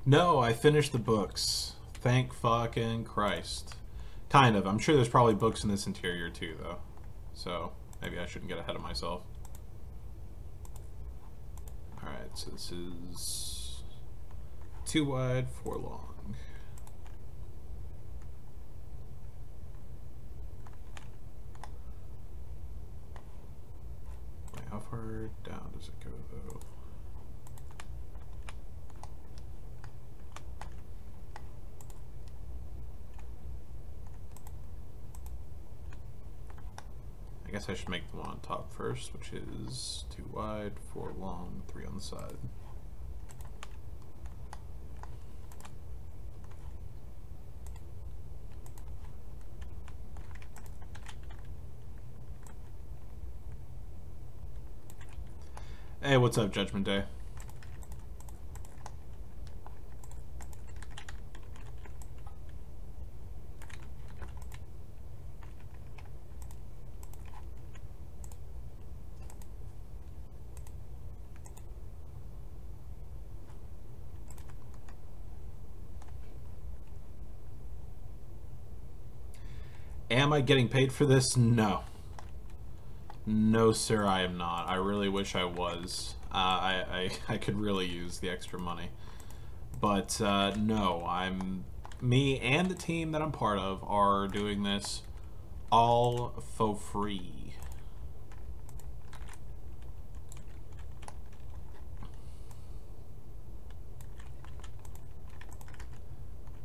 No, I finished the books. Thank fucking Christ. Kind of. I'm sure there's probably books in this interior too, though. So, maybe I shouldn't get ahead of myself. Alright, so this is 2 wide, 4 long. Wait, how far down does it go, though? I guess I should make the one on top first, which is 2 wide, 4 long, 3 on the side. Hey, what's up, Judgment Day? Am I getting paid for this? No. No, sir, I am not. I really wish I was. I could really use the extra money. But, no, me and the team that I'm part of are doing this all for free.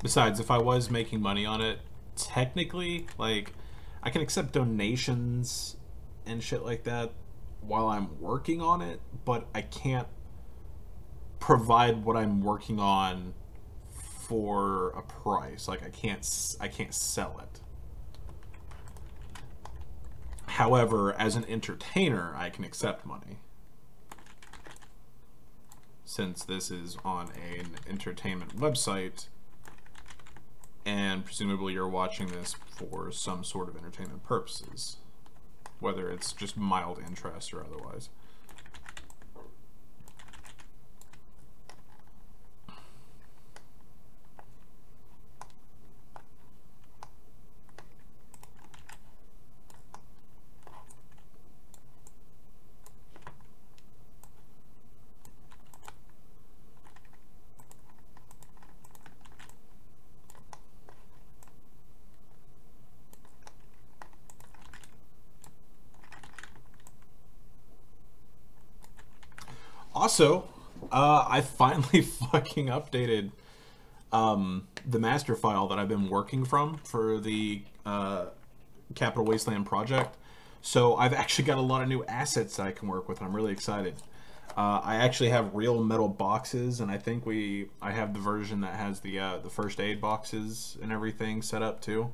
Besides, if I was making money on it, technically, like, I can accept donations and shit like that while I'm working on it, but I can't provide what I'm working on for a price. Like, I can't sell it. However, as an entertainer, I can accept money, since this is on an entertainment website, and presumably you're watching this for some sort of entertainment purposes, whether it's just mild interest or otherwise. Also, I finally fucking updated the master file that I've been working from for the Capital Wasteland project. So I've actually got a lot of new assets that I can work with, and I'm really excited. I actually have real metal boxes, and I think I have the version that has the first aid boxes and everything set up too.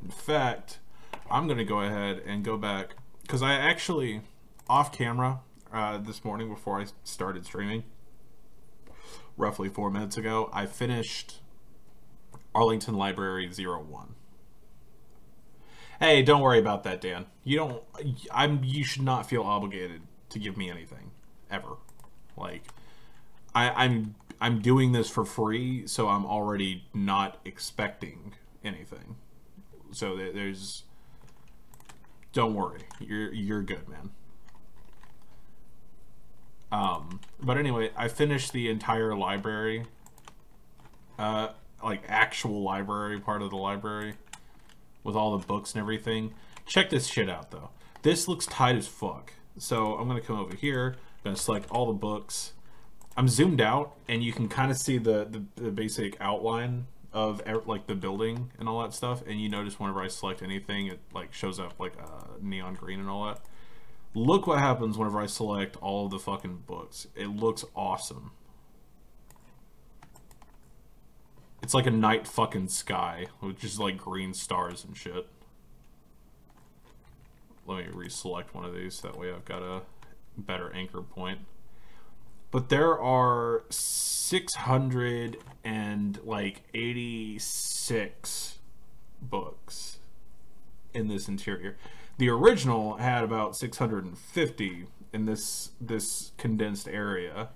In fact, I'm going to go ahead and go back, because I actually, off camera, this morning before I started streaming, roughly 4 minutes ago, I finished Arlington Library 01. Hey, don't worry about that, Dan. You should not feel obligated to give me anything, ever. Like, I'm doing this for free, so I'm already not expecting anything. So don't worry, you're good, man. But anyway, I finished the entire library, like actual library, part of the library, with all the books and everything. Check this shit out, though. This looks tight as fuck. So I'm gonna come over here, gonna select all the books. I'm zoomed out, and you can kind of see the basic outline of like the building and all that stuff, and you notice whenever I select anything, it like shows up like neon green and all that. Look what happens whenever I select all of the fucking books. It looks awesome. It's like a night fucking sky with just like green stars and shit. Let me reselect one of these, that way I've got a better anchor point. But there are 686 books in this interior. The original had about 650 in this condensed area.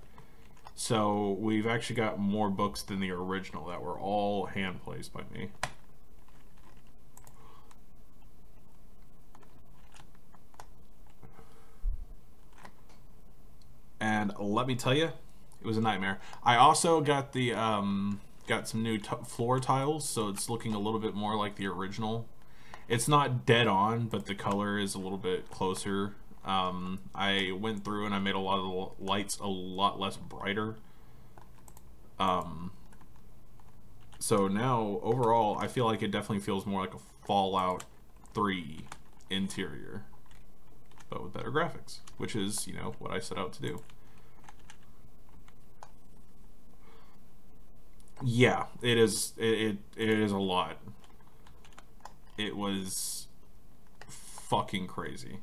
So we've actually got more books than the original that were all hand placed by me. And let me tell you, it was a nightmare. I also got the got some new floor tiles, so it's looking a little bit more like the original. It's not dead on, but the color is a little bit closer. I went through and I made a lot of the lights a lot less brighter. So now, overall, I feel like it definitely feels more like a Fallout 3 interior, but with better graphics, which is, you know, what I set out to do. Yeah, it is. It is a lot. It was fucking crazy.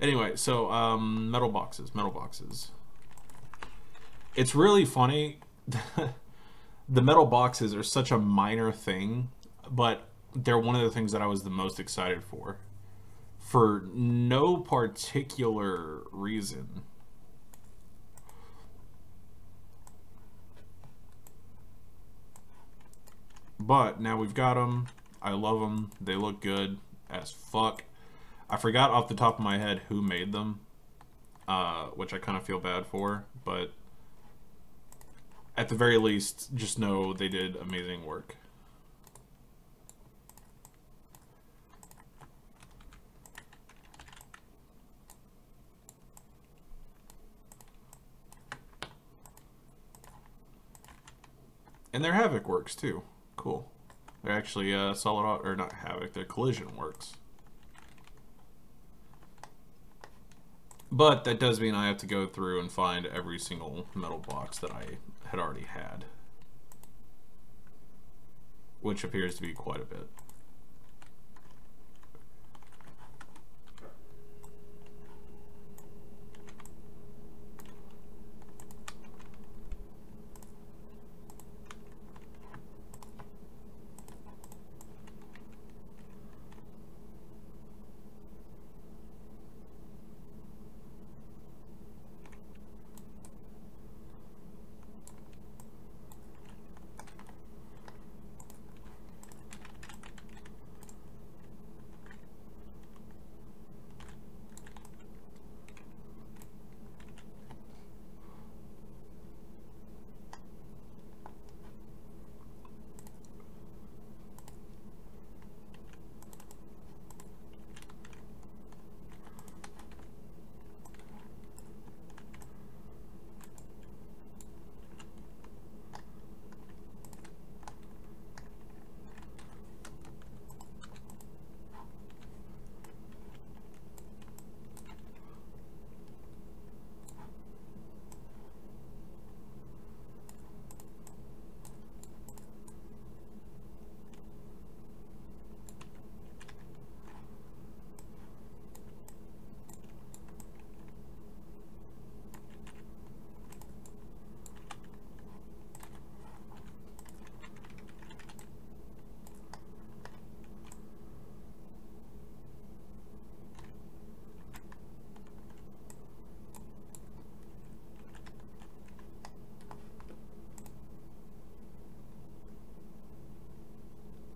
Anyway, so metal boxes. It's really funny. The metal boxes are such a minor thing, but they're one of the things that I was the most excited for no particular reason. But now we've got them. I love them. They look good as fuck. I forgot off the top of my head who made them, which I kind of feel bad for, but at the very least, just know they did amazing work. And their Havoc works too. Cool. They're actually solid, or not Havoc, their Collision works. But that does mean I have to go through and find every single metal box that I had already had, which appears to be quite a bit.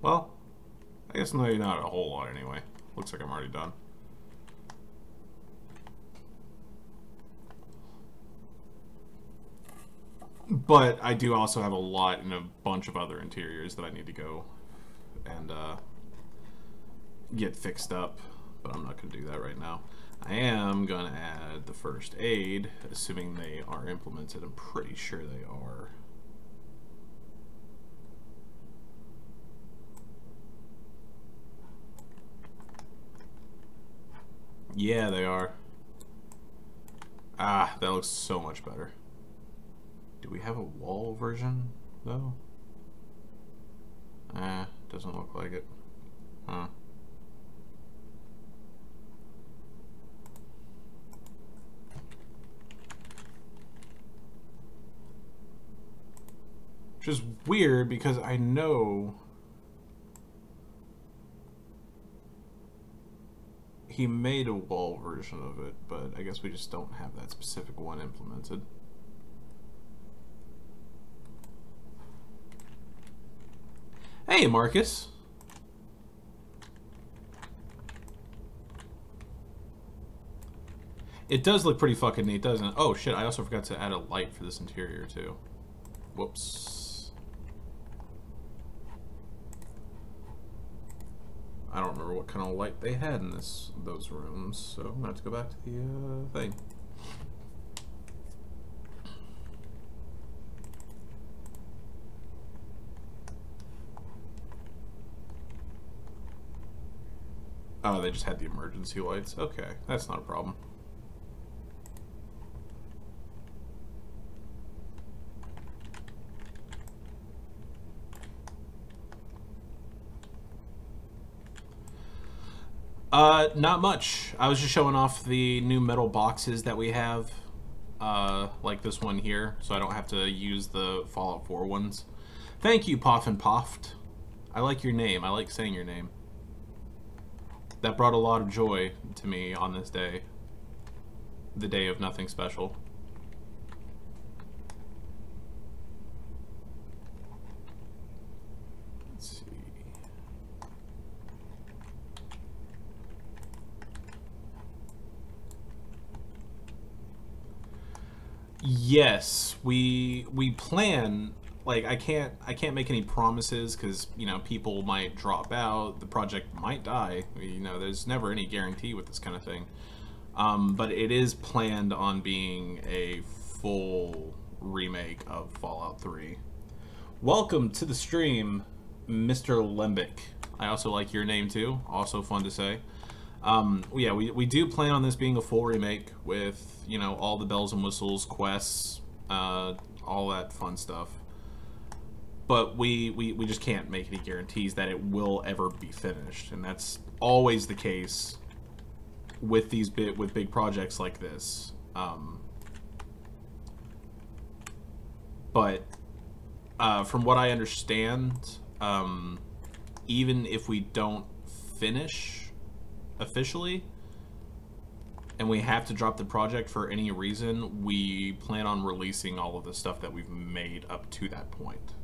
Well, I guess maybe not a whole lot anyway. Looks like I'm already done. But I do also have a lot in a bunch of other interiors that I need to go and get fixed up. But I'm not going to do that right now. I am going to add the first aid, assuming they are implemented. I'm pretty sure they are. Yeah, they are. Ah, that looks so much better. Do we have a wall version, though? Doesn't look like it. Huh. Which is weird because I know He made a wall version of it, but I guess we just don't have that specific one implemented. Hey, Marcus. It does look pretty fucking neat, doesn't it? Oh shit, I also forgot to add a light for this interior too. Whoops. I don't remember what kind of light they had in those rooms, so I'm gonna have to go back to the thing. Oh, they just had the emergency lights. Okay, that's not a problem. Not much. I was just showing off the new metal boxes that we have, like this one here, so I don't have to use the Fallout 4 ones. Thank you, Poff and Poft. I like your name. I like saying your name. That brought a lot of joy to me on this day. The day of nothing special. Let's see. Yes, we plan. Like, I can't make any promises because, you know, people might drop out, the project might die. You know, there's never any guarantee with this kind of thing. But it is planned on being a full remake of Fallout 3. Welcome to the stream, Mr. Lembic. I also like your name too, also fun to say. Yeah, we do plan on this being a full remake with, you know, all the bells and whistles, quests, all that fun stuff. But we just can't make any guarantees that it will ever be finished, and that's always the case with these big projects like this. But from what I understand, even if we don't finish officially and we have to drop the project for any reason, we plan on releasing all of the stuff that we've made up to that point.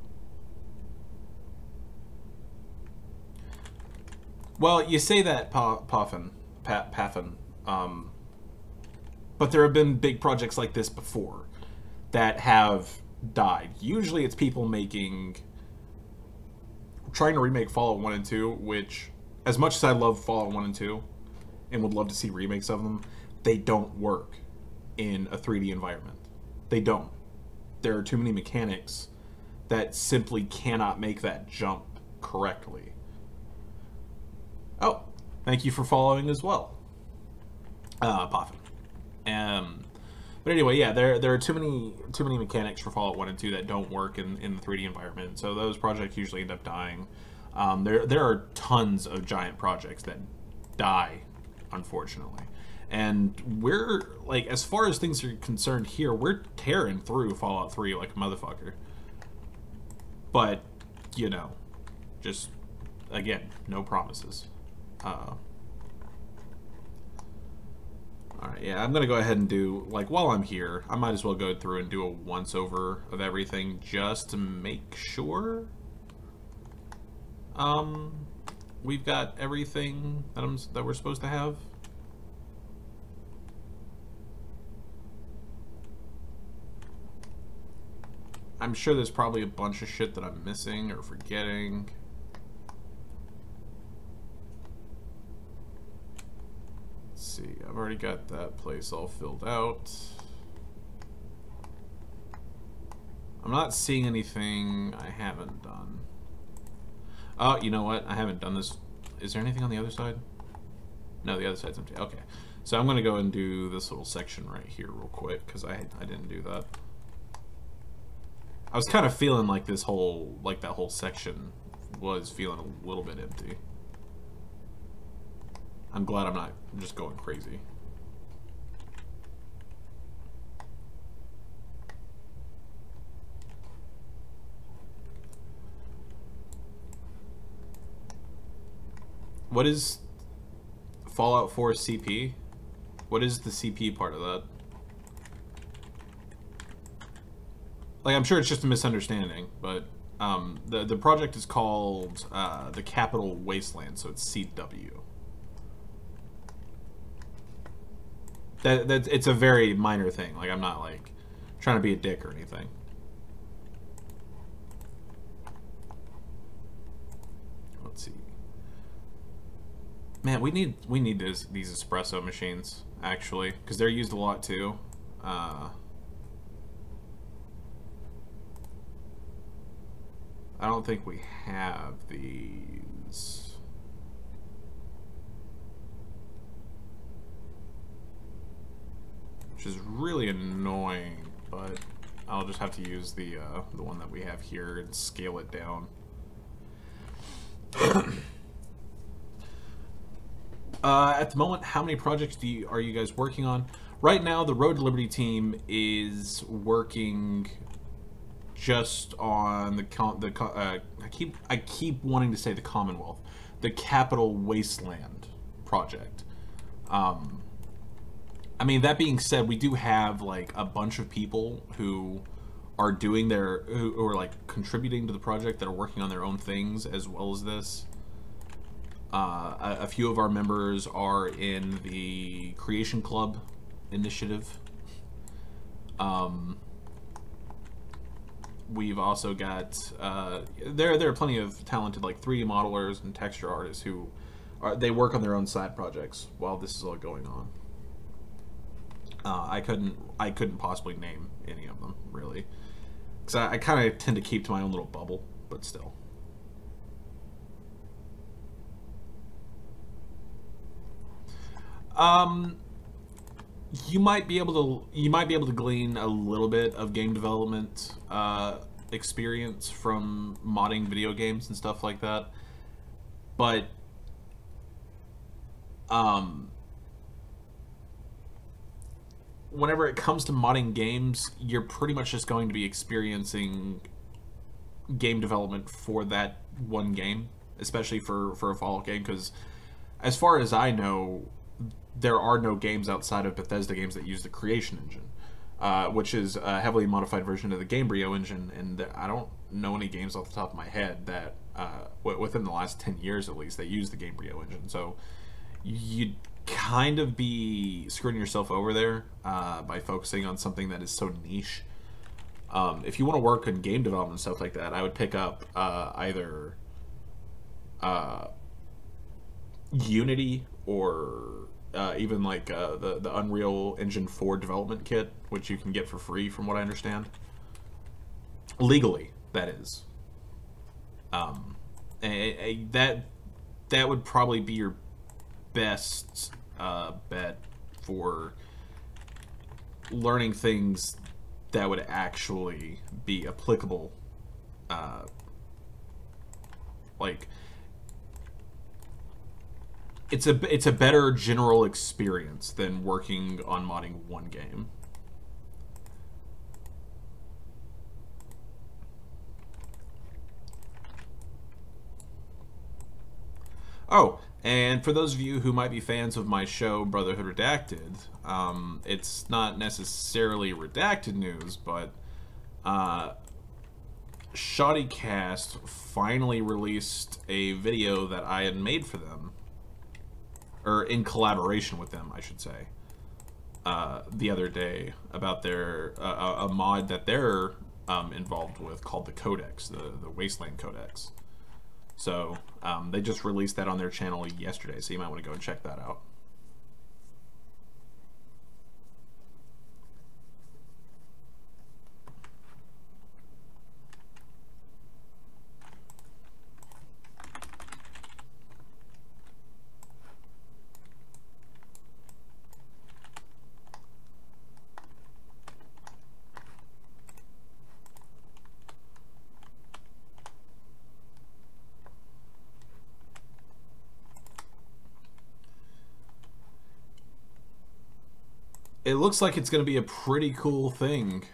Well, you say that, Pathin, but there have been big projects like this before that have died. Usually it's people trying to remake Fallout 1 and 2, which, as much as I love Fallout 1 and 2, and would love to see remakes of them, they don't work in a 3D environment. They don't. There are too many mechanics that simply cannot make that jump correctly. Oh, thank you for following as well, Poffin. But anyway, yeah, there are too many mechanics for Fallout 1 and 2 that don't work in the 3D environment, so those projects usually end up dying. There are tons of giant projects that die, unfortunately. And we're, like, as far as things are concerned here, we're tearing through Fallout 3 like a motherfucker. But, you know, just, again, no promises. Alright, yeah, I'm gonna go ahead and do, like, while I'm here, I might as well go through and do a once-over of everything just to make sure we've got everything that we're supposed to have. I'm sure there's probably a bunch of shit that I'm missing or forgetting. See, I've already got that place all filled out. I'm not seeing anything I haven't done. Oh, you know what? I haven't done this. Is there anything on the other side? No, the other side's empty. Okay. So I'm going to go and do this little section right here real quick because I didn't do that. I was kind of feeling like that whole section was feeling a little bit empty. I'm glad I'm not just going crazy. What is Fallout 4 CP? What is the CP part of that? Like, I'm sure it's just a misunderstanding, but the project is called the Capital Wasteland, so it's CW. It's a very minor thing. Like, I'm not like trying to be a dick or anything. Let's see. Man, we need these espresso machines actually, because they're used a lot too. I don't think we have these. Which is really annoying, but I'll just have to use the one that we have here and scale it down. At the moment, how many projects are you guys working on? Right now, the Road to Liberty team is working just on I keep wanting to say the Commonwealth, the Capital Wasteland project. I mean, that being said, we do have like a bunch of people who are doing who are like contributing to the project, that are working on their own things as well as this. A few of our members are in the Creation Club initiative. We've also got there are plenty of talented like 3D modelers and texture artists who they work on their own side projects while this is all going on. I couldn't possibly name any of them really, because I kind of tend to keep to my own little bubble, but still. You might be able to glean a little bit of game development experience from modding video games and stuff like that, but whenever it comes to modding games, you're pretty much just going to be experiencing game development for that one game, especially for a Fallout game, because as far as I know, there are no games outside of Bethesda games that use the Creation engine, which is a heavily modified version of the Gamebryo engine, and I don't know any games off the top of my head that, within the last 10 years at least, that use the Gamebryo engine. So you'd kind of be screwing yourself over there by focusing on something that is so niche. If you want to work in game development and stuff like that, I would pick up either Unity or even like the Unreal Engine 4 development kit, which you can get for free from what I understand. Legally, that is. That would probably be your best bet for learning things that would actually be applicable. Like, it's a better general experience than working on modding one game. Oh, and for those of you who might be fans of my show Brotherhood Redacted, it's not necessarily redacted news, but Shoddycast finally released a video that I had made for them, or in collaboration with them, I should say, the other day, about their a mod that they're involved with called the Codex, the Wasteland Codex. So they just released that on their channel yesterday, so you might want to go and check that out. It looks like it's going to be a pretty cool thing.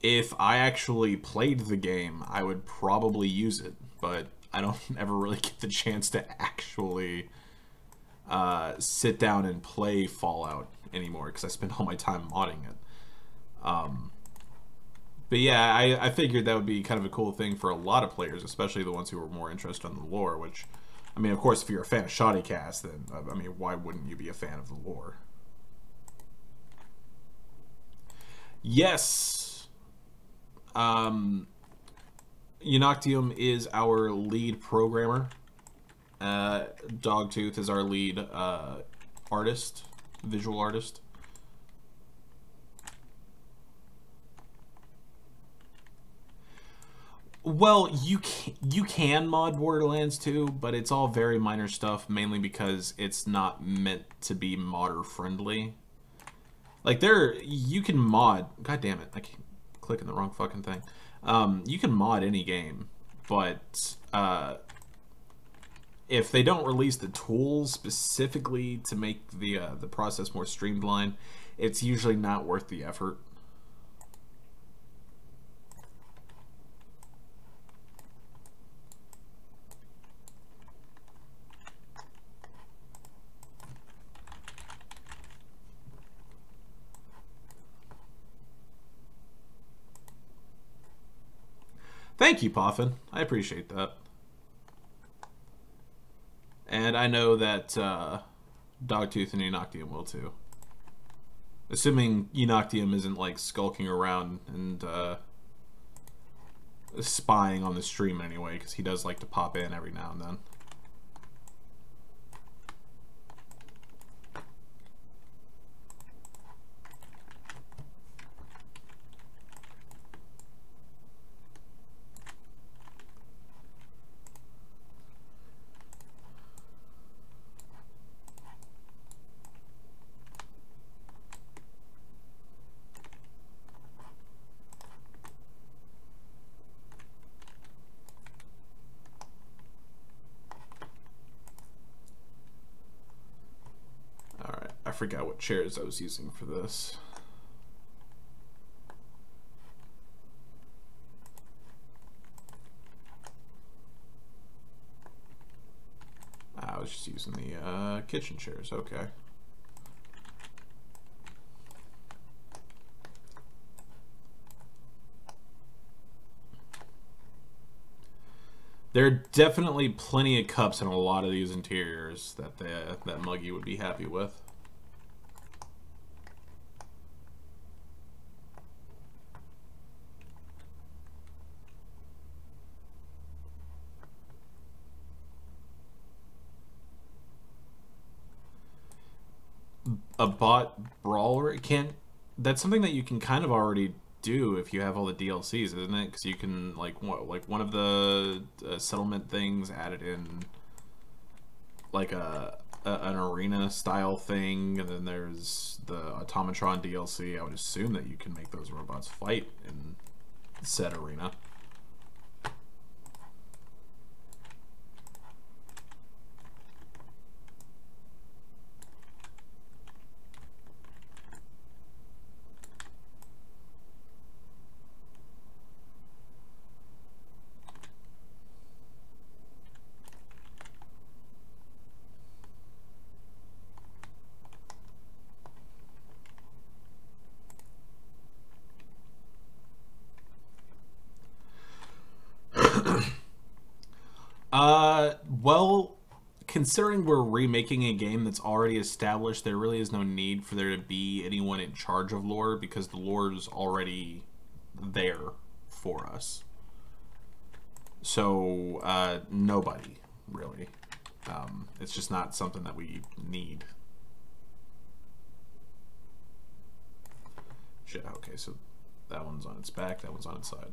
If I actually played the game, I would probably use it, but I don't ever really get the chance to actually sit down and play Fallout anymore because I spend all my time modding it. But yeah, I figured that would be kind of a cool thing for a lot of players, especially the ones who are more interested in the lore, which, I mean, of course, if you're a fan of Shoddycast, then, I mean, why wouldn't you be a fan of the lore? Yes! Unoctium is our lead programmer. Dogtooth is our lead artist, visual artist. Well, you can mod Borderlands 2, but it's all very minor stuff, mainly because it's not meant to be modder friendly. Like you can mod. God damn it! I keep clicking the wrong fucking thing. You can mod any game, but if they don't release the tools specifically to make the process more streamlined, it's usually not worth the effort. Thank you, Poffin. I appreciate that. And I know that Dogtooth and Unoctium will too. Assuming Unoctium isn't like skulking around and spying on the stream anyway, because he does like to pop in every now and then. I forgot what chairs I was using for this. I was just using the kitchen chairs, okay. There are definitely plenty of cups in a lot of these interiors that that Muggy would be happy with. A bot brawler, it can't. That's something that you can kind of already do if you have all the DLCs, isn't it? Because you can like one of the settlement things added in like an arena style thing, and then there's the Automatron DLC. I would assume that you can make those robots fight in said arena. Well, considering we're remaking a game that's already established, there really is no need for there to be anyone in charge of lore because the lore is already there for us. So, nobody, really. It's just not something that we need. Shit, okay, so that one's on its back, that one's on its side.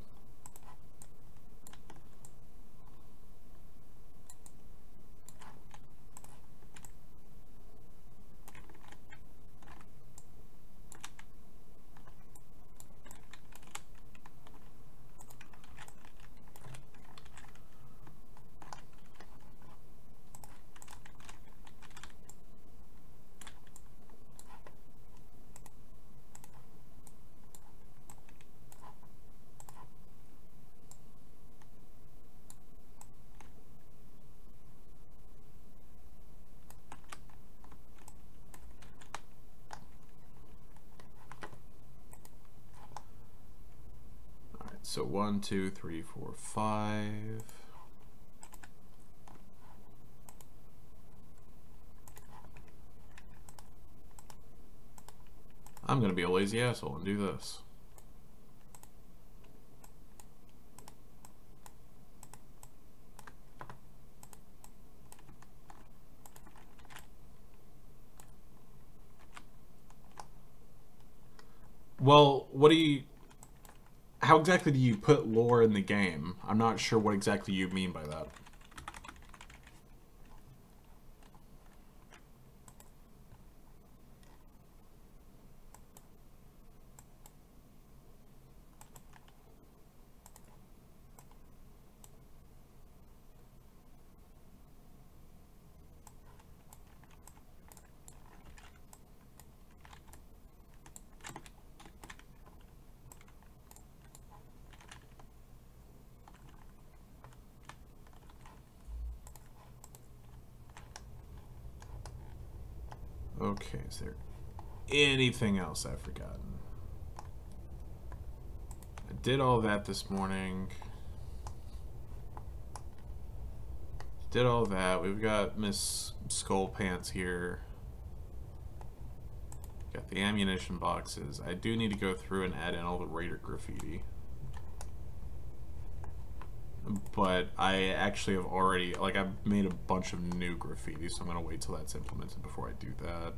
So 1, 2, 3, 4, 5. I'm gonna be a lazy asshole and do this. Well, how exactly do you put lore in the game? I'm not sure what exactly you mean by that. Okay, is there anything else I've forgotten? I did all that this morning. Did all that. We've got Miss Skull Pants here. Got the ammunition boxes. I do need to go through and add in all the Raider graffiti. But I actually have already, like, I've made a bunch of new graffiti, so I'm going to wait till that's implemented before I do that.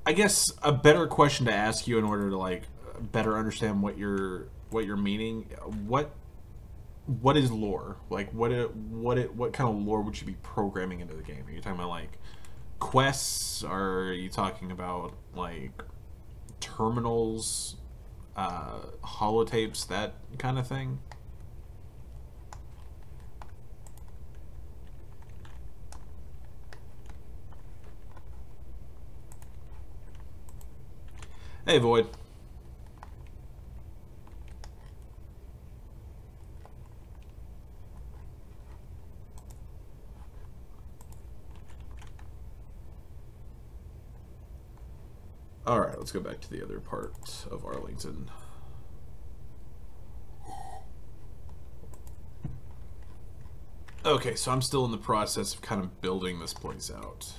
I guess a better question to ask you in order to, like, better understand what you're meaning. What is lore? Like, what kind of lore would you be programming into the game? Are you talking about, like, quests? Or are you talking about, like, terminals, holotapes, that kind of thing? Hey, Void. Alright, let's go back to the other part of Arlington. Okay, so I'm still in the process of kind of building this place out.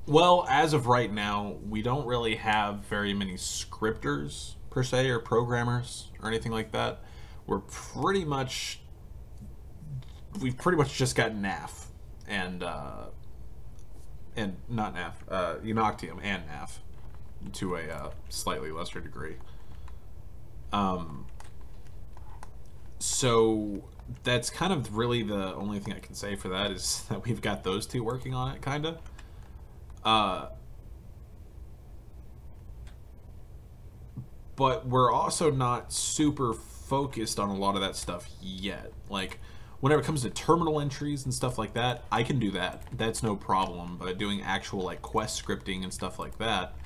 Well, as of right now, we don't really have very many scripters, per se, or programmers, or anything like that. We've pretty much just got NAF, and not NAF, Unoctium and NAF, to a slightly lesser degree. So that's kind of really the only thing I can say for that, is that we've got those two working on it, kind of. But we're also not super focused on a lot of that stuff yet. Like, whenever it comes to terminal entries and stuff like that, I can do that. That's no problem. But doing actual, like, quest scripting and stuff like that,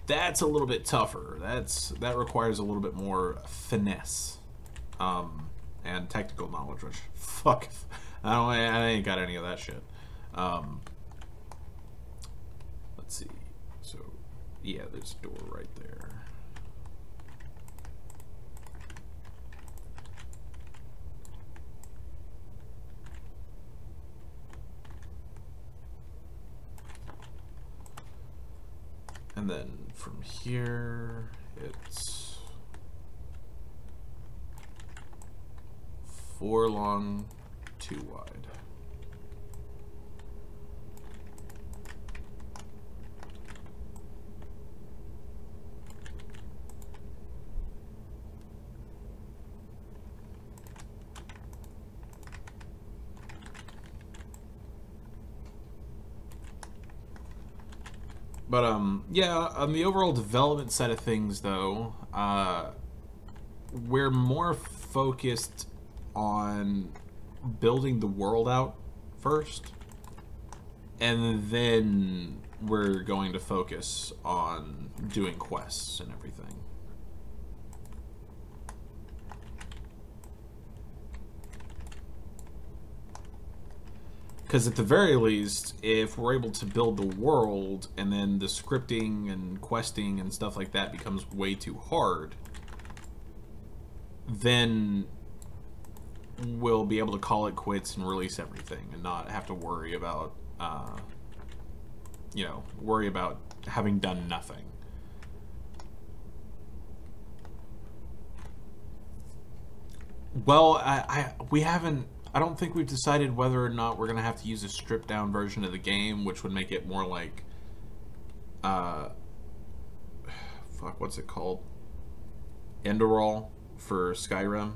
that's a little bit tougher. That requires a little bit more finesse, and technical knowledge, which, fuck, I ain't got any of that shit. Let's see. So, yeah, there's a door right there. And then from here, it's 4 long, 2 wide. But, yeah, on the overall development side of things, though, we're more focused on building the world out first, and then we're going to focus on doing quests and everything. Because at the very least, if we're able to build the world and then the scripting and questing and stuff like that becomes way too hard, then we'll be able to call it quits and release everything and not have to worry about, you know, worry about having done nothing. Well, we haven't. I don't think we've decided whether or not we're gonna have to use a stripped down version of the game, which would make it more like, fuck, what's it called? Enderall for Skyrim,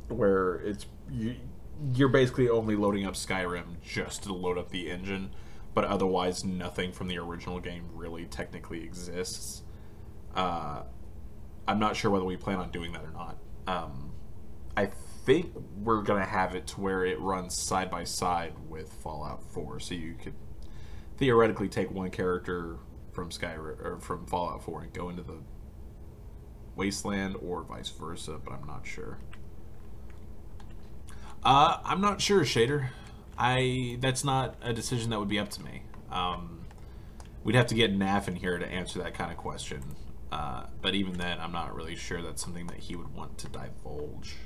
where you're basically only loading up Skyrim just to load up the engine, but otherwise nothing from the original game really technically exists. I'm not sure whether we plan on doing that or not. I think we're gonna have it to where it runs side by side with Fallout 4, so you could theoretically take one character from Skyrim or from Fallout 4 and go into the Wasteland, or vice versa, but I'm not sure. I'm not sure, Shader. That's not a decision that would be up to me. We'd have to get Naf in here to answer that kind of question. But even then, I'm not really sure that's something that he would want to divulge.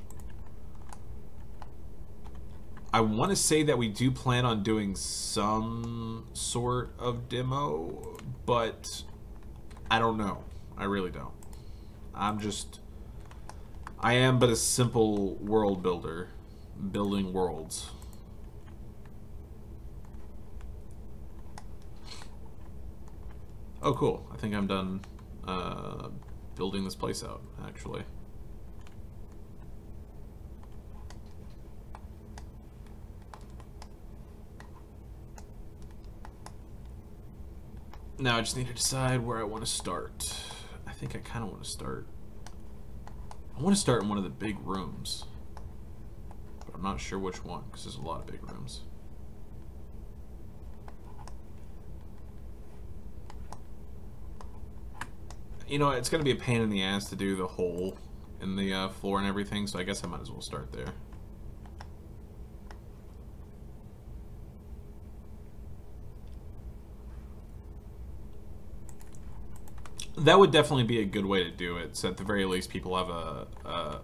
I want to say that we do plan on doing some sort of demo, but I don't know. I really don't. I am but a simple world builder, building worlds. Oh, cool. I think I'm done building this place out, actually. Now I just need to decide where I want to start. I think I kind of want to start... I want to start in one of the big rooms. But I'm not sure which one, because there's a lot of big rooms. You know, it's going to be a pain in the ass to do the hole in the floor and everything, so I guess I might as well start there. That would definitely be a good way to do it, so at the very least people have a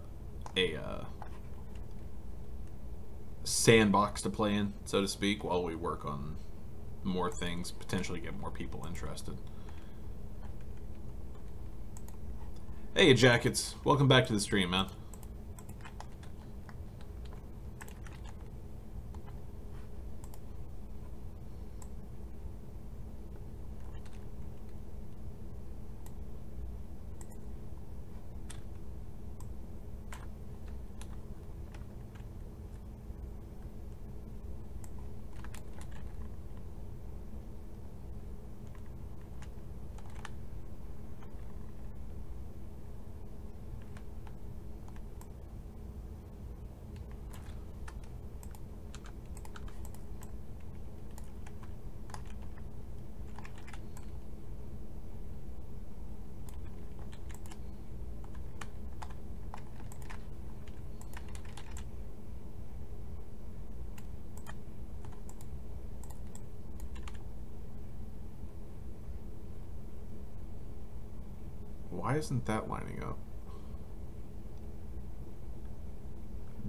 sandbox to play in, so to speak, while we work on more things, potentially get more people interested. Hey, Jackets. Welcome back to the stream, man. Why isn't that lining up?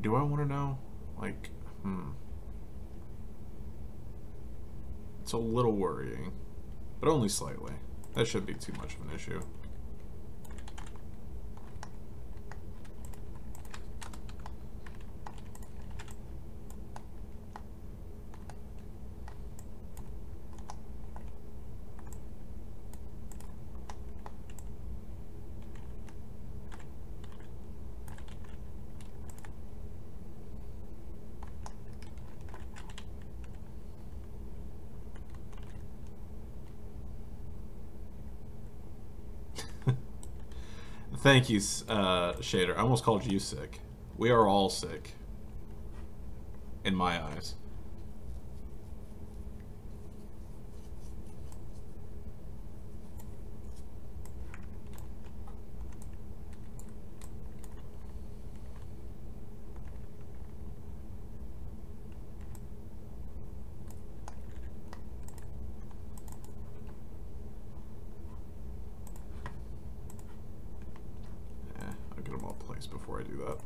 Do I want to know? Like, It's a little worrying, but only slightly. That shouldn't be too much of an issue. Thank you, Shader. I almost called you sick. We are all sick. In my eyes. nice before I do that.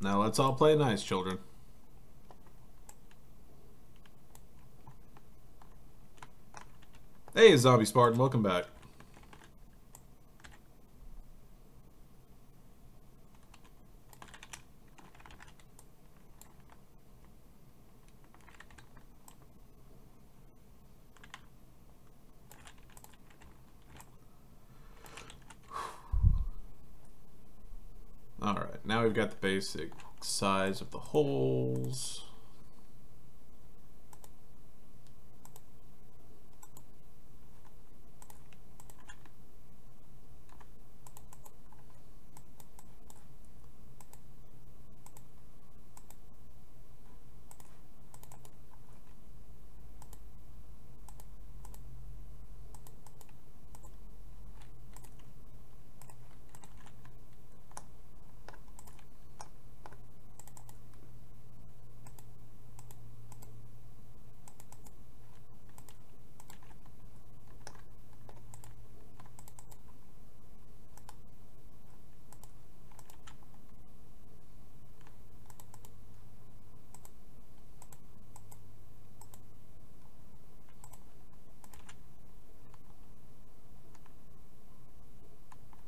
Now let's all play nice, children. Hey, Zombie Spartan, welcome back. Alright, now we've got the basic size of the holes.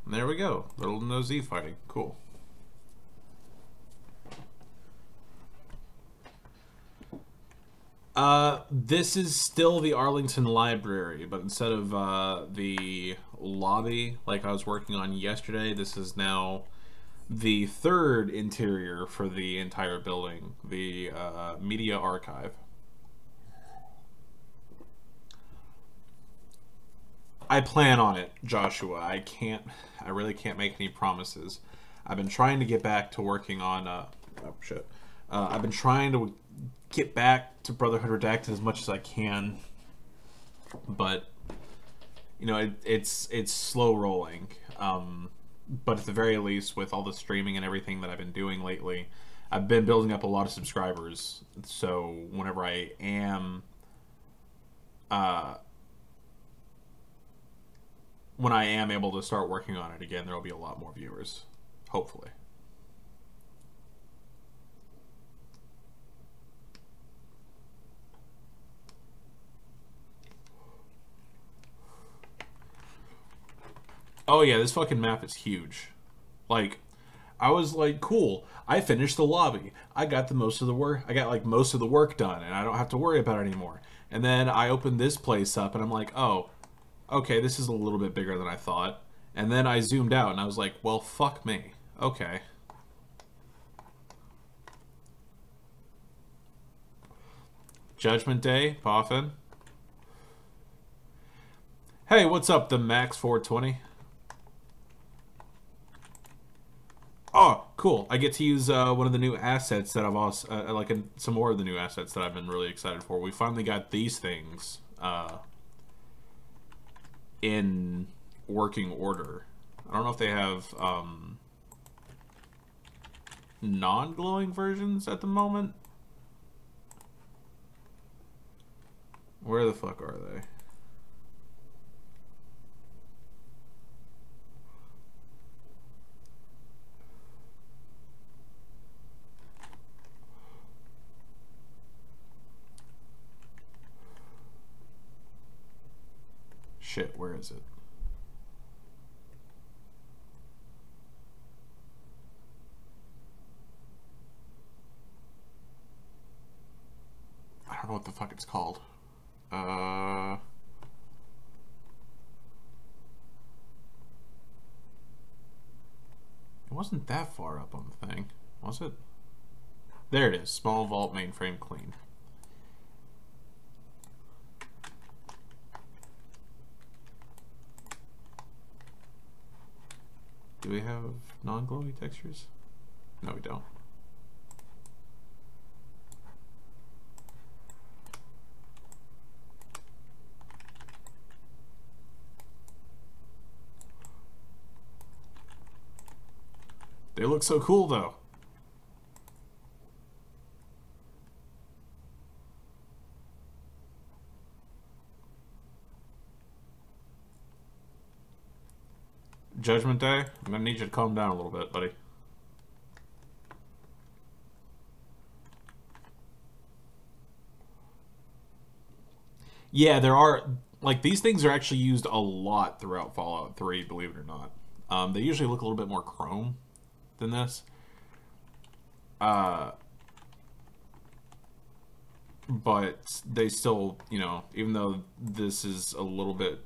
And there we go. Little no Z fighting. Cool. This is still the Arlington Library, but instead of the lobby like I was working on yesterday, this is now the third interior for the entire building, the media archive. I plan on it, Joshua. I really can't make any promises. I've been trying to get back to working on, oh shit. I've been trying to get back to Brotherhood Redacted as much as I can, but, you know, it's slow rolling. But at the very least, with all the streaming and everything that I've been doing lately, I've been building up a lot of subscribers. So whenever I am, when I am able to start working on it again, there will be a lot more viewers, hopefully. Oh yeah, this fucking map is huge. Like, I was like, cool, I finished the lobby. I got most of the work. I got like most of the work done, and I don't have to worry about it anymore. And then I opened this place up, and I'm like, oh, okay, this is a little bit bigger than I thought. And then I zoomed out, and I was like, well, fuck me. Okay. Judgment Day, Poffin. Hey, what's up, the Max 420? Oh, cool. I get to use one of the new assets that I've also, some more of the new assets that I've been really excited for. We finally got these things in working order. I don't know if they have non-glowing versions at the moment. Where the fuck are they? Shit, where is it? I don't know what the fuck it's called. It wasn't that far up on the thing, was it? There it is. Small vault mainframe clean. Do we have non-glowy textures? No, we don't. They look so cool, though. Judgment Day, I'm gonna need you to calm down a little bit, buddy. Yeah, there are, like, these things are actually used a lot throughout Fallout 3, believe it or not. They usually look a little bit more chrome than this. But they still, you know, even though this is a little bit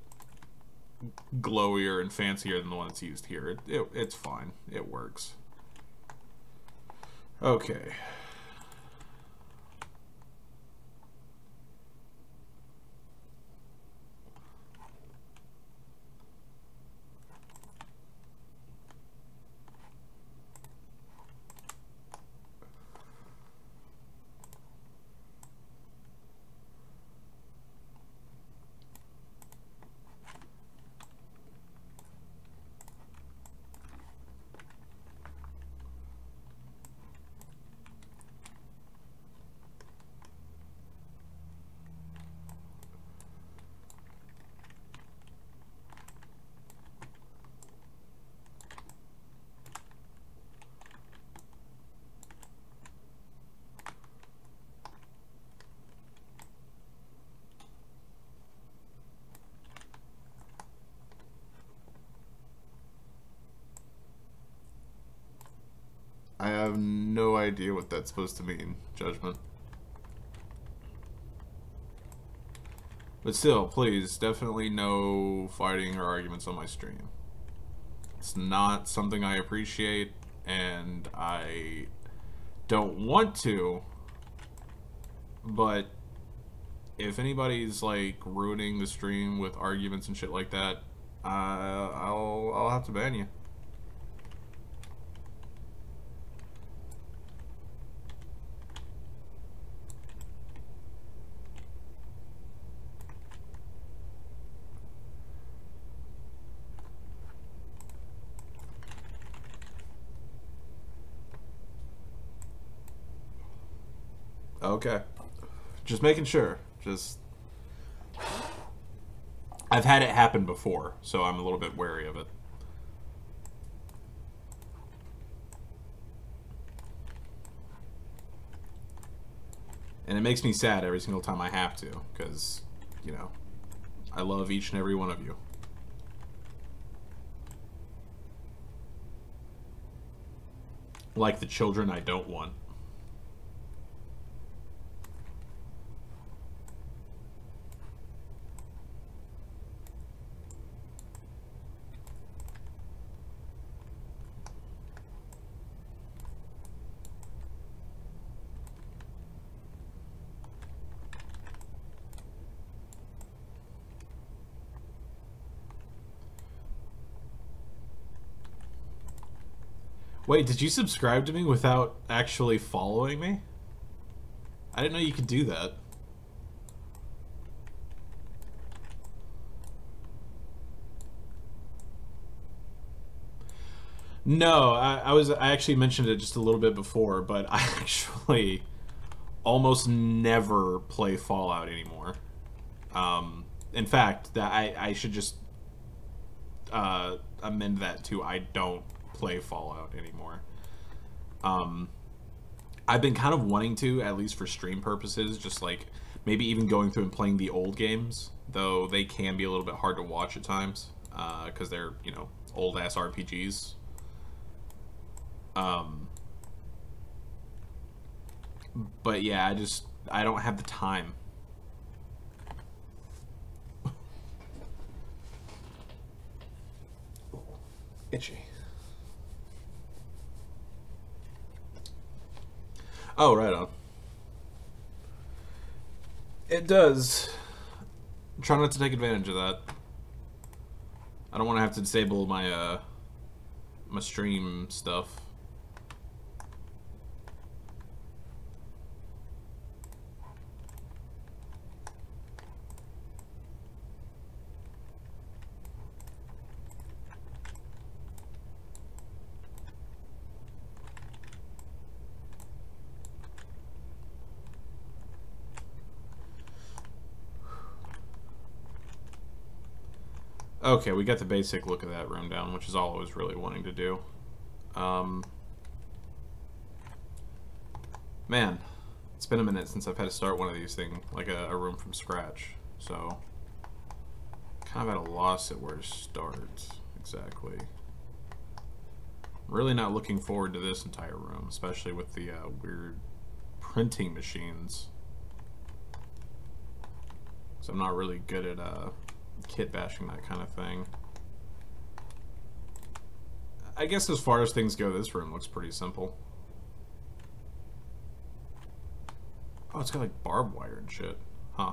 glowier and fancier than the one that's used here, it's fine. It works. Okay. I have no idea what that's supposed to mean, Judgment. But still, please, definitely no fighting or arguments on my stream. It's not something I appreciate, and I don't want to, but if anybody's, like, ruining the stream with arguments and shit like that, I'll have to ban you. Okay. Just making sure. Just... I've had it happen before, so I'm a little bit wary of it. And it makes me sad every single time I have to, because, you know, I love each and every one of you. Like the children I don't want. Wait, did you subscribe to me without actually following me? I didn't know you could do that. No, I actually mentioned it just a little bit before, but I actually almost never play Fallout anymore. In fact, that I should just amend that to I don't play Fallout anymore. I've been kind of wanting to, at least for stream purposes, just like Maybe even going through and playing the old games, though they can be a little bit hard to watch at times because they're, you know, old ass RPGs. But yeah, I don't have the time. Itchy. Oh, right on. It does. Try not to take advantage of that. I don't want to have to disable my my stream stuff. Okay, we got the basic look of that room down, which is all I was really wanting to do. Man, it's been a minute since I've had to start one of these things, like a room from scratch. So, kind of at a loss at where to start, exactly. Really not looking forward to this entire room, especially with the weird printing machines. So I'm not really good at kit bashing, that kind of thing. I guess as far as things go, this room looks pretty simple. Oh, it's got like barbed wire and shit. Huh.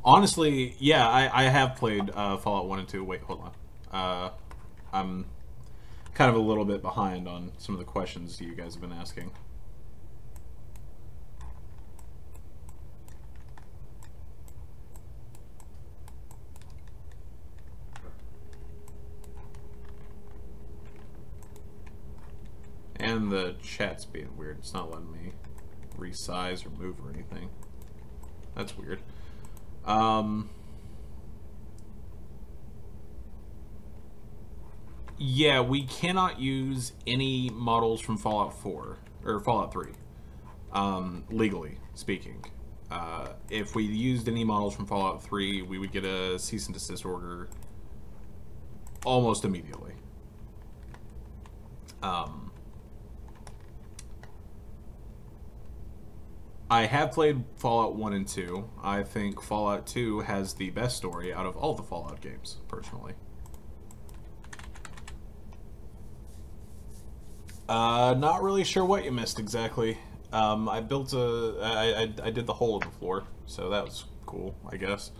Honestly, yeah, I have played Fallout 1 and 2. Wait, hold on. I'm kind of a little bit behind on some of the questions you guys have been asking. And the chat's being weird. It's not letting me resize or move or anything. That's weird. Yeah, we cannot use any models from Fallout 4 or Fallout 3, legally speaking. If we used any models from Fallout 3, we would get a cease and desist order almost immediately. I have played Fallout 1 and 2. I think Fallout 2 has the best story out of all the Fallout games, personally. Not really sure what you missed exactly. I built I did the hole in the floor, so that was cool, I guess.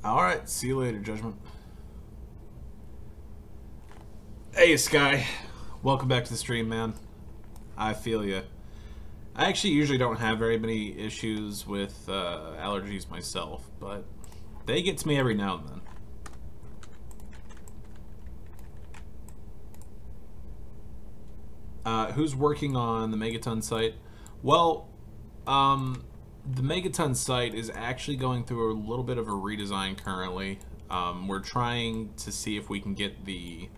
Alright, see you later, Judgment. Hey, Sky. Welcome back to the stream, man. I feel you. I actually usually don't have very many issues with allergies myself, but they get to me every now and then. Who's working on the Megaton site? Well, the Megaton site is actually going through a little bit of a redesign currently. We're trying to see if we can get the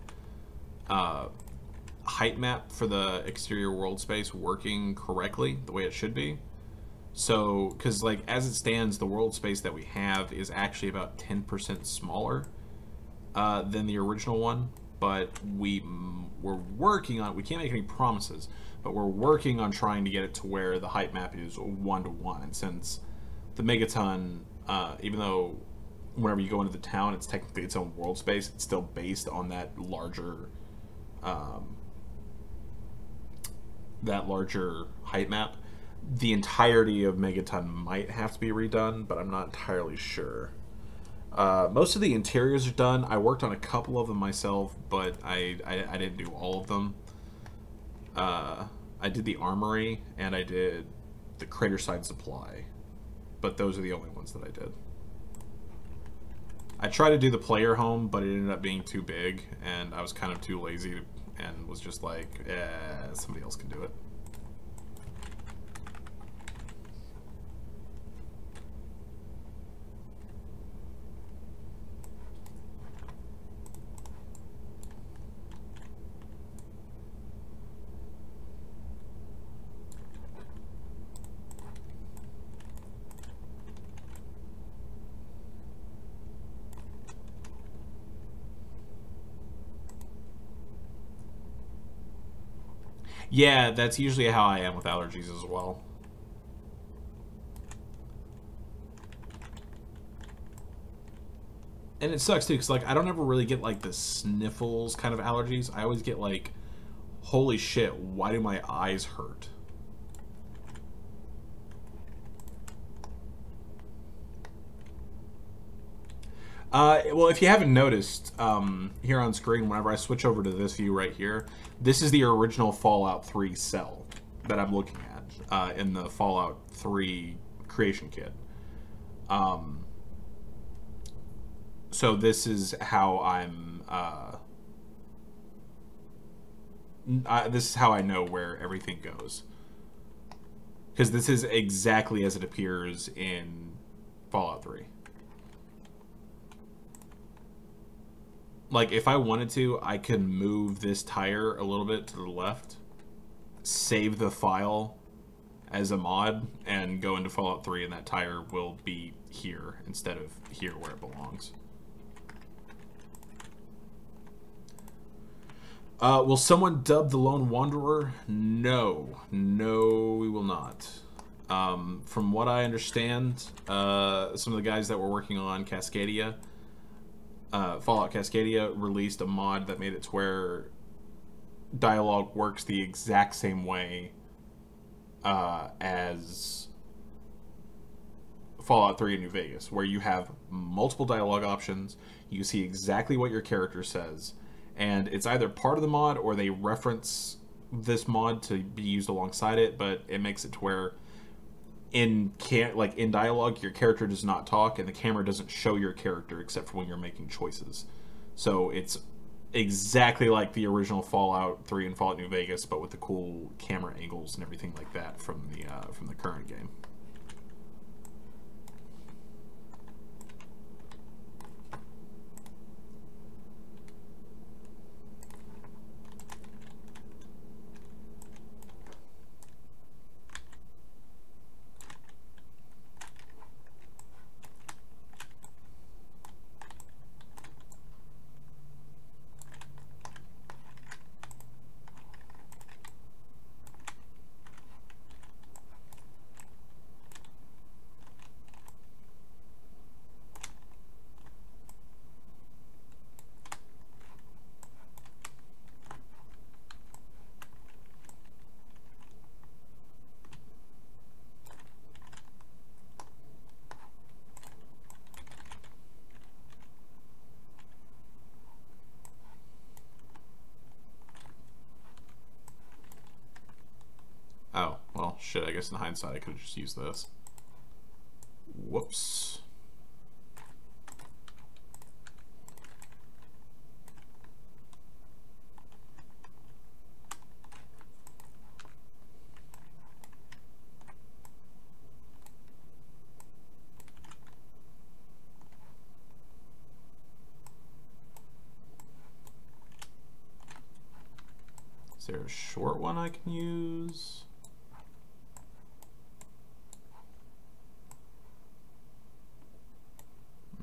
height map for the exterior world space working correctly, the way it should be. So, because like as it stands, the world space that we have is actually about 10% smaller than the original one. But we're working on, we can't make any promises, but we're working on trying to get it to where the height map is 1-to-1. And since the Megaton, even though whenever you go into the town, it's technically its own world space, it's still based on that larger height map. The entirety of Megaton might have to be redone, but I'm not entirely sure. Most of the interiors are done. I worked on a couple of them myself, but I didn't do all of them. I did the armory, and I did the crater side supply, but those are the only ones that I did. I tried to do the player home, but it ended up being too big, and I was kind of too lazy, and was just like, somebody else can do it. Yeah, that's usually how I am with allergies as well. And it sucks too, because like I don't ever really get like the sniffles kind of allergies. I always get like, holy shit, why do my eyes hurt? Well, if you haven't noticed, here on screen, whenever I switch over to this view right here, this is the original Fallout 3 cell that I'm looking at in the Fallout 3 creation kit. So this is how this is how I know where everything goes. Because this is exactly as it appears in Fallout 3. Like, if I wanted to, I could move this tire a little bit to the left, save the file as a mod, and go into Fallout 3, and that tire will be here instead of here where it belongs. Will someone dub the Lone Wanderer? No. No, we will not. From what I understand, some of the guys that were working on Cascadia, Fallout Cascadia, released a mod that made it to where dialogue works the exact same way as Fallout 3 in New Vegas, where you have multiple dialogue options, you see exactly what your character says, and it's either part of the mod or they reference this mod to be used alongside it, but it makes it to where in dialogue your character does not talk and the camera doesn't show your character except for when you're making choices. So it's exactly like the original Fallout 3 and Fallout New Vegas, but with the cool camera angles and everything like that from the current game. Shit, I guess in hindsight I could have just used this. Whoops. Is there a short one I can use?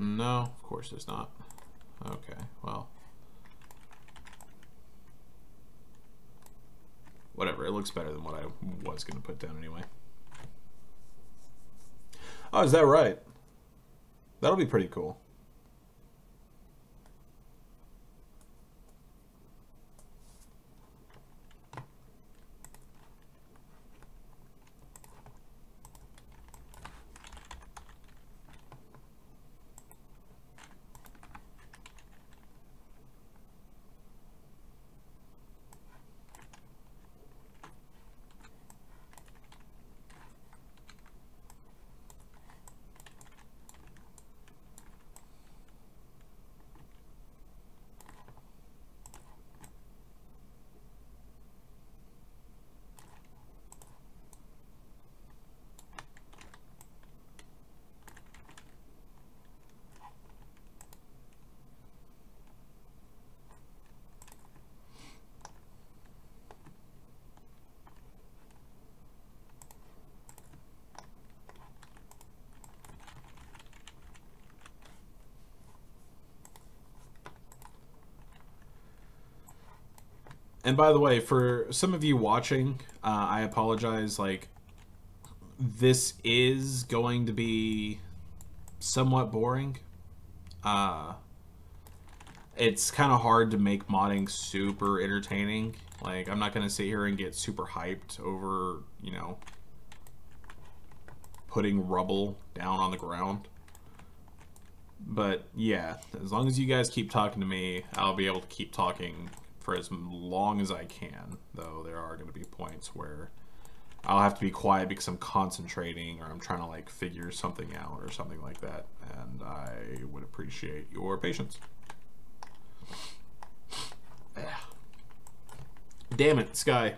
No, of course there's not. Okay, well. Whatever, it looks better than what I was going to put down anyway. Oh, is that right? That'll be pretty cool. And by the way, for some of you watching, I apologize. Like, this is going to be somewhat boring. It's kind of hard to make modding super entertaining. Like, I'm not going to sit here and get super hyped over, you know, putting rubble down on the ground. But yeah, as long as you guys keep talking to me, I'll be able to keep talking for as long as I can, though there are going to be points where I'll have to be quiet because I'm concentrating or I'm trying to like figure something out or something like that, and I would appreciate your patience. Damn it, Sky.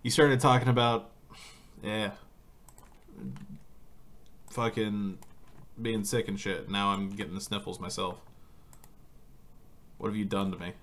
You started talking about fucking being sick and shit. Now I'm getting the sniffles myself. What have you done to me?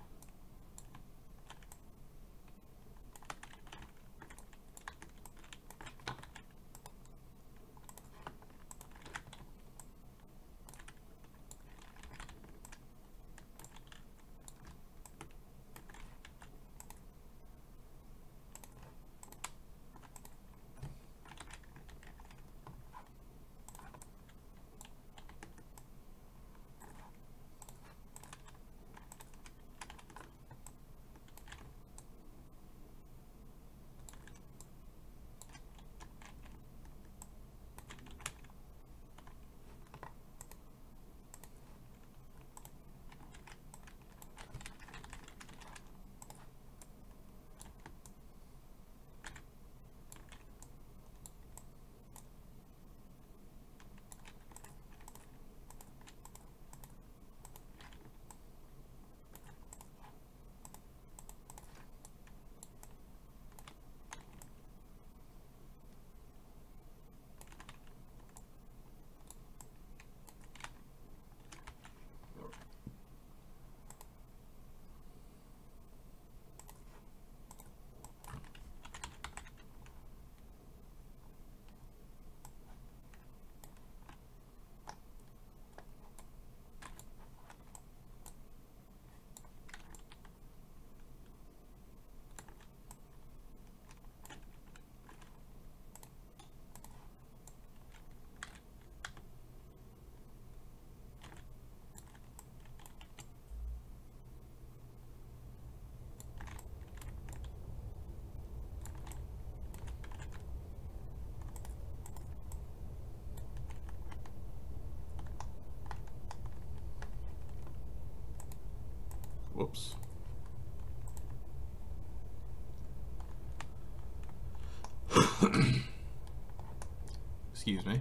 Excuse me.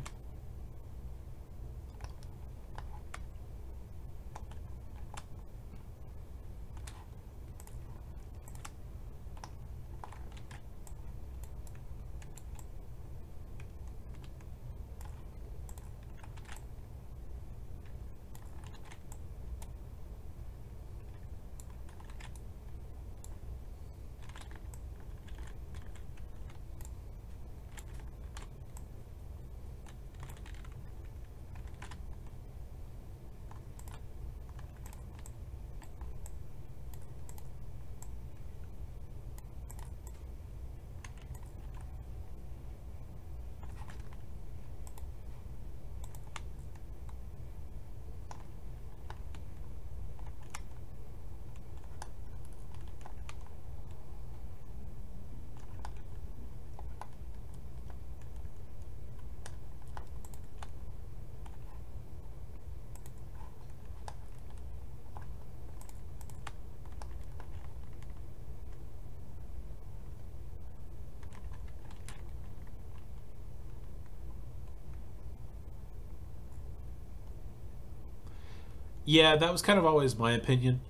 Yeah, that was kind of always my opinion.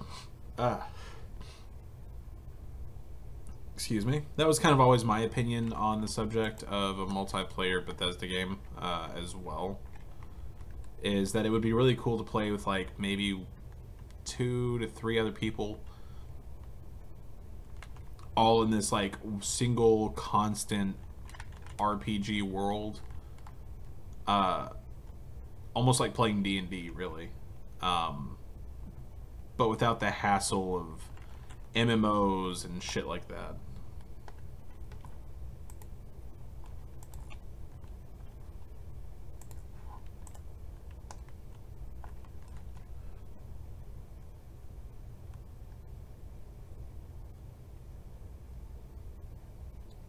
Uh, excuse me. That was kind of always my opinion on the subject of a multiplayer Bethesda game as well. Is that it would be really cool to play with like maybe 2 to 3 other people, all in this like single constant RPG world. Almost like playing D&D, really. But without the hassle of MMOs and shit like that.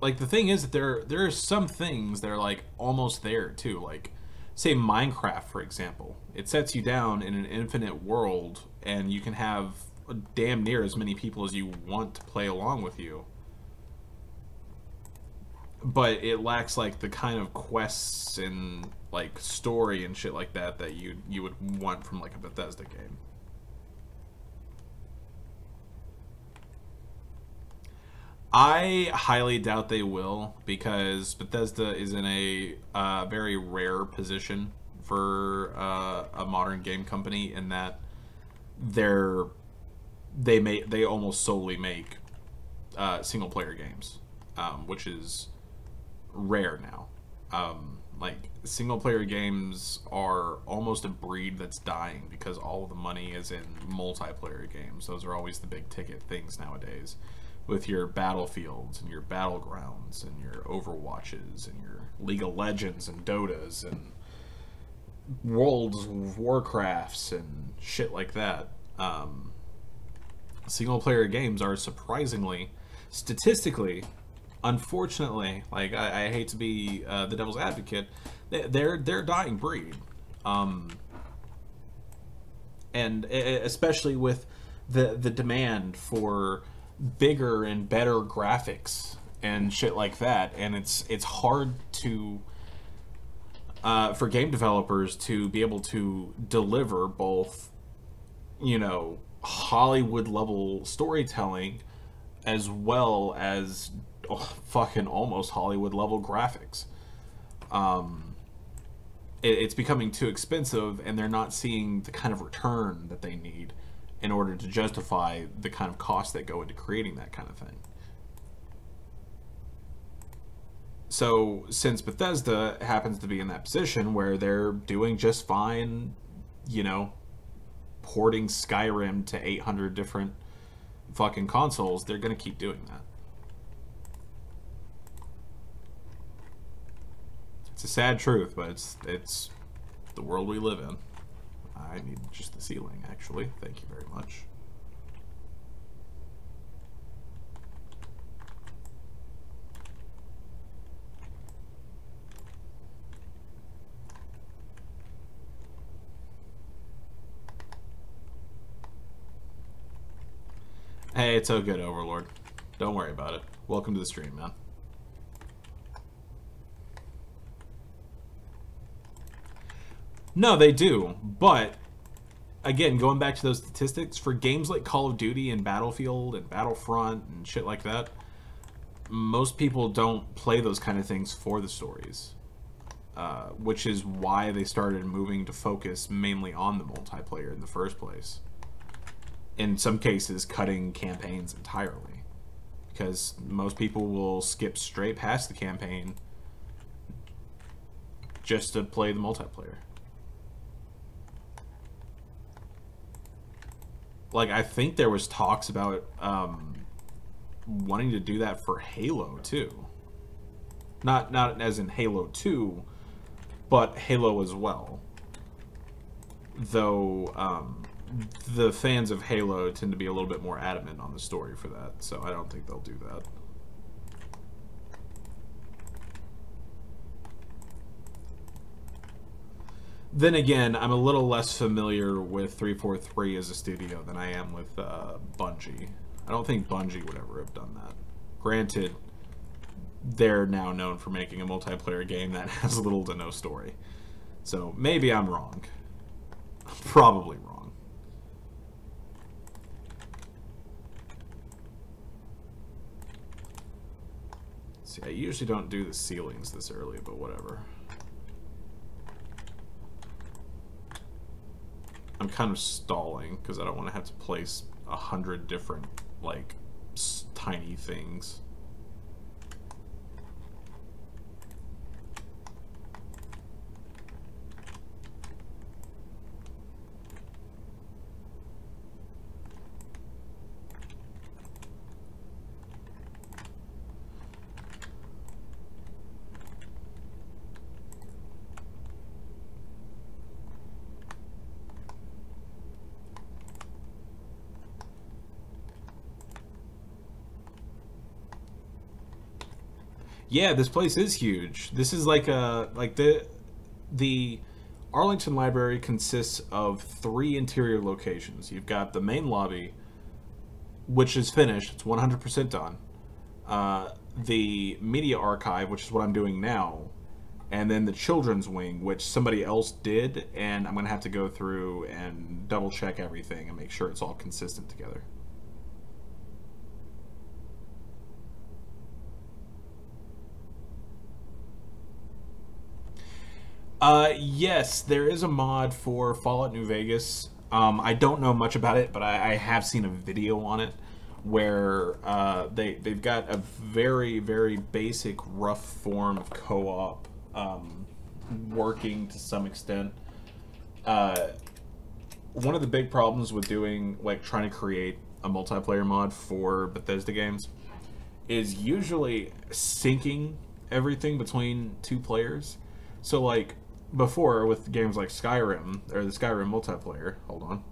Like, the thing is that there are some things that are like almost there too. Like, say Minecraft, for example. It sets you down in an infinite world, and you can have damn near as many people as you want to play along with you. But it lacks like the kind of quests and like story and shit like that that you would want from like a Bethesda game. I highly doubt they will, because Bethesda is in a very rare position for a modern game company, in that they almost solely make single player games, which is rare now. Like, single player games are almost a breed that's dying, because all of the money is in multiplayer games. Those are always the big ticket things nowadays, with your Battlefields and your Battlegrounds and your Overwatches and your League of Legends and Dotas and Worlds of Warcrafts and shit like that. Single player games are surprisingly, statistically, unfortunately, like, I hate to be the devil's advocate, they're dying breed. And especially with the demand for bigger and better graphics and shit like that, and it's hard to for game developers to be able to deliver both, you know, Hollywood level storytelling as well as fucking almost Hollywood level graphics. It's becoming too expensive, and they're not seeing the kind of return that they need in order to justify the kind of costs that go into creating that kind of thing. So, since Bethesda happens to be in that position where they're doing just fine, you know, porting Skyrim to 800 different fucking consoles, they're gonna keep doing that. It's a sad truth, but it's the world we live in. I need just the ceiling, actually. Thank you very much. Hey, it's all good, Overlord. Don't worry about it. Welcome to the stream, man. No, they do, but again, going back to those statistics, for games like Call of Duty and Battlefield and Battlefront and shit like that, most people don't play those kind of things for the stories. Which is why they started moving to focus mainly on the multiplayer in the first place. In some cases, cutting campaigns entirely. Because most people will skip straight past the campaign just to play the multiplayer. Like, I think there was talks about wanting to do that for Halo too. Not as in Halo 2, but Halo as well. Though the fans of Halo tend to be a little bit more adamant on the story for that, so I don't think they'll do that. Then again, I'm a little less familiar with 343 as a studio than I am with Bungie. I don't think Bungie would ever have done that. Granted, they're now known for making a multiplayer game that has little to no story. So maybe I'm wrong. I'm probably wrong. See, I usually don't do the ceilings this early, but whatever. I'm kind of stalling because I don't want to have to place 100 different, like, tiny things. Yeah, this place is huge. This is like the Arlington Library consists of 3 interior locations. You've got the main lobby, which is finished. It's 100% done. The media archive, which is what I'm doing now, and then the children's wing, which somebody else did, and I'm going to have to go through and double check everything and make sure it's all consistent together. Yes, there is a mod for Fallout New Vegas. I don't know much about it, but I have seen a video on it where they've got a very, very basic rough form of co-op working to some extent. One of the big problems with doing, like, trying to create a multiplayer mod for Bethesda games is usually syncing everything between 2 players. So, like, before, with games like Skyrim, or the Skyrim multiplayer, hold on.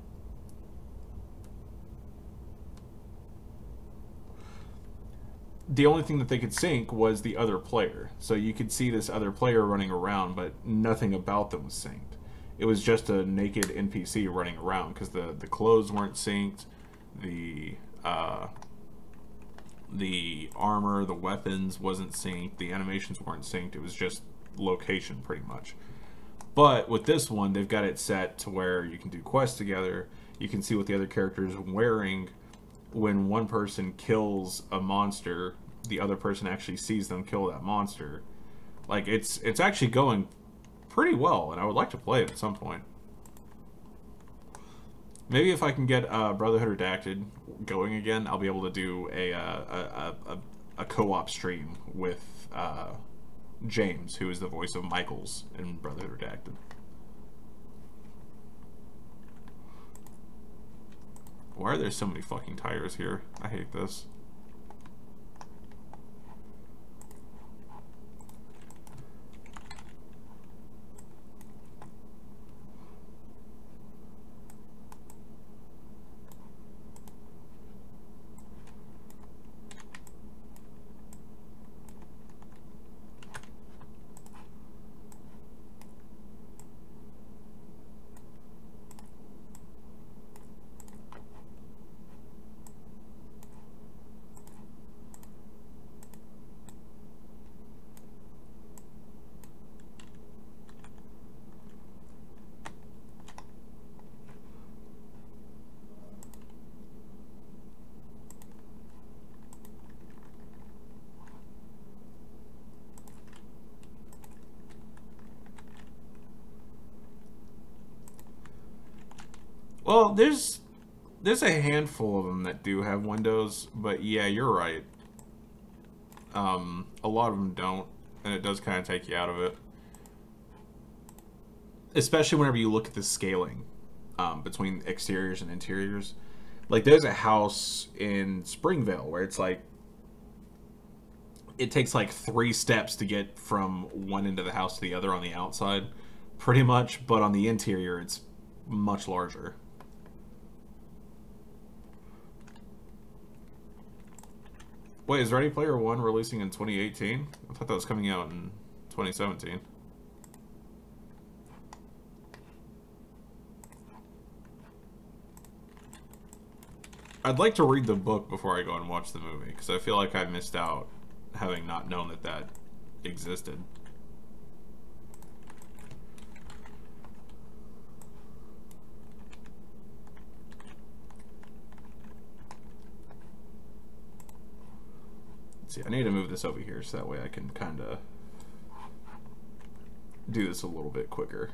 The only thing that they could sync was the other player. So you could see this other player running around, but nothing about them was synced. It was just a naked NPC running around, because the clothes weren't synced, the armor, the weapons wasn't synced, the animations weren't synced. It was just location, pretty much. But with this one, they've got it set to where you can do quests together. You can see what the other character is wearing. When one person kills a monster, the other person actually sees them kill that monster. Like, it's actually going pretty well, and I would like to play it at some point. Maybe if I can get Brotherhood Redacted going again, I'll be able to do a co-op stream with James, who is the voice of Michaels in Brotherhood Redacted. Why are there so many fucking tires here? I hate this. Well, there's a handful of them that do have windows, but yeah, you're right. A lot of them don't, and it does kind of take you out of it. Especially whenever you look at the scaling between exteriors and interiors. Like, there's a house in Springvale where it's like, it takes like 3 steps to get from one end of the house to the other on the outside, pretty much, but on the interior, it's much larger. Wait, is Ready Player One releasing in 2018? I thought that was coming out in 2017. I'd like to read the book before I go and watch the movie, because I feel like I missed out having not known that that existed. See, I need to move this over here so that way I can kind of do this a little bit quicker.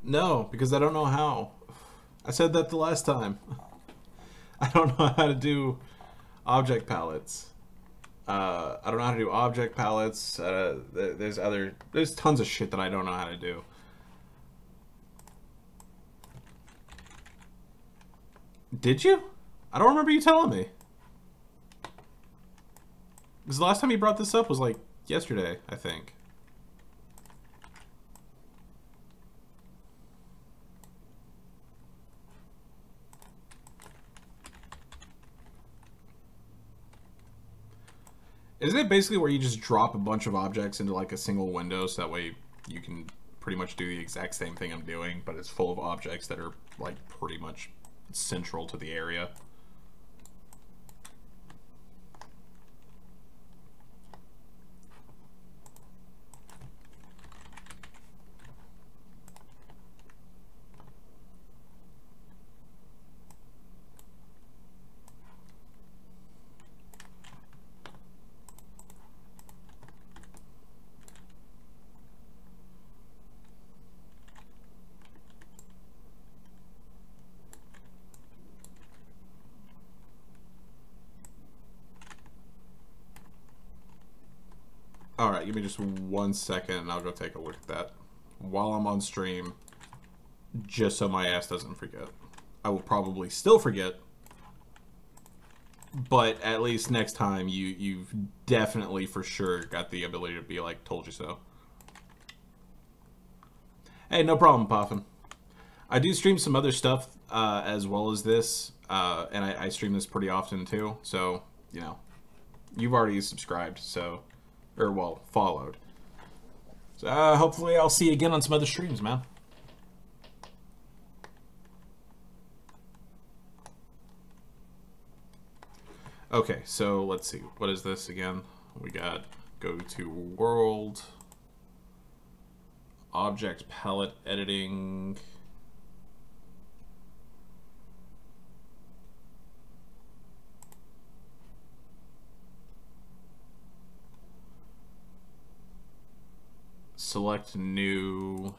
No, because I don't know how. I said that the last time. I don't know how to do object palettes. I don't know how to do object palettes. There's tons of shit that I don't know how to do. Did you? I don't remember you telling me. Because the last time you brought this up was like yesterday, I think. Isn't it basically where you just drop a bunch of objects into like a single window so that way you can pretty much do the exact same thing I'm doing, but it's full of objects that are like pretty much central to the area? Alright, give me just 1 second and I'll go take a look at that while I'm on stream, just so my ass doesn't forget. I will probably still forget, but at least next time you've definitely for sure got the ability to be like, told you so. Hey, no problem, Puffin. I do stream some other stuff as well as this, and I stream this pretty often too, so, you know, you've already subscribed, so... Or, well, followed. So, hopefully I'll see you again on some other streams, man. Okay, so let's see. What is this again? We got go to world, object palette editing. Select new.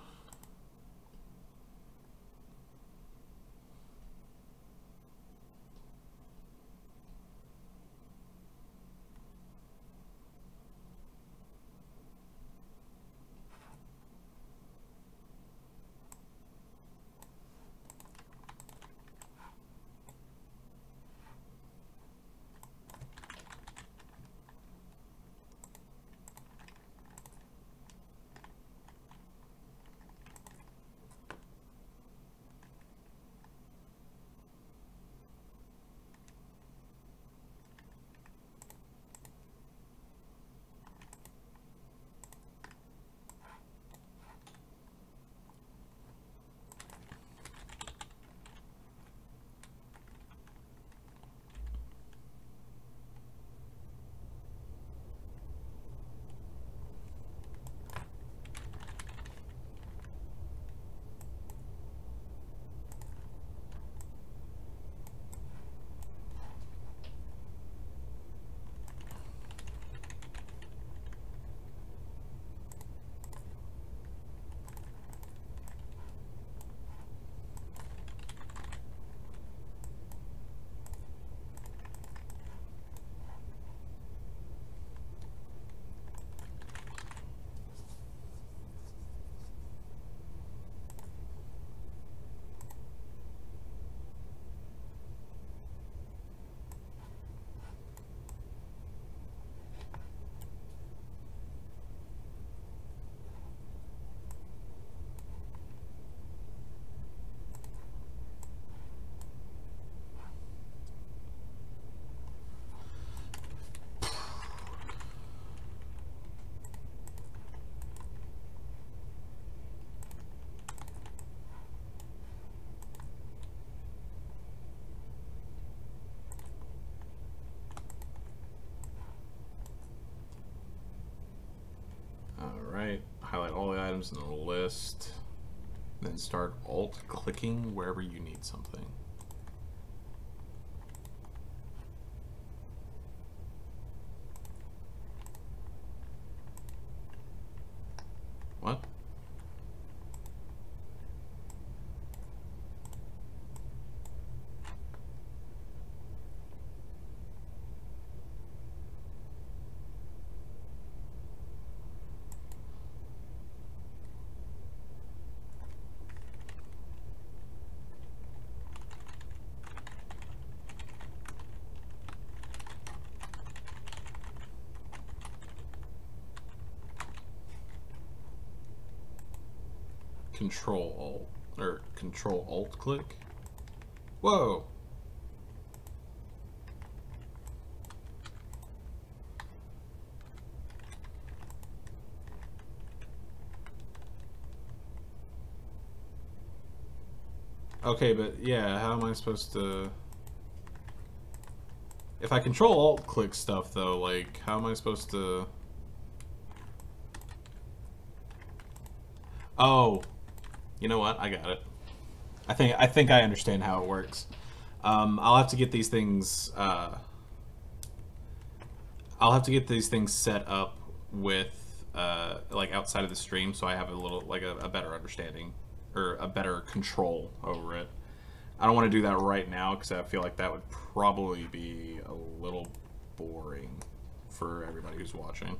Alright, highlight all the items in the list, then start alt-clicking wherever you need something. What? Control Alt, or Control Alt click? Whoa! Okay, but yeah, how am I supposed to... If I Control Alt click stuff though, like, how am I supposed to... Oh, you know what? I got it. I think I understand how it works. I'll have to get these things. I'll have to get these things set up with like outside of the stream, so I have a little like a better understanding or a better control over it. I don't want to do that right now because I feel like that would probably be a little boring for everybody who's watching.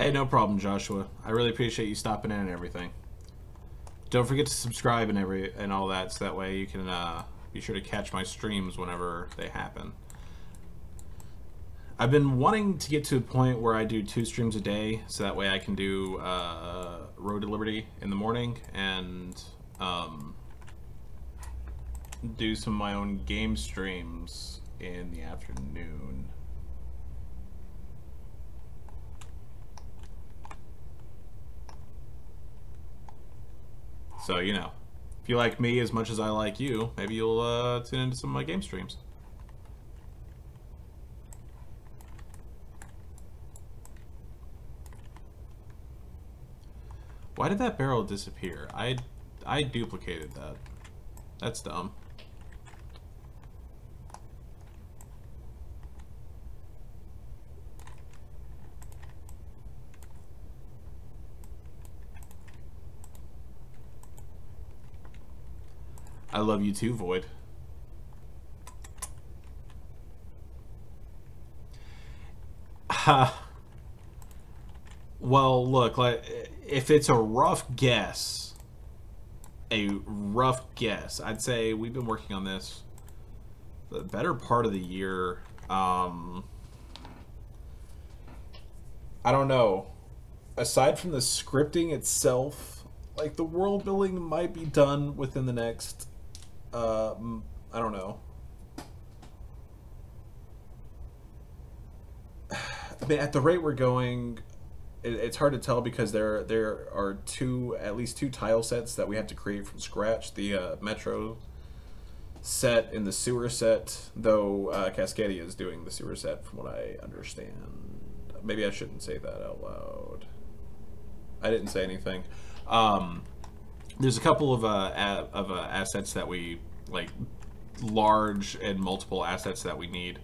Hey, no problem, Joshua. I really appreciate you stopping in and everything. Don't forget to subscribe and all that, so that way you can be sure to catch my streams whenever they happen. I've been wanting to get to a point where I do 2 streams a day, so that way I can do Road to Liberty in the morning and do some of my own game streams in the afternoon. So, you know, if you like me as much as I like you, maybe you'll tune into some of my game streams. Why did that barrel disappear? I duplicated that. That's dumb. I love you too, Void. Well, look, like, if it's a rough guess, I'd say we've been working on this the better part of the year. I don't know. Aside from the scripting itself, like, the world building might be done within the next, I don't know. I mean, at the rate we're going, it's hard to tell because there are at least two tile sets that we have to create from scratch. The Metro set and the sewer set, though Cascadia is doing the sewer set from what I understand. Maybe I shouldn't say that out loud. I didn't say anything. There's a couple of assets that we, like, large and multiple assets that we need.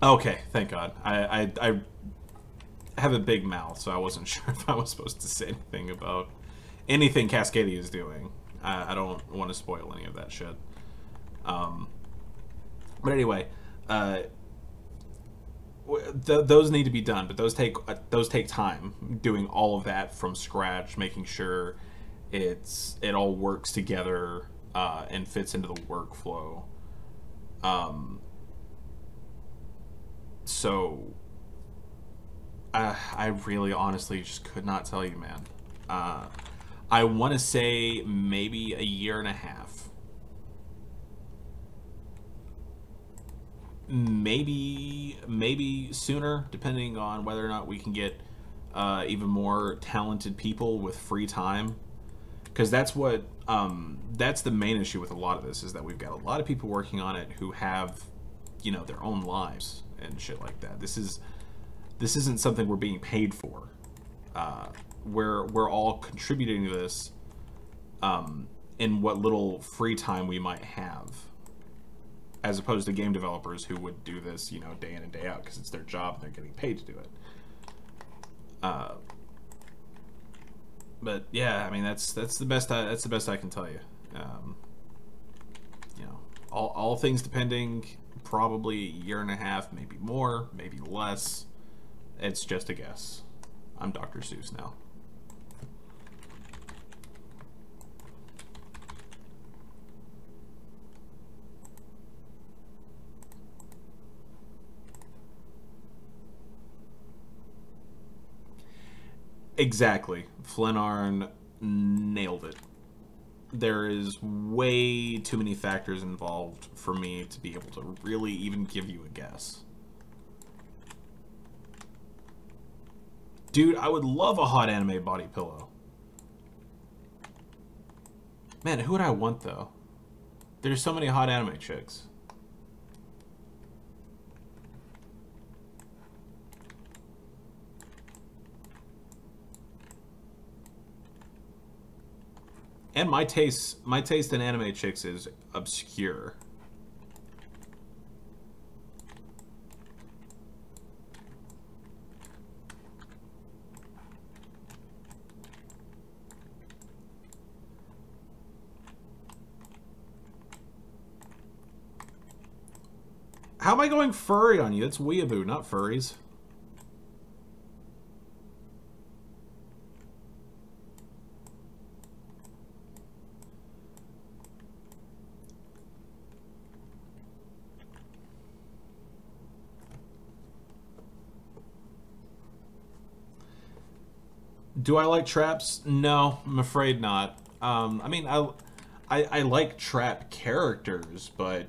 Okay, thank God. I have a big mouth, so I wasn't sure if I was supposed to say anything about anything Cascadia is doing. I don't want to spoil any of that shit. But anyway, those need to be done, but those take time. Doing all of that from scratch, making sure it all works together and fits into the workflow. So I really honestly just could not tell you, man. I want to say maybe a year and a half. Maybe sooner, depending on whether or not we can get even more talented people with free time. Because that's the main issue with a lot of this, is that we've got a lot of people working on it who have, you know, their own lives and shit like that. This isn't something we're being paid for. We're all contributing to this in what little free time we might have, as opposed to game developers who would do this, you know, day in and day out because it's their job and they're getting paid to do it. But yeah, I mean, that's the best I can tell you. You know, all things depending, probably a year and a half, maybe more, maybe less. It's just a guess. I'm Dr. Seuss now. Exactly. Flenarn nailed it. There is way too many factors involved for me to be able to really even give you a guess. Dude, I would love a hot anime body pillow. Man, who would I want, though? There's so many hot anime chicks. And my taste in anime chicks is obscure. How am I going furry on you? It's weeaboo, not furries. Do I like traps? No, I'm afraid not. I mean, I like trap characters, but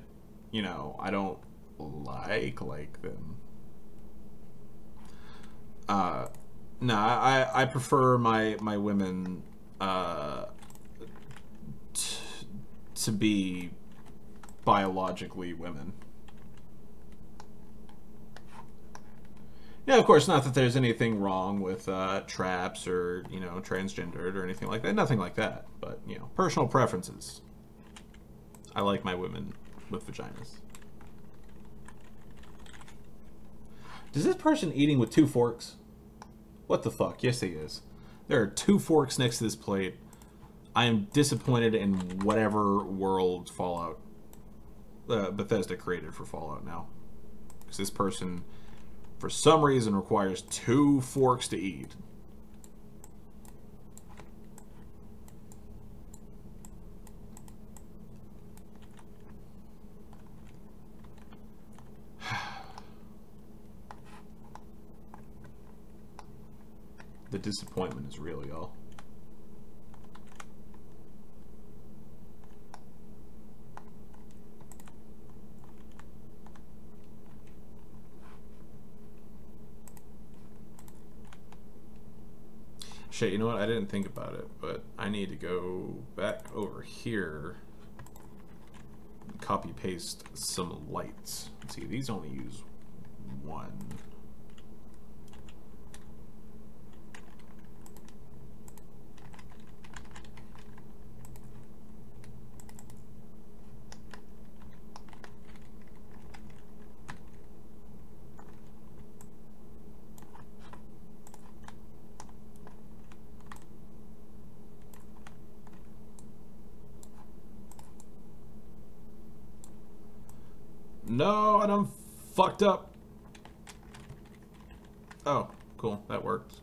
you know, I don't like them. No, I prefer my women to be biologically women. Yeah, of course, not that there's anything wrong with traps or, you know, transgendered or anything like that. Nothing like that. But, you know, personal preferences. I like my women with vaginas. Is this person eating with 2 forks? What the fuck? Yes, he is. There are 2 forks next to this plate. I am disappointed in whatever world Fallout Bethesda created for Fallout now. Because this person, for some reason, requires 2 forks to eat. The disappointment is real, y'all. Shit, you know what? I didn't think about it, but I need to go back over here and copy paste some lights. Let's see, these only use 1. No, and I'm fucked up. Oh, cool. That worked.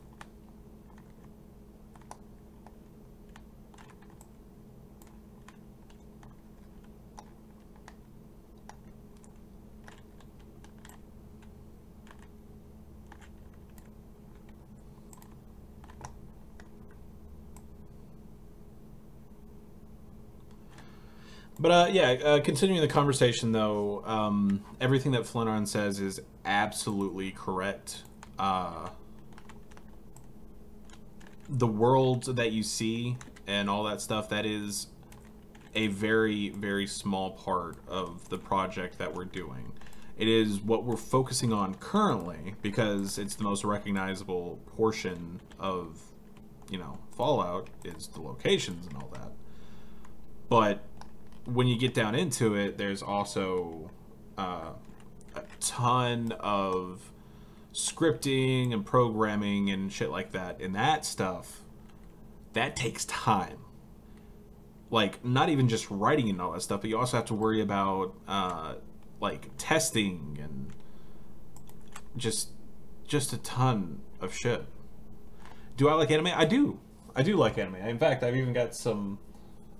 But yeah, continuing the conversation though, everything that Flinarn says is absolutely correct. The world that you see and all that stuff, that is a very, very small part of the project that we're doing. It is what we're focusing on currently because it's the most recognizable portion of, you know, Fallout is the locations and all that. But when you get down into it, there's also a ton of scripting and programming and shit like that. And that stuff, that takes time. Like, not even just writing and all that stuff, but you also have to worry about, like, testing and just a ton of shit. Do I like anime? I do. I do like anime. In fact, I've even got some...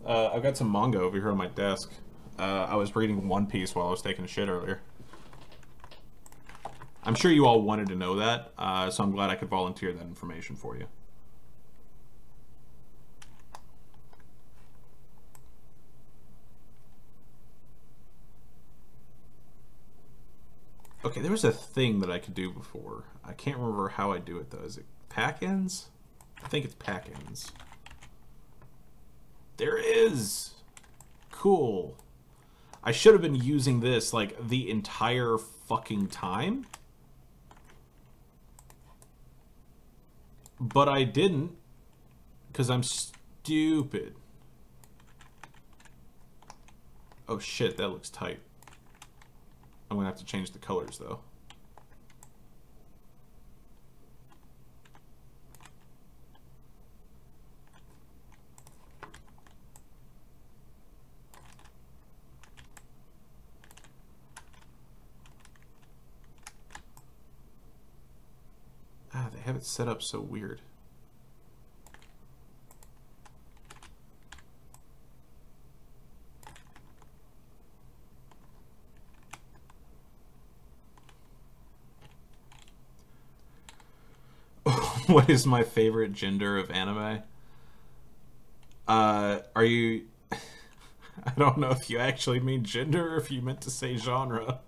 I've got some manga over here on my desk. I was reading One Piece while I was taking a shit earlier. I'm sure you all wanted to know that, so I'm glad I could volunteer that information for you. Okay, there was a thing that I could do before. I can't remember how I do it, though. Is it pack-ins? I think it's pack-ins. There is! Cool. I should have been using this, like, the entire fucking time. But I didn't. Because I'm stupid. Oh shit, that looks tight. I'm gonna have to change the colors, though. Ah, they have it set up so weird. Oh What is my favorite gender of anime? Are you... I don't know if you actually mean gender or if you meant to say genre.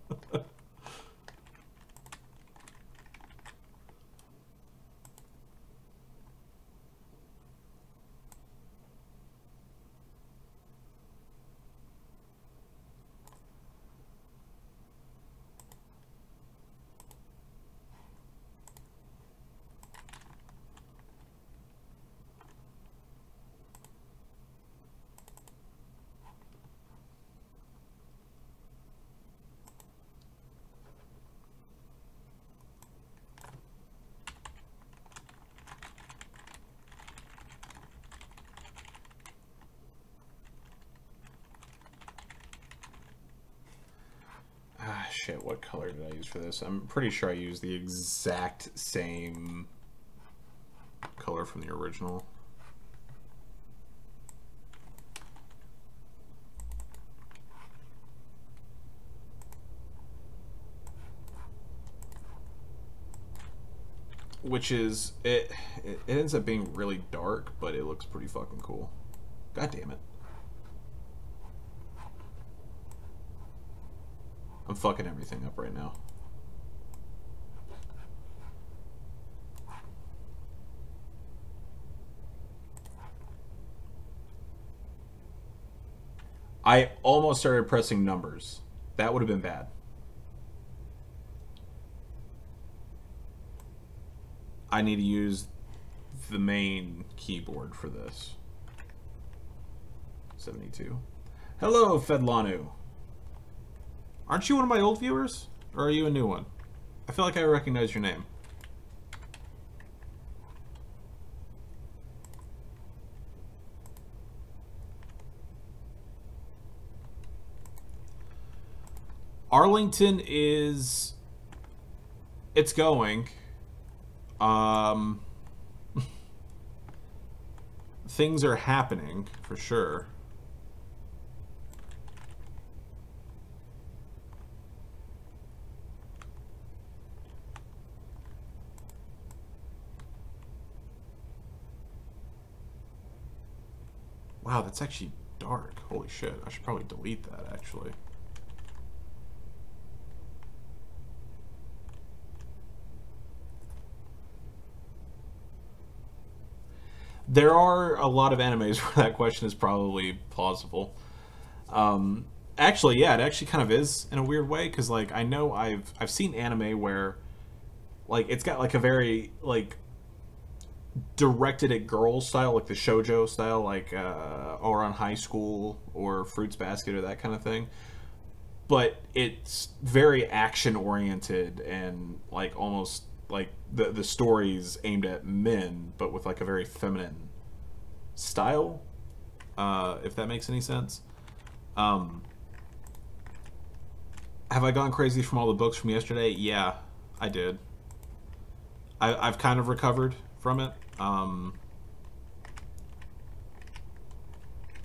Shit, what color did I use for this? I'm pretty sure I used the exact same color from the original. Which is, it ends up being really dark, but it looks pretty fucking cool. God damn it. I'm fucking everything up right now. I almost started pressing numbers. That would have been bad. I need to use the main keyboard for this. 72. Hello, Fedlanu. Aren't you one of my old viewers? Or are you a new one? I feel like I recognize your name. Arlington is... It's going. Things are happening, for sure. Wow, that's actually dark. Holy shit. I should probably delete that, actually. There are a lot of animes where that question is probably plausible. Actually, yeah, it actually kind of is in a weird way, because, like, I know I've seen anime where, like, it's got, like, a very, like, directed at girls style, like the shoujo style, like Ouran High School or Fruits Basket or that kind of thing. But it's very action oriented and like almost like the stories aimed at men, but with like a very feminine style. If that makes any sense. Have I gone crazy from all the books from yesterday? Yeah, I did. I've kind of recovered from it.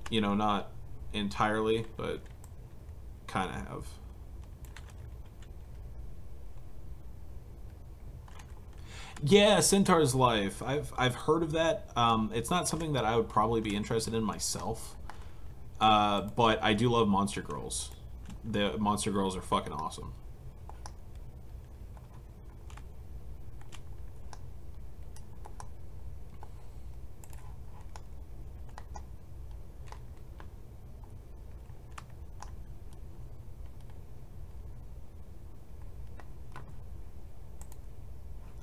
You know, not entirely, but kind of have. Yeah, Centaur's Life. I've heard of that. It's not something that I would probably be interested in myself. But I do love Monster Girls. The Monster Girls are fucking awesome.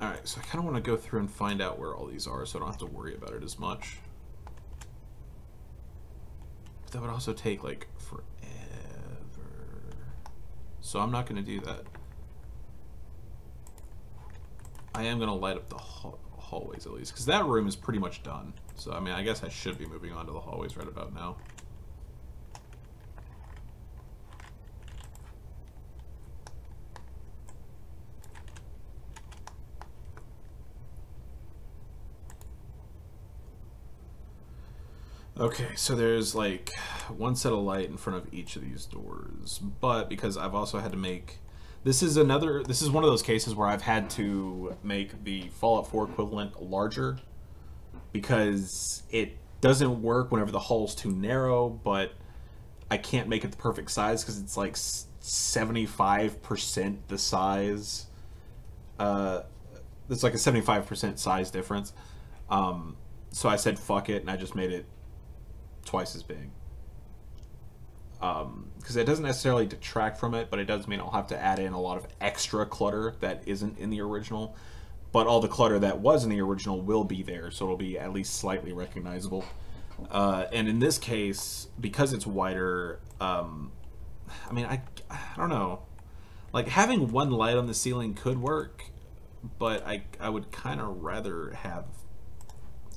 Alright, so I kind of want to go through and find out where all these are so I don't have to worry about it as much. But that would also take, like, forever. So I'm not going to do that. I am going to light up the hallways at least, because that room is pretty much done. So, I mean, I guess I should be moving on to the hallways right about now. Okay, so there's like one set of light in front of each of these doors, but because I've also had to make This is another. This is one of those cases where I've had to make the Fallout 4 equivalent larger because it doesn't work whenever the hull's too narrow, but I can't make it the perfect size because it's like 75% the size. There's like a 75% size difference. So I said fuck it, and I just made it twice as big. Because it doesn't necessarily detract from it, but it does mean I'll have to add in a lot of extra clutter that isn't in the original. But all the clutter that was in the original will be there, so it'll be at least slightly recognizable. And in this case, because it's wider, I mean, I don't know. Like, having one light on the ceiling could work, but I would kind of rather have,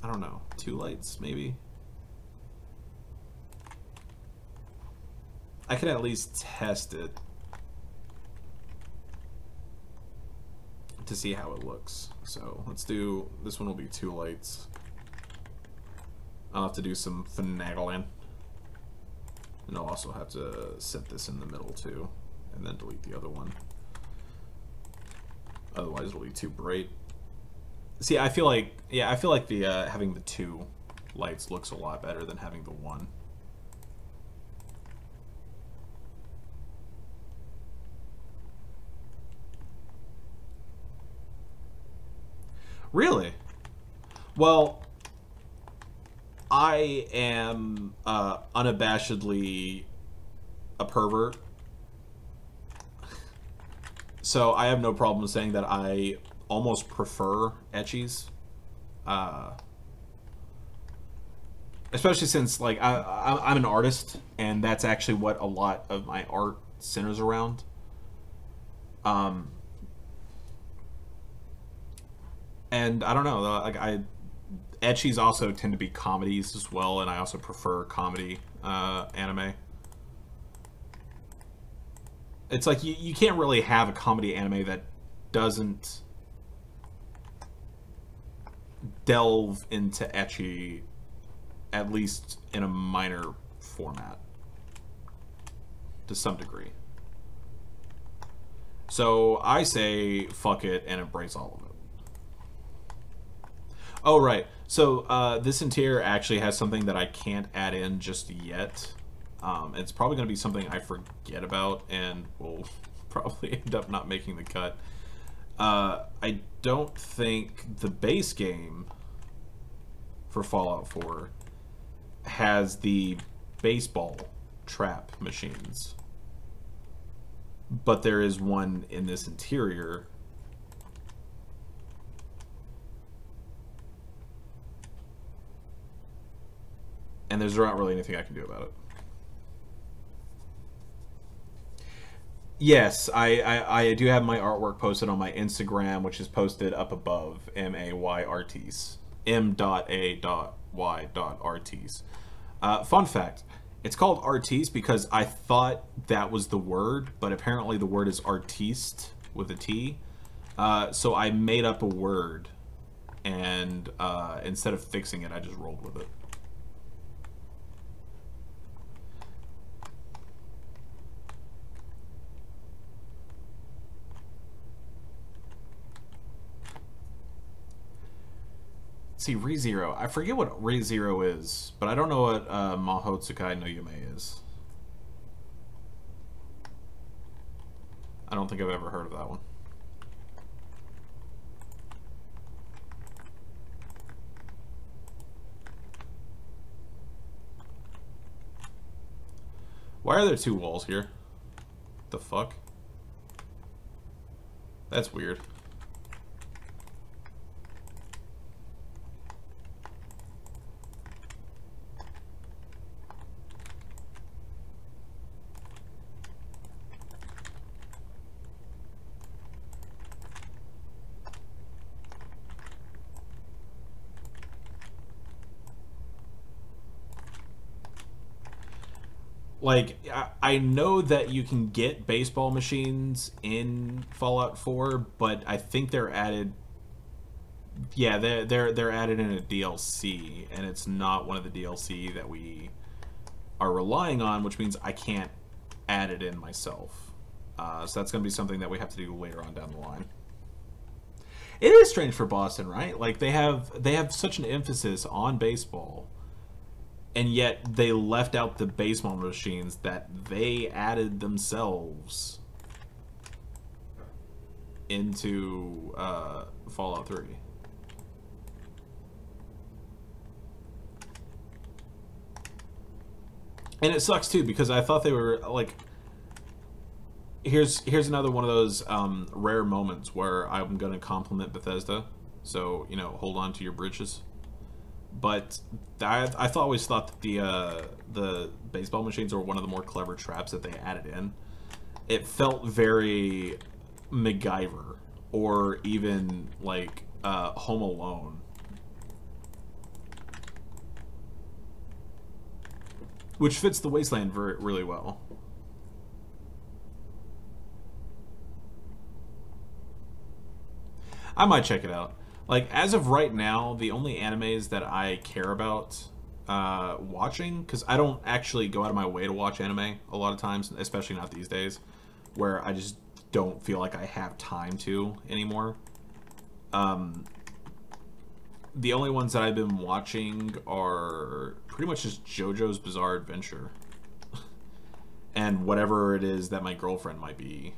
I don't know, 2 lights, maybe? I could at least test it to see how it looks. So let's do, this one will be 2 lights. I'll have to do some finagling. And I'll also have to set this in the middle too, and then delete the other one. Otherwise it'll be too bright. See, I feel like, yeah, I feel like the having the 2 lights looks a lot better than having the 1. Really? Well, I am unabashedly a pervert. So I have no problem saying that I almost prefer etchies. Especially since, like, I'm an artist, and that's actually what a lot of my art centers around. And I don't know, like, etchies also tend to be comedies as well, and I also prefer comedy anime. It's like you can't really have a comedy anime that doesn't delve into ecchi, at least in a minor format, to some degree. So I say fuck it and embrace all of it. Oh, right. So this interior actually has something that I can't add in just yet. It's probably going to be something I forget about and will probably end up not making the cut. I don't think the base game for Fallout 4 has the baseball trap machines. But there is one in this interior. And there's not really anything I can do about it. Yes, I do have my artwork posted on my Instagram, which is posted up above, MAYRTs. M.A.Y.Rts. Fun fact, it's called artiste because I thought that was the word, but apparently the word is artiste with a T. So I made up a word, and instead of fixing it, I just rolled with it. See, ReZero. I forget what ReZero is, but I don't know what Mahotsukai no Yume is. I don't think I've ever heard of that one. Why are there 2 walls here? The fuck? That's weird. Like, I know that you can get baseball machines in Fallout 4, but I think they're added. Yeah, they're added in a DLC, and it's not one of the DLC that we are relying on, which means I can't add it in myself. So that's going to be something that we have to do later on down the line. It is strange for Boston, right? Like they have such an emphasis on baseball, and yet they left out the baseball machines that they added themselves into Fallout 3. And it sucks too because I thought they were like. Here's another one of those rare moments where I'm gonna compliment Bethesda. So hold on to your britches. But I always thought that the baseball machines were one of the more clever traps that they added in. It felt very MacGyver or even like Home Alone. Which fits the Wasteland really well. I might check it out. Like, as of right now, the only animes that I care about watching, because I don't actually go out of my way to watch anime a lot of times, especially not these days, where I just don't feel like I have time to anymore. The only ones that I've been watching are pretty much just JoJo's Bizarre Adventure. And whatever it is that my girlfriend might be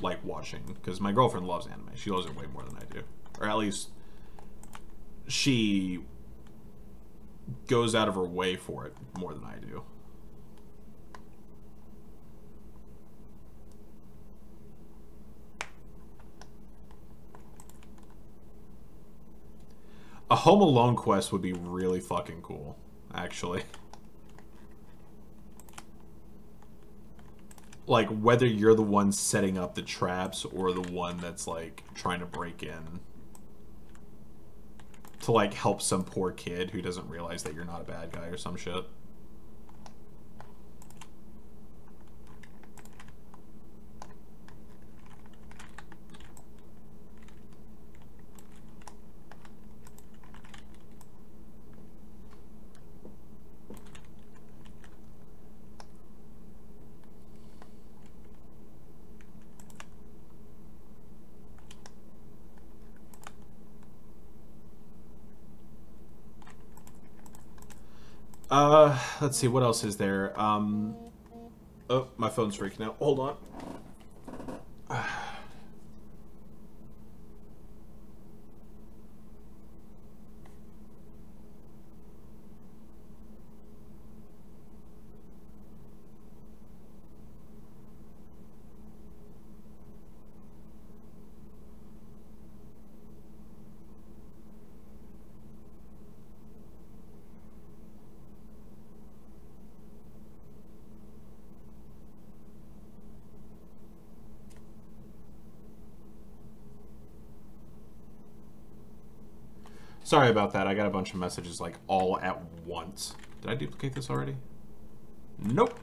like watching, because my girlfriend loves anime. She loves it way more than I do, or at least she goes out of her way for it more than I do. A Home Alone quest would be really fucking cool, actually. Like, whether you're the one setting up the traps or the one that's, like, trying to break in to, like, help some poor kid who doesn't realize that you're not a bad guy or some shit. Let's see, what else is there? Oh, my phone's freaking out. Hold on. Sorry about that. I got a bunch of messages like all at once. Did I duplicate this already? Nope.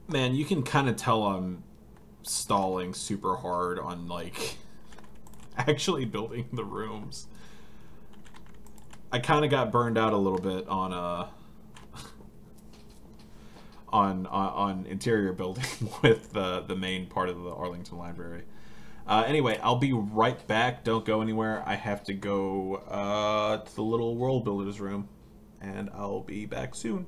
Man, you can kind of tell I'm stalling super hard on, like, actually building the rooms. I kind of got burned out a little bit on on interior building with the main part of the Arlington library. Anyway, I'll be right back. Don't go anywhere. I have to go to the little world builders room, and I'll be back soon.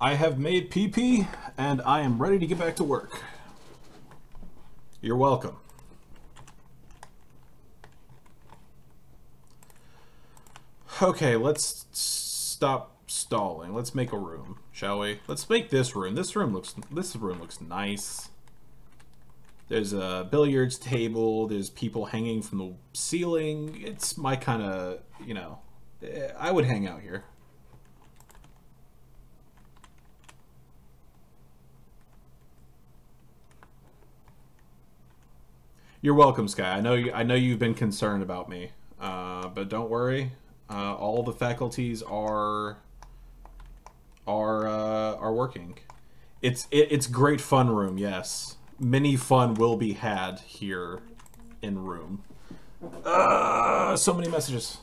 I have made pee-pee, and I am ready to get back to work. You're welcome. Okay, let's stop stalling. Let's make a room, shall we? Let's make this room. This room looks nice. There's a billiards table. There's people hanging from the ceiling. It's my kind of, you know, I would hang out here. You're welcome, Sky. I know you've been concerned about me, but don't worry. All the faculties are working. It's great fun room. Yes, many fun will be had here in room. So many messages.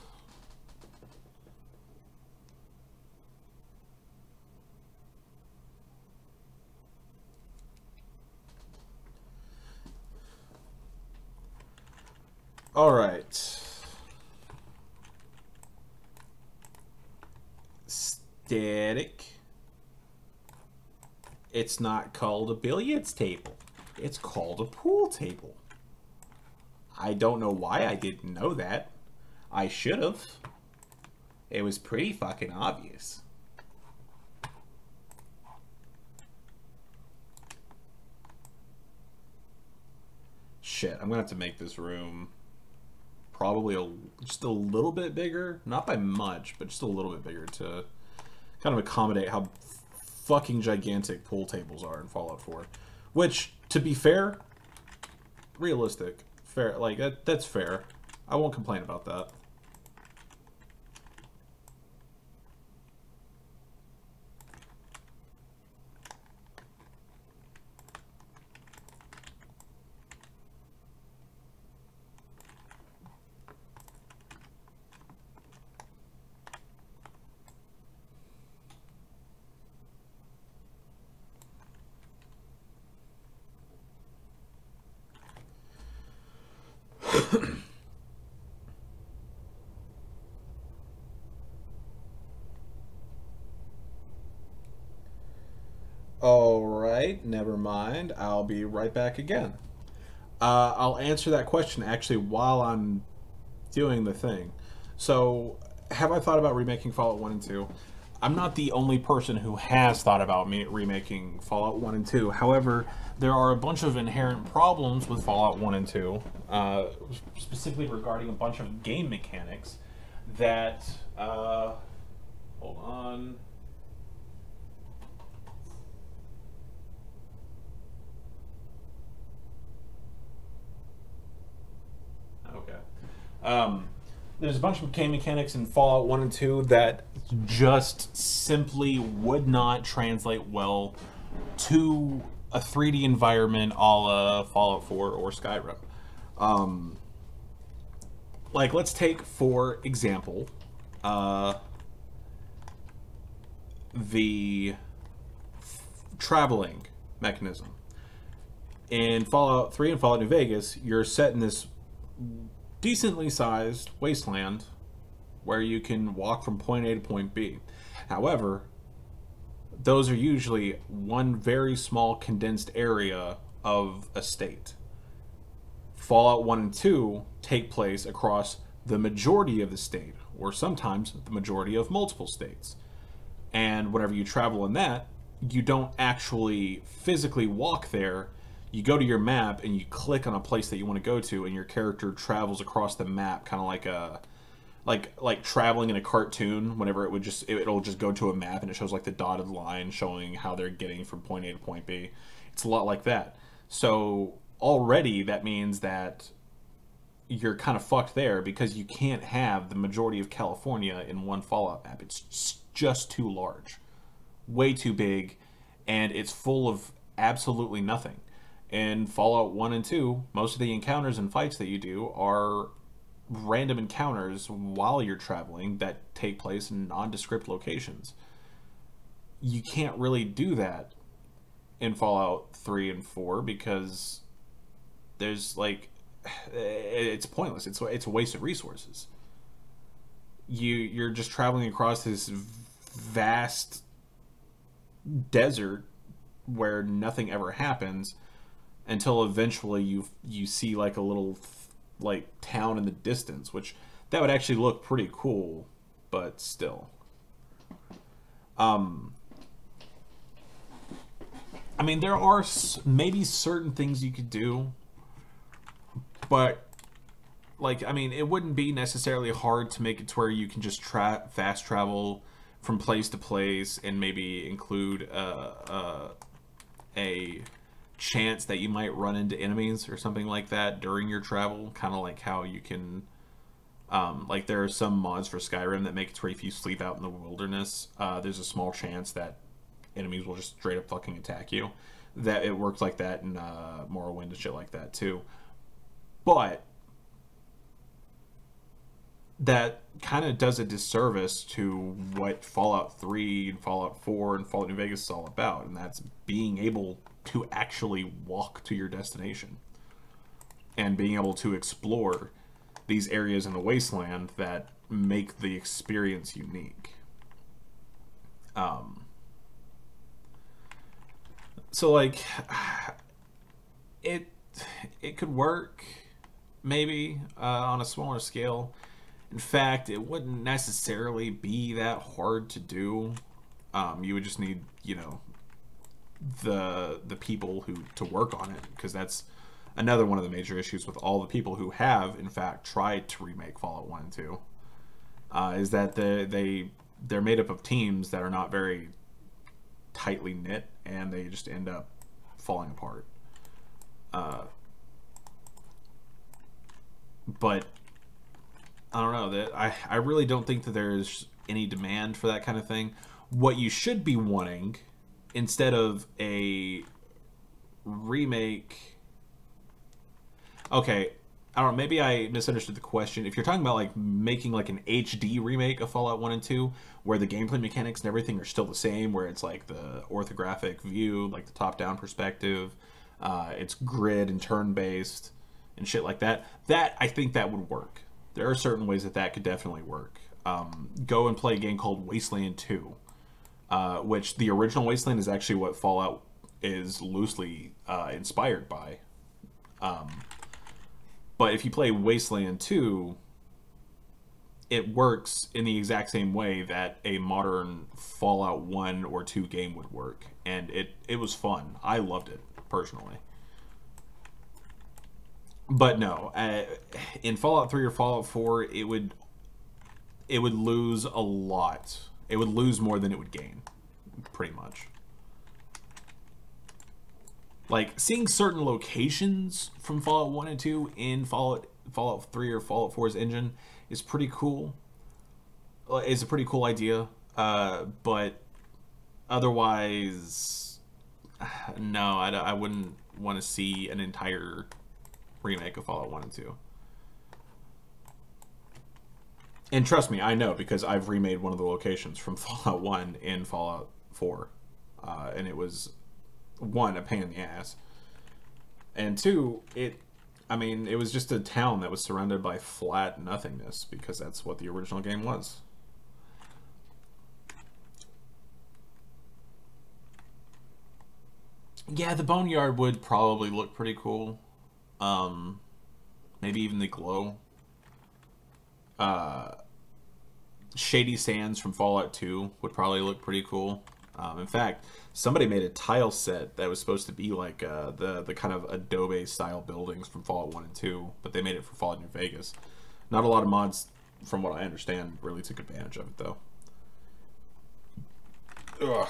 All right. Static. It's not called a billiards table. It's called a pool table. I don't know why I didn't know that. I should have. It was pretty fucking obvious. Shit, I'm gonna have to make this room probably just a little bit bigger. Not by much, but just a little bit bigger to kind of accommodate how fucking gigantic pool tables are in Fallout 4. Which, to be fair, realistic. Fair, like, that's fair. I won't complain about that. Alright, never mind. I'll be right back again. I'll answer that question actually while I'm doing the thing. So, have I thought about remaking Fallout 1 and 2? I'm not the only person who has thought about remaking Fallout 1 and 2. However, there are a bunch of inherent problems with Fallout 1 and 2, specifically regarding a bunch of game mechanics that, hold on. Okay. There's a bunch of game mechanics in Fallout 1 and 2 that just simply would not translate well to a 3D environment a la Fallout 4 or Skyrim. Like, let's take, for example, the traveling mechanism. In Fallout 3 and Fallout New Vegas, you're set in this decently sized wasteland where you can walk from point A to point B. However, those are usually one very small condensed area of a state. Fallout 1 and 2 take place across the majority of the state, or sometimes the majority of multiple states. And whenever you travel in that, you don't actually physically walk there. You go to your map and you click on a place that you want to go to, and your character travels across the map, kind of like a like traveling in a cartoon. Whenever it'll just go to a map and it shows like the dotted line showing how they're getting from point A to point B. It's a lot like that. So already that means that you're kind of fucked there because you can't have the majority of California in one Fallout map. It's just too large, way too big, and it's full of absolutely nothing. In Fallout 1 and 2, most of the encounters and fights that you do are random encounters while you're traveling that take place in nondescript locations. You can't really do that in Fallout 3 and 4 because there's like, it's pointless. It's a waste of resources. You're just traveling across this vast desert where nothing ever happens until eventually you see like a little like town in the distance, which that would actually look pretty cool, but still. I mean, there are maybe certain things you could do, but like, I mean, it wouldn't be necessarily hard to make it to where you can just fast travel from place to place and maybe include a chance that you might run into enemies or something like that during your travel. Kind of like how you can, like there are some mods for Skyrim that make it to where if you sleep out in the wilderness, there's a small chance that enemies will just straight up fucking attack you. That it works like that in Morrowind and shit like that too. But that kind of does a disservice to what Fallout 3 and Fallout 4 and Fallout New Vegas is all about, and that's being able to actually walk to your destination and being able to explore these areas in the wasteland that make the experience unique. So like it could work maybe on a smaller scale. In fact, it wouldn't necessarily be that hard to do. You would just need, you know, the people who to work on it, because that's another one of the major issues with all the people who have in fact tried to remake Fallout 1 and 2, is that they're made up of teams that are not very tightly knit, and they just end up falling apart. But I don't know, that I really don't think that there's any demand for that kind of thing. What you should be wanting, instead of a remake... Okay, I don't know, maybe I misunderstood the question. If you're talking about like making like an HD remake of Fallout 1 and 2, where the gameplay mechanics and everything are still the same, where it's like the orthographic view, like the top-down perspective, it's grid and turn-based and shit like that, I think that would work. There are certain ways that could definitely work. Go and play a game called Wasteland 2, which the original Wasteland is actually what Fallout is loosely inspired by. But if you play Wasteland 2, it works in the exact same way that a modern Fallout 1 or 2 game would work. And it was fun. I loved it, personally. But no, in Fallout 3 or Fallout 4, it would lose a lot. It would lose more than it would gain, pretty much. Like, seeing certain locations from Fallout 1 and 2 in Fallout 3 or Fallout 4's engine is pretty cool. It's a pretty cool idea, but otherwise, no, I wouldn't want to see an entire remake of Fallout 1 and 2. And trust me, I know, because I've remade one of the locations from Fallout 1 in Fallout 4. And it was, one, a pain in the ass. And two, it was just a town that was surrounded by flat nothingness, because that's what the original game was. Yeah, the Boneyard would probably look pretty cool. Maybe even the glow. Shady Sands from Fallout 2 would probably look pretty cool. In fact, somebody made a tile set that was supposed to be like the kind of Adobe style buildings from Fallout 1 and 2, but they made it for Fallout New Vegas. Not a lot of mods, from what I understand, really took advantage of it, though. Ugh.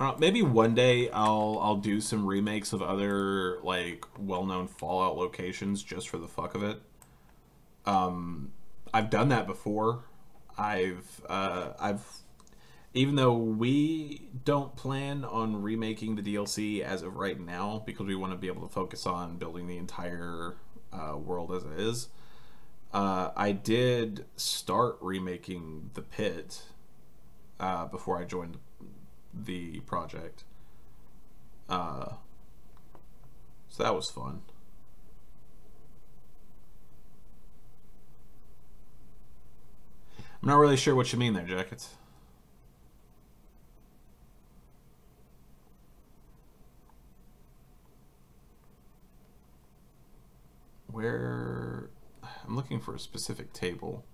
I don't know, maybe one day I'll do some remakes of other like well-known Fallout locations just for the fuck of it. I've done that before. I've even though we don't plan on remaking the DLC as of right now because we want to be able to focus on building the entire world as it is. I did start remaking the pit before I joined the project. So that was fun. I'm not really sure what you mean there, Jackets. Where... I'm looking for a specific table.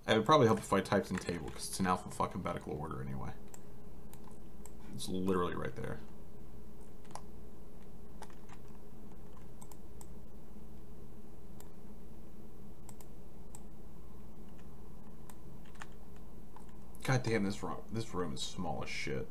It would probably help if I typed in table, because it's in alphabetical order anyway. It's literally right there. God damn, this room is small as shit.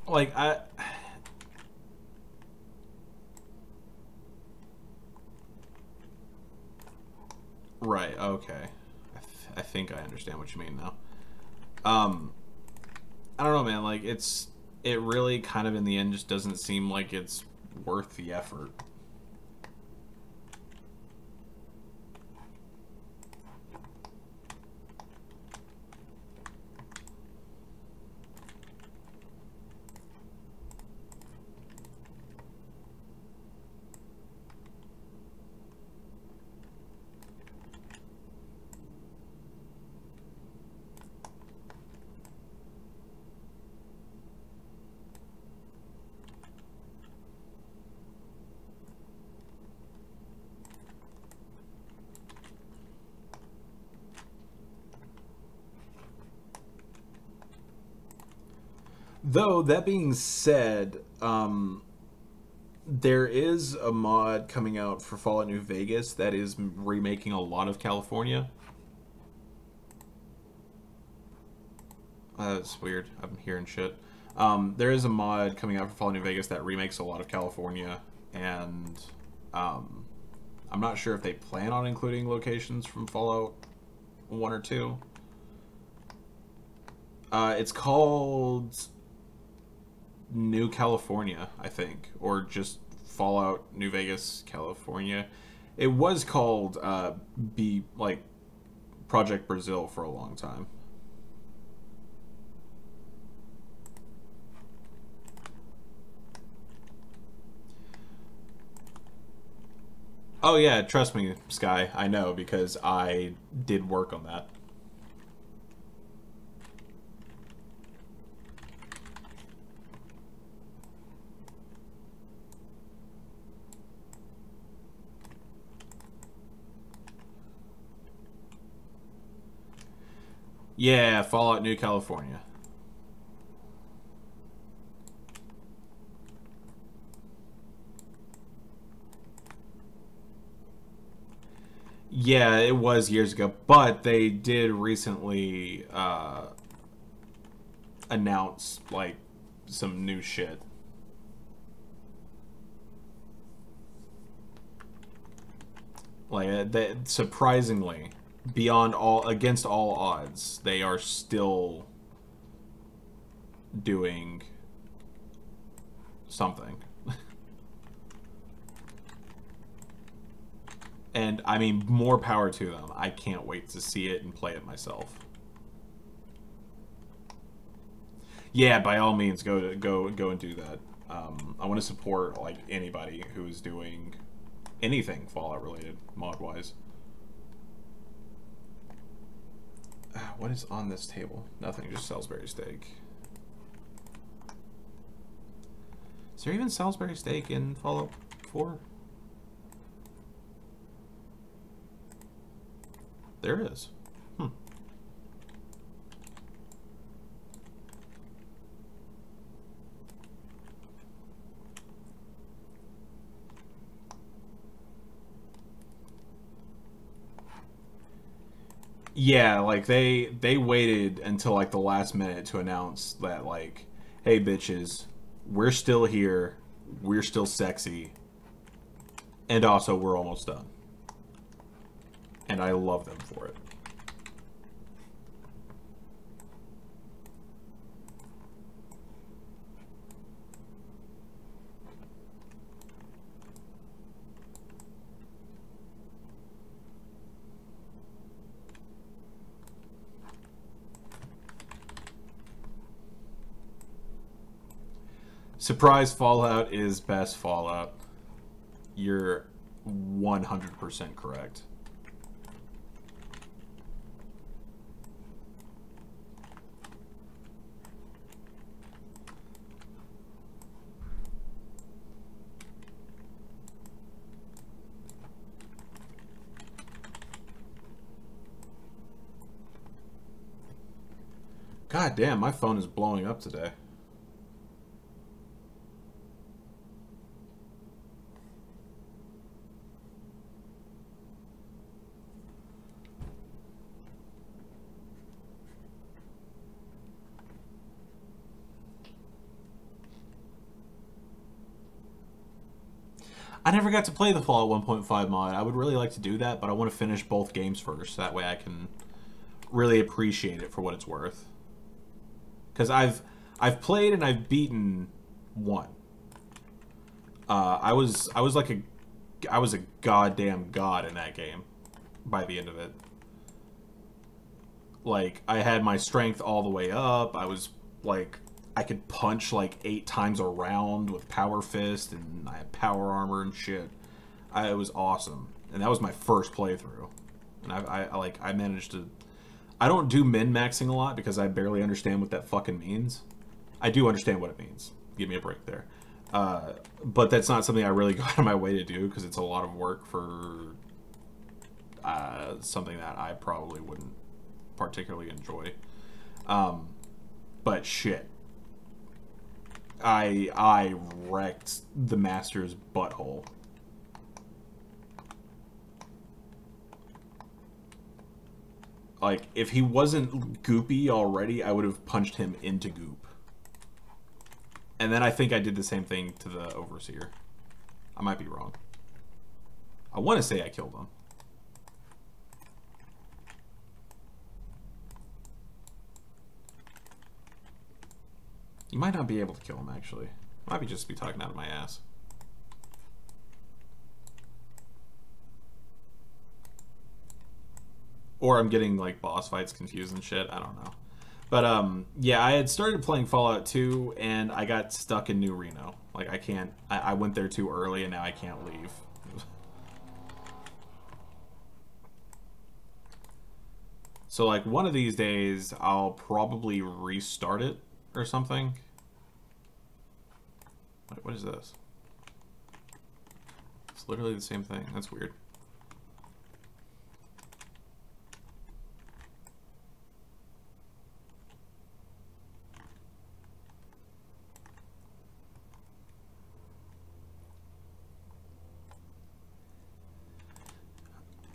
Like, right, okay. I think I understand what you mean now. I don't know, man, like, it really kind of in the end just doesn't seem like it's worth the effort. Though, that being said, there is a mod coming out for Fallout New Vegas that is remaking a lot of California. That's weird. I'm hearing shit. There is a mod coming out for Fallout New Vegas that remakes a lot of California, and I'm not sure if they plan on including locations from Fallout 1 or 2. It's called New California, I think, or just Fallout New Vegas, California. It was called Project Brazil for a long time. Oh yeah, trust me, Sky, I know because I did work on that. Yeah, Fallout New California. Yeah, it was years ago, but they did recently announce like some new shit. Like that, surprisingly, against all odds, they are still doing something. And I mean, more power to them. I can't wait to see it and play it myself. Yeah, by all means, go and do that. I want to support like anybody who is doing anything Fallout related, mod wise. What is on this table? Nothing, just Salisbury steak. Is there even Salisbury steak in Fallout 4? There is. Hmm. Yeah, like they waited until like the last minute to announce that like, hey bitches, we're still here, we're still sexy, and also we're almost done. And I love them for it. Surprise Fallout is best Fallout. You're 100% correct. God damn, my phone is blowing up today. I never got to play the Fallout 1.5 mod. I would really like to do that, but I want to finish both games first. That way I can really appreciate it for what it's worth. Because I've played and I've beaten one. I was a goddamn god in that game by the end of it. Like, I had my strength all the way up. I was like, I could punch like 8 times a round with power fist, and I had power armor and shit. It was awesome, and that was my first playthrough. And I managed to. I don't do min-maxing a lot because I barely understand what that fucking means. I do understand what it means. Give me a break there. But that's not something I really go out of my way to do because it's a lot of work for something that I probably wouldn't particularly enjoy. But shit. I wrecked the Master's butthole. Like, if he wasn't goopy already, I would have punched him into goop. And then I think I did the same thing to the Overseer. I might be wrong. I want to say I killed him. You might not be able to kill him, actually. Might be just be talking out of my ass. Or I'm getting, like, boss fights confused and shit. I don't know. But, yeah, I had started playing Fallout 2, and I got stuck in New Reno. Like, I can't... I went there too early, and now I can't leave. So, like, one of these days, I'll probably restart it or something. Wait, what is this? It's literally the same thing. That's weird.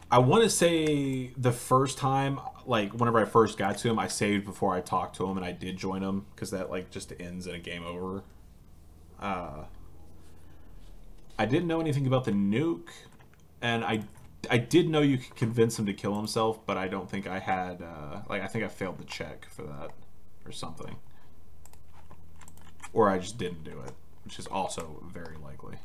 I want to say the first time, like, whenever I first got to him, I saved before I talked to him, and I did join him, because that, like, just ends in a game over. I didn't know anything about the nuke, and I did know you could convince him to kill himself, but I don't think I had, like, I think I failed the check for that, or something. Or I just didn't do it, which is also very likely.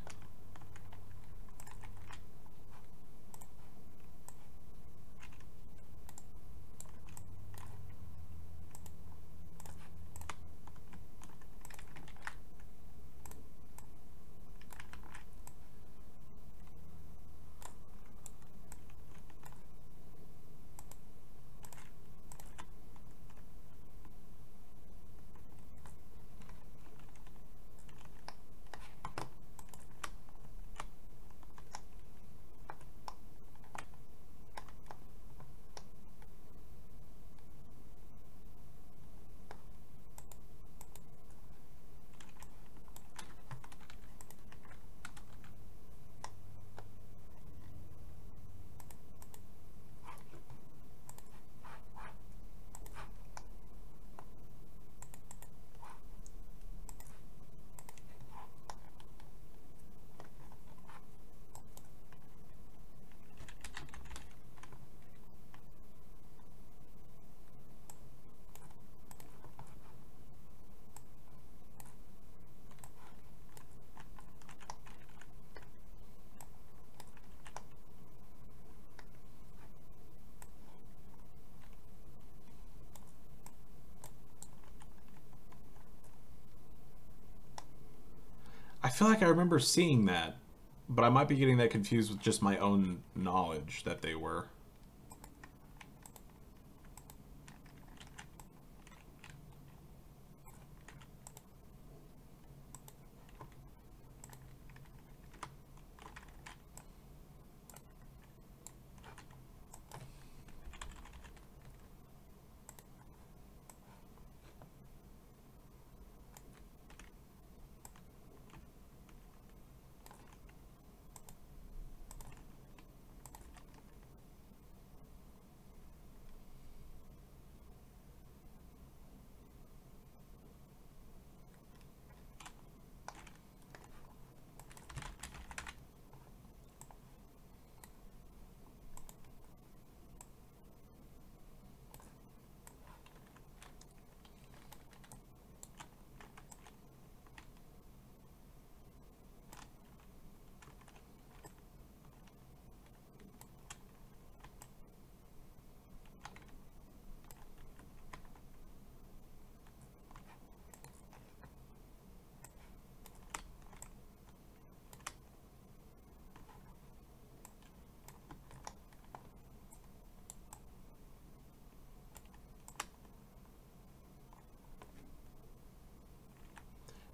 feel like I remember seeing that, but I might be getting that confused with just my own knowledge that they were.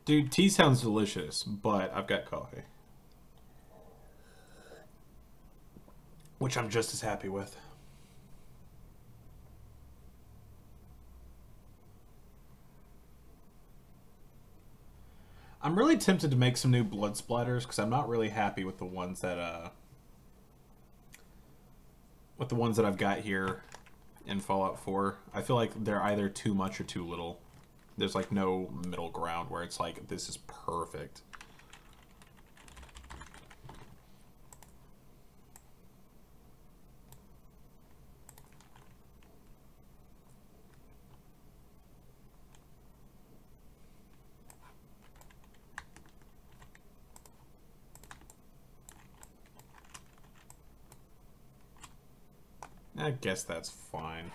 Dude, tea sounds delicious, but I've got coffee. Which I'm just as happy with. I'm really tempted to make some new blood splatters because I'm not really happy with the ones that I've got here in Fallout 4. I feel like they're either too much or too little. There's like no middle ground where it's like this is perfect. I guess that's fine.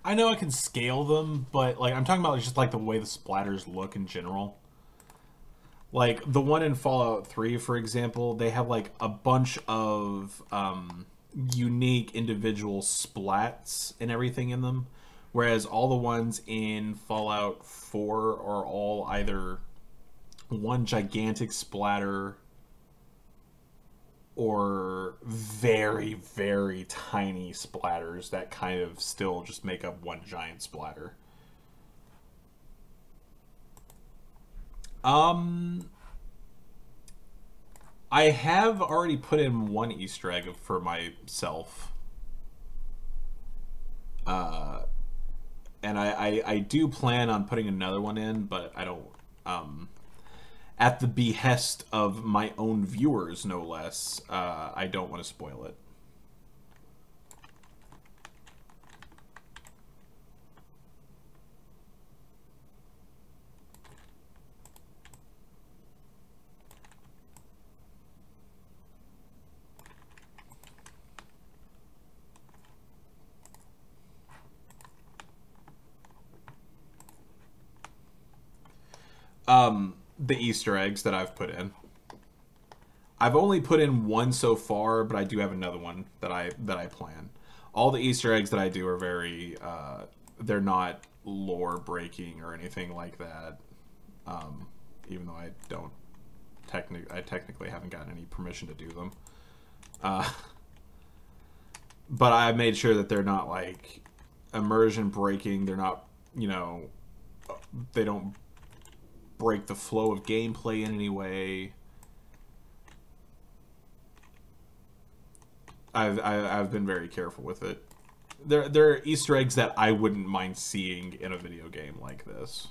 I know I can scale them, but like I'm talking about just like the way the splatters look in general. Like the one in Fallout 3, for example, they have like a bunch of unique individual splats and everything in them, whereas all the ones in Fallout 4 are all either one gigantic splatter or very, very tiny splatters that kind of still just make up one giant splatter. I have already put in one Easter egg for myself. And I do plan on putting another one in, but I don't, at the behest of my own viewers, no less, I don't want to spoil it. The Easter eggs that I've put in. I've only put in one so far, but I do have another one that I plan. All the Easter eggs that I do are very, they're not lore breaking or anything like that. Even though I don't, I technically haven't gotten any permission to do them. But I made sure that they're not like immersion breaking. They're not, you know, they don't break the flow of gameplay in any way. I've been very careful with it. There are Easter eggs that I wouldn't mind seeing in a video game like this.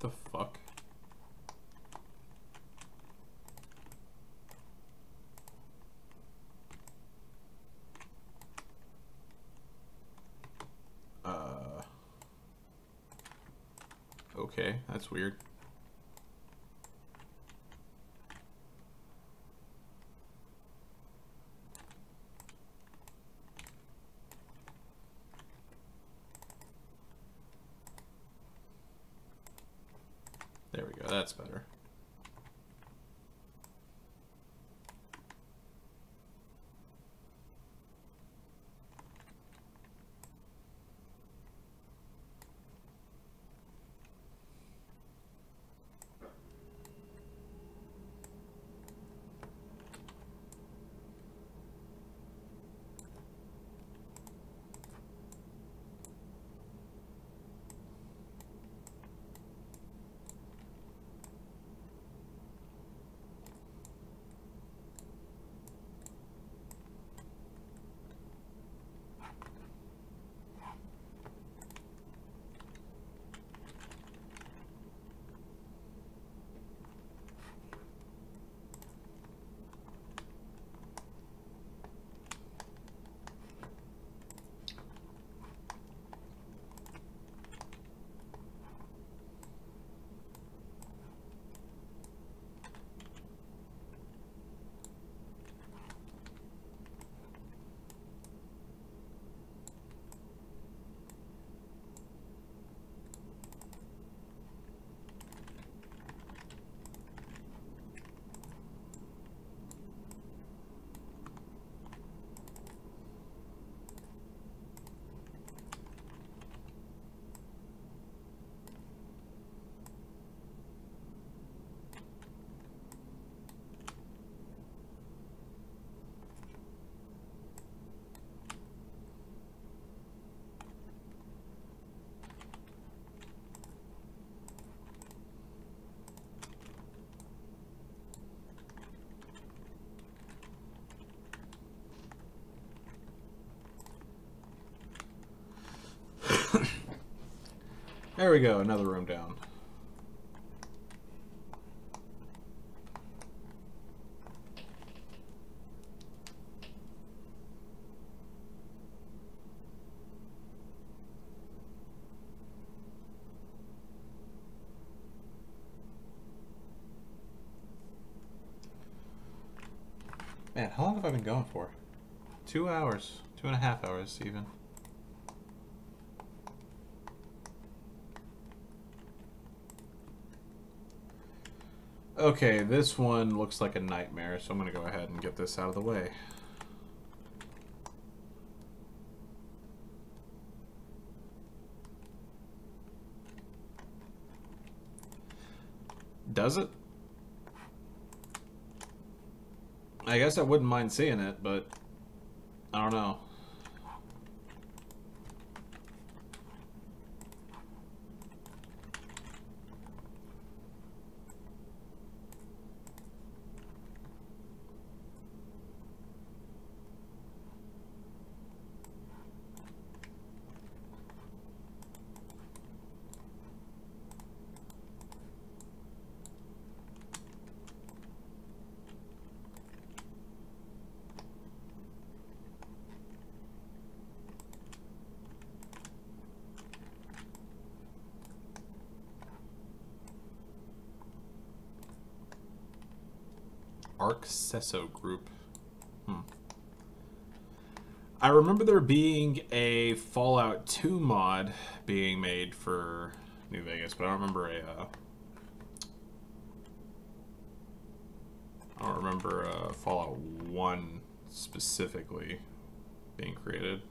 The fuck? Okay, that's weird. There we go, that's better. There we go, another room down. Man, how long have I been going for? 2 hours. 2.5 hours, even. Okay, this one looks like a nightmare, so I'm going to go ahead and get this out of the way. Does it? I guess I wouldn't mind seeing it, but I don't know. Arccesso Group. I remember there being a Fallout 2 mod being made for New Vegas, but I don't remember Fallout 1 specifically being created.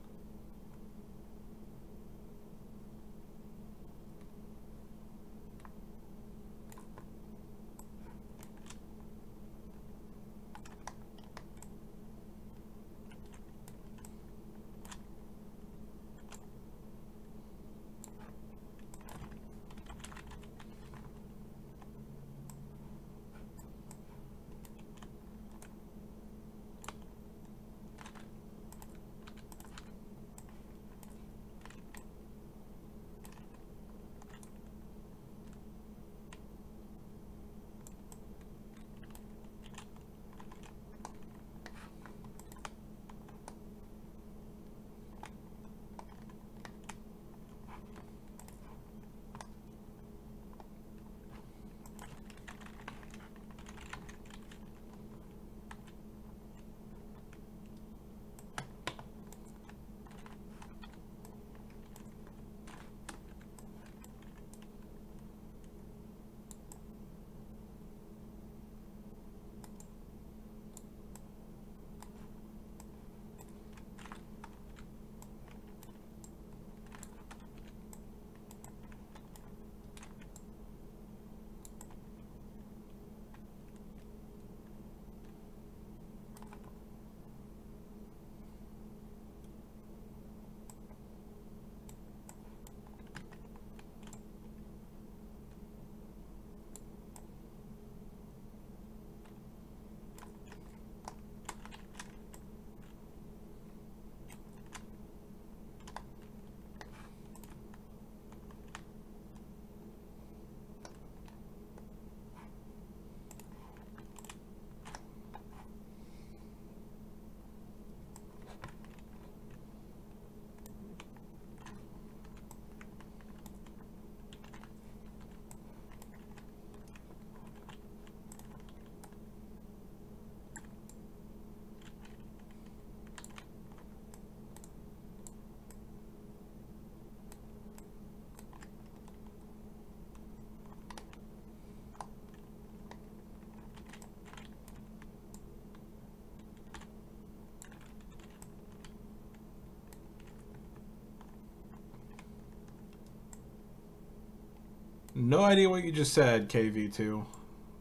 No idea what you just said, KV2,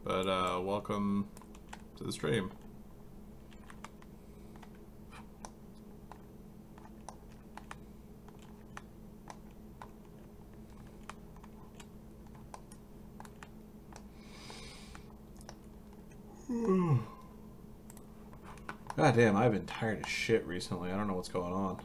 but welcome to the stream. God damn, I've been tired as shit recently. I don't know what's going on.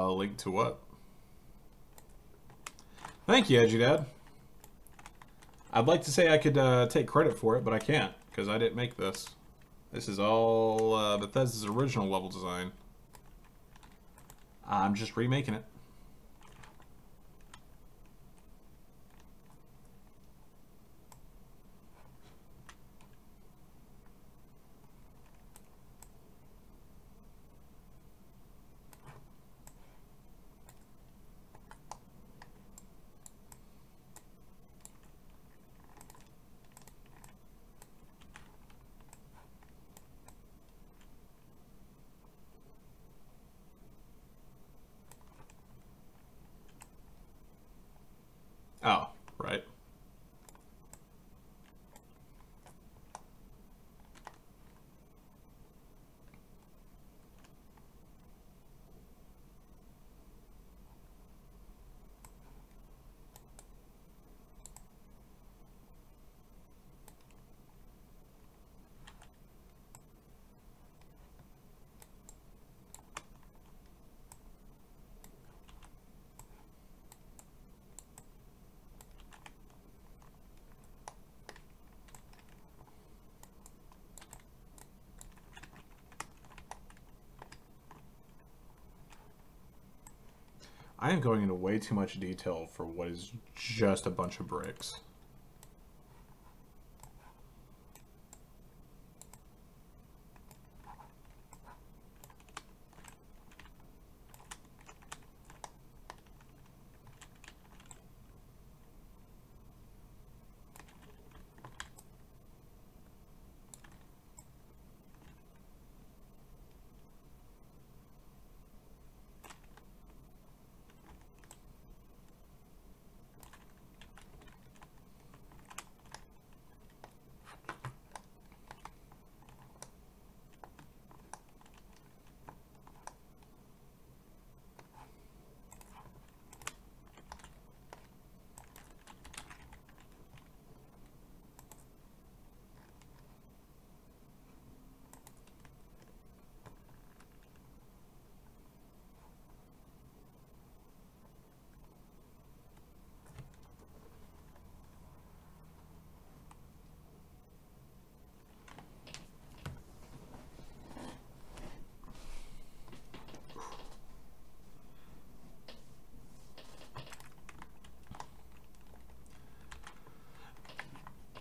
Link to what? Thank you, Edgy Dad. I'd like to say I could take credit for it, but I can't, because I didn't make this. This is all Bethesda's original level design. I'm just remaking it. Oh, right. I am going into way too much detail for what is just a bunch of bricks.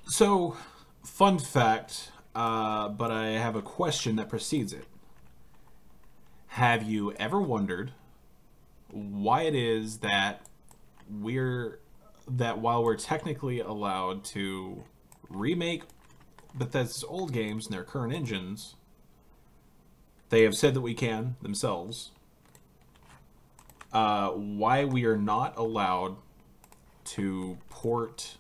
So, fun fact, but I have a question that precedes it. Have you ever wondered why it is that while we're technically allowed to remake Bethesda's old games in their current engines, they have said that we can themselves, why we are not allowed to port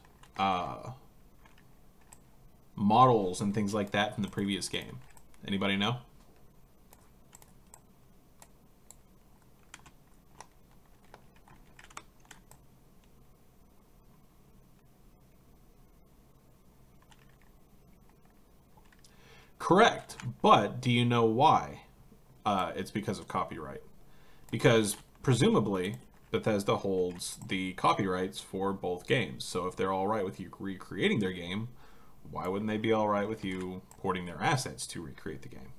models and things like that from the previous game? Anybody know? Correct, but do you know why? It's because of copyright. Because presumably Bethesda holds the copyrights for both games. So if they're all right with you recreating their game, why wouldn't they be all right with you porting their assets to recreate the game?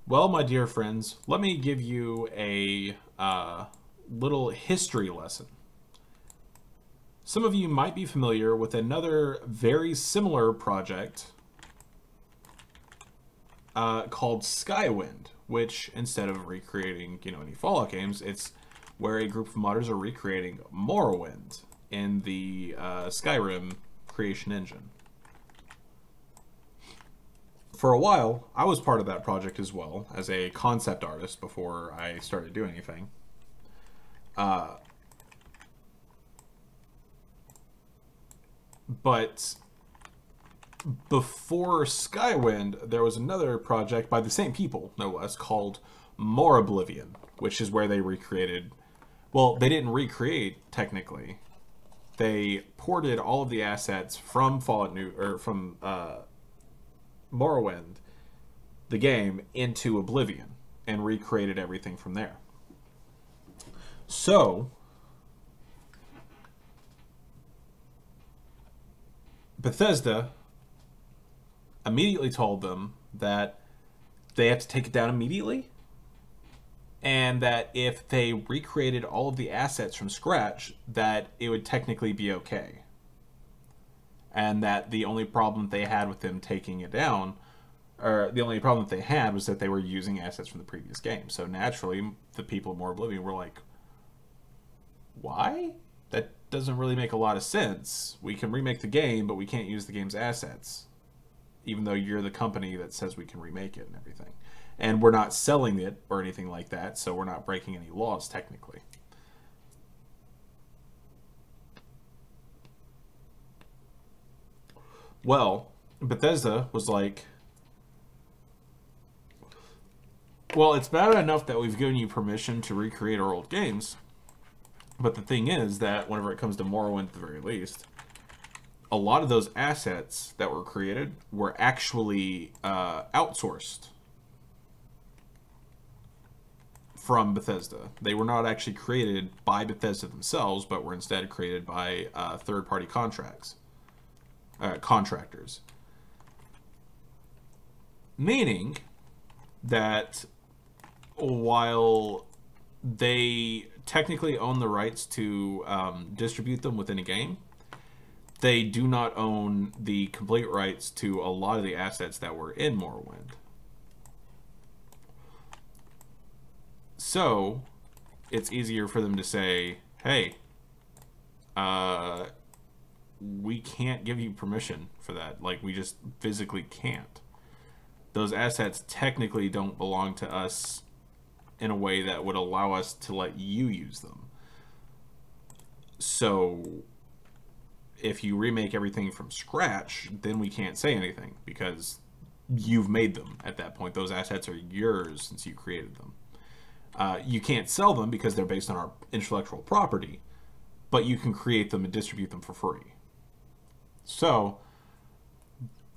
Well, my dear friends, let me give you a little history lesson. Some of you might be familiar with another very similar project called Skywind, which instead of recreating, any Fallout games, it's where a group of modders are recreating Morrowind in the Skyrim creation engine. For a while, I was part of that project as well, as a concept artist before I started doing anything. But before Skywind, there was another project by the same people, no less, called More Oblivion, which is where they recreated. Well, they didn't recreate technically. They ported all of the assets from Fallout New or from Morrowind, the game, into Oblivion and recreated everything from there. So Bethesda immediately told them that they have to take it down immediately, and that if they recreated all of the assets from scratch, that it would technically be okay. And that the only problem they had with them taking it down, or the only problem that they had, was that they were using assets from the previous game. So naturally, the people of More Oblivion were like, why? That doesn't really make a lot of sense. We can remake the game, but we can't use the game's assets, even though you're the company that says we can remake it and everything. And we're not selling it or anything like that, so we're not breaking any laws technically. Well, Bethesda was like, well, it's bad enough that we've given you permission to recreate our old games, but the thing is that whenever it comes to Morrowind, at the very least, a lot of those assets that were created were actually outsourced from Bethesda. They were not actually created by Bethesda themselves, but were instead created by third-party contractors. Meaning that while they technically own the rights to distribute them within a game, they do not own the complete rights to a lot of the assets that were in Morrowind. So it's easier for them to say, hey, we can't give you permission for that. Like, we just physically can't. Those assets technically don't belong to us in a way that would allow us to let you use them. So if you remake everything from scratch, then we can't say anything because you've made them at that point. Those assets are yours since you created them. You can't sell them because they're based on our intellectual property, but you can create them and distribute them for free. So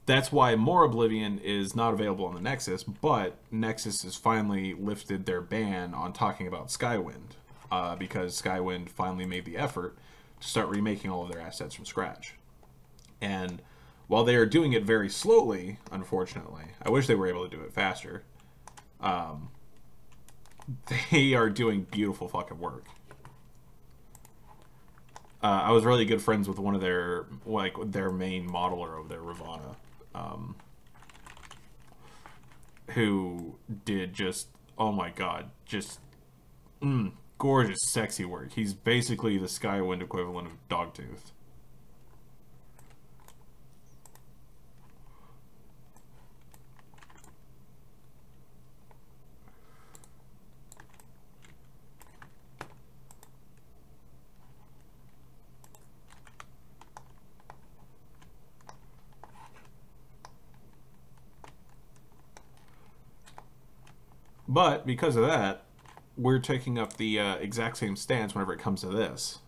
that's why More Oblivion is not available on the Nexus, but Nexus has finally lifted their ban on talking about Skywind, because Skywind finally made the effort to start remaking all of their assets from scratch. And while they are doing it very slowly, unfortunately, I wish they were able to do it faster, they are doing beautiful fucking work. I was really good friends with one of their, like, their main modeler over there, Ravana, who did just, oh my god, just gorgeous, sexy work. He's basically the Skywind equivalent of Dogtooth. But because of that, we're taking up the exact same stance whenever it comes to this,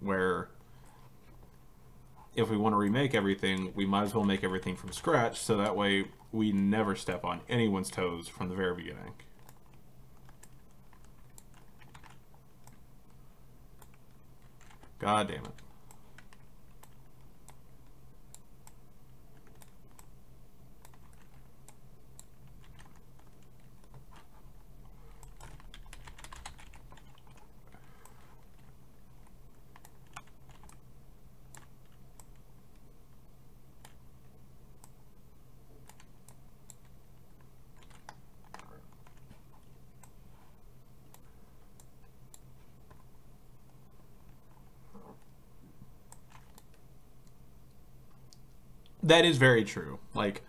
where if we want to remake everything, we might as well make everything from scratch, so that way we never step on anyone's toes from the very beginning. God damn it. That is very true. Like,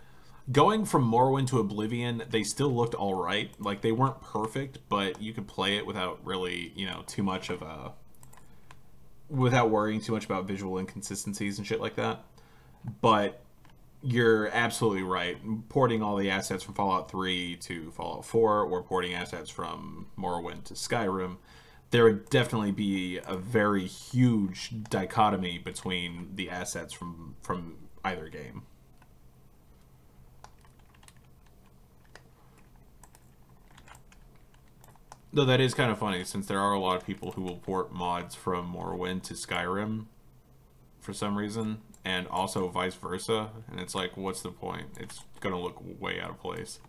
going from Morrowind to Oblivion, they still looked alright. Like, they weren't perfect, but you could play it without really, you know, too much of a... without worrying too much about visual inconsistencies and shit like that. But You're absolutely right. Porting all the assets from Fallout 3 to Fallout 4, or porting assets from Morrowind to Skyrim, there would definitely be a very huge dichotomy between the assets from either game. Though that is kind of funny, since there are a lot of people who will port mods from Morrowind to Skyrim for some reason, and also vice versa, and it's like, what's the point? It's gonna look way out of place.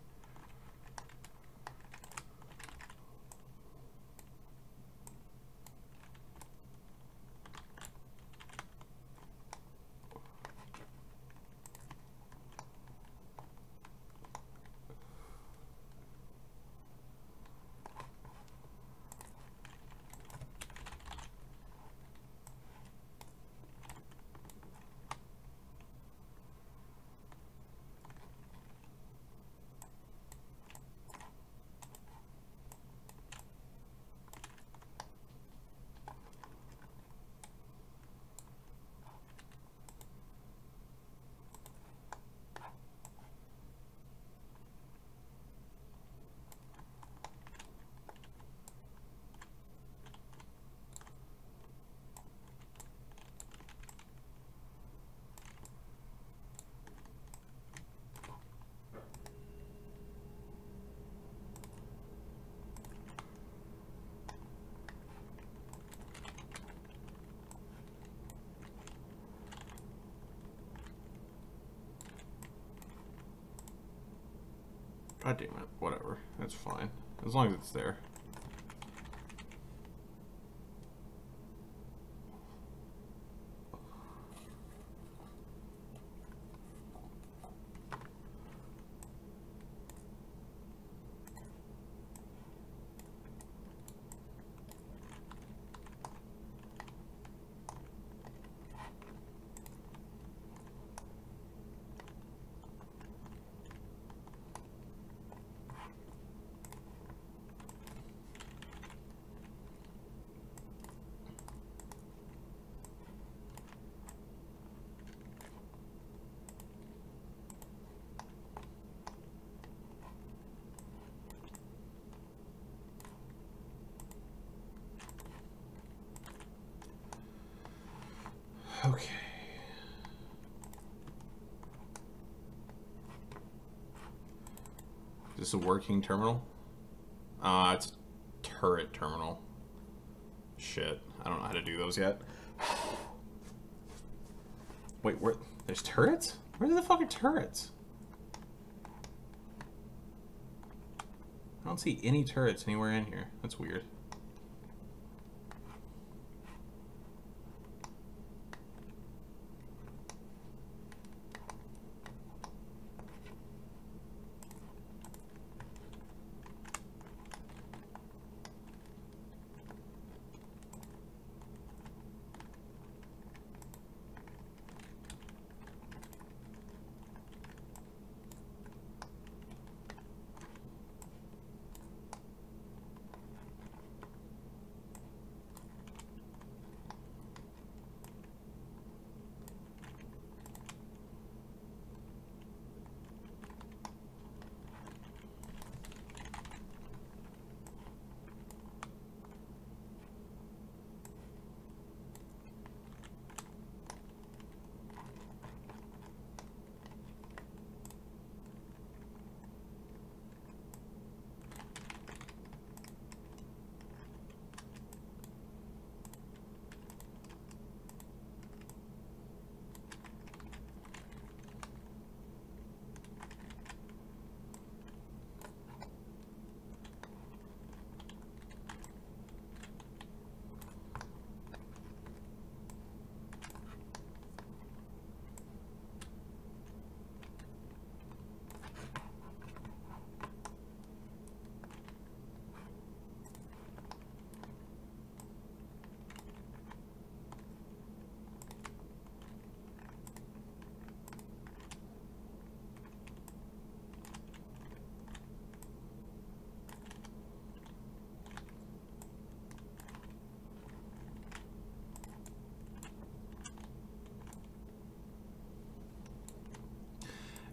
God damn it. Whatever. That's fine. As long as it's there. Okay. Is this a working terminal? It's a turret terminal. Shit. I don't know how to do those yet. Wait, where? There's turrets? Where are the fucking turrets? I don't see any turrets anywhere in here. That's weird.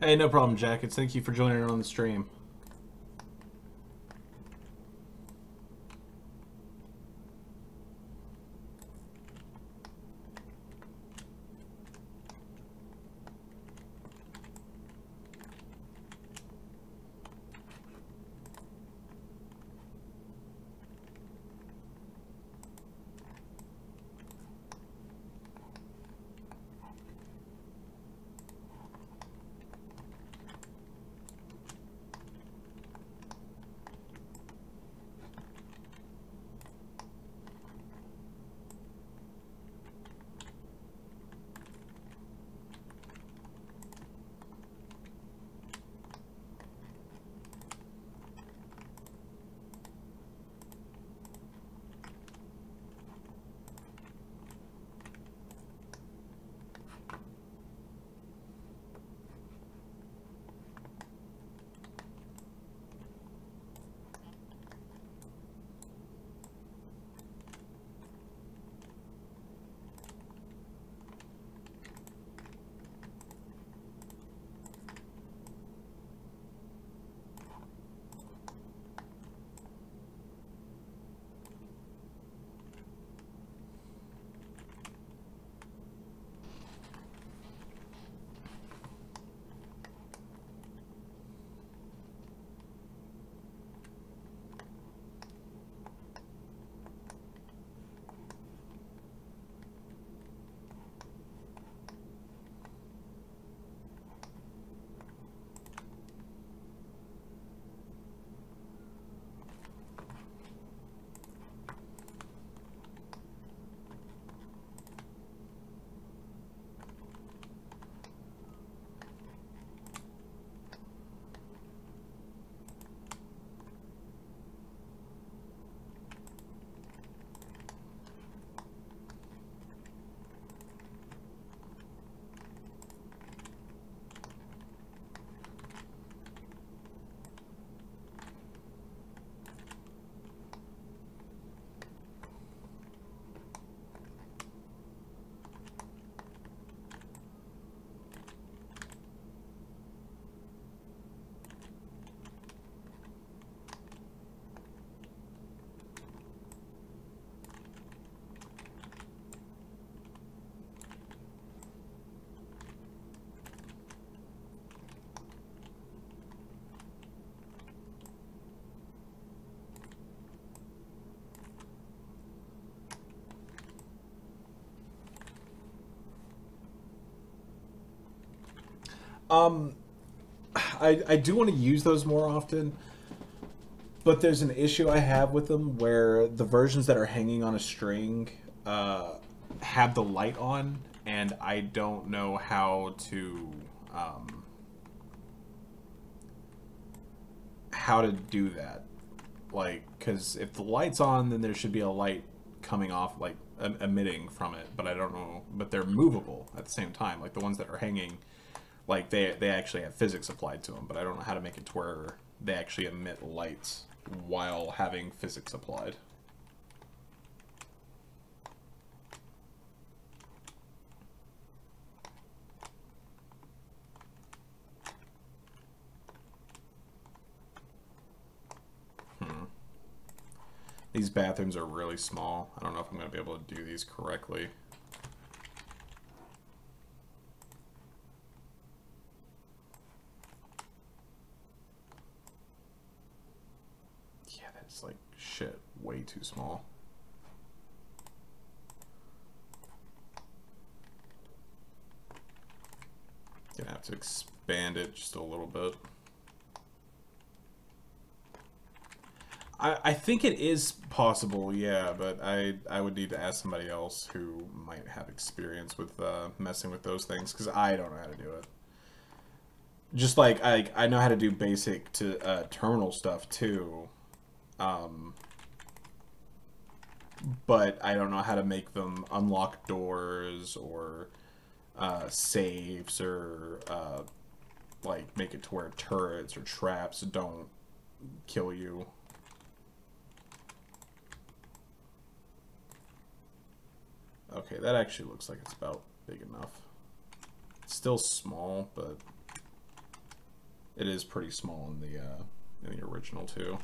Hey, no problem, Jackets. Thank you for joining in on the stream. I do want to use those more often, but there's an issue I have with them where the versions that are hanging on a string have the light on, and I don't know how to do that. Like, because if the light's on, then there should be a light coming off, like emitting from it, but I don't know. But they're movable at the same time, like the ones that are hanging. Like, they actually have physics applied to them, but I don't know how to make it to where they actually emit lights while having physics applied. These bathrooms are really small. I don't know if I'm going to be able to do these correctly. Yeah, that's like shit, way too small. Gonna have to expand it just a little bit. I think it is possible, yeah, but I would need to ask somebody else who might have experience with messing with those things, because I don't know how to do it. Just like I know how to do basic to terminal stuff too, but I don't know how to make them unlock doors or safes or like make it to where turrets or traps don't kill you. Okay, that actually looks like it's about big enough. It's still small, but It is pretty small in the original too.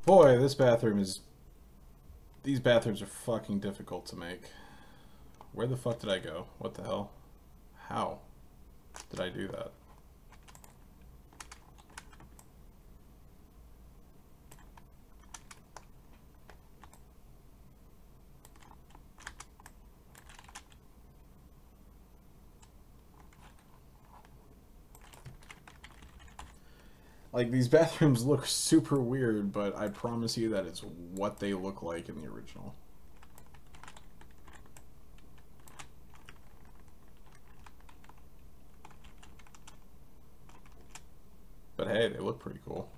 Boy, this bathroom is... These bathrooms are fucking difficult to make. Where the fuck did I go? What the hell? How did I do that? Like, these bathrooms look super weird, but I promise you that it's what they look like in the original. But hey, they look pretty cool.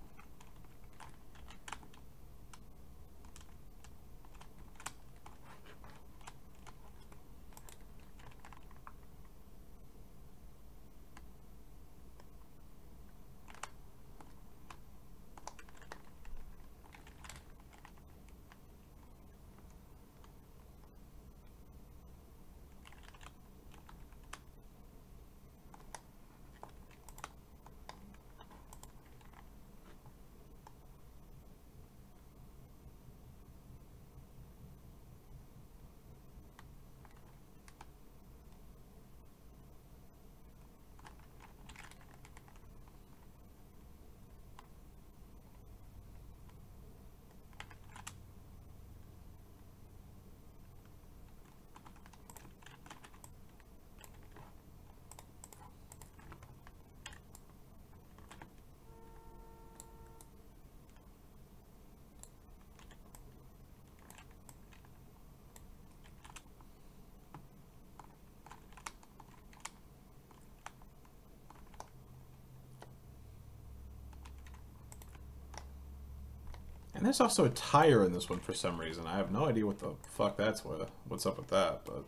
And there's also a tire in this one for some reason. I have no idea what the fuck what's up with that, but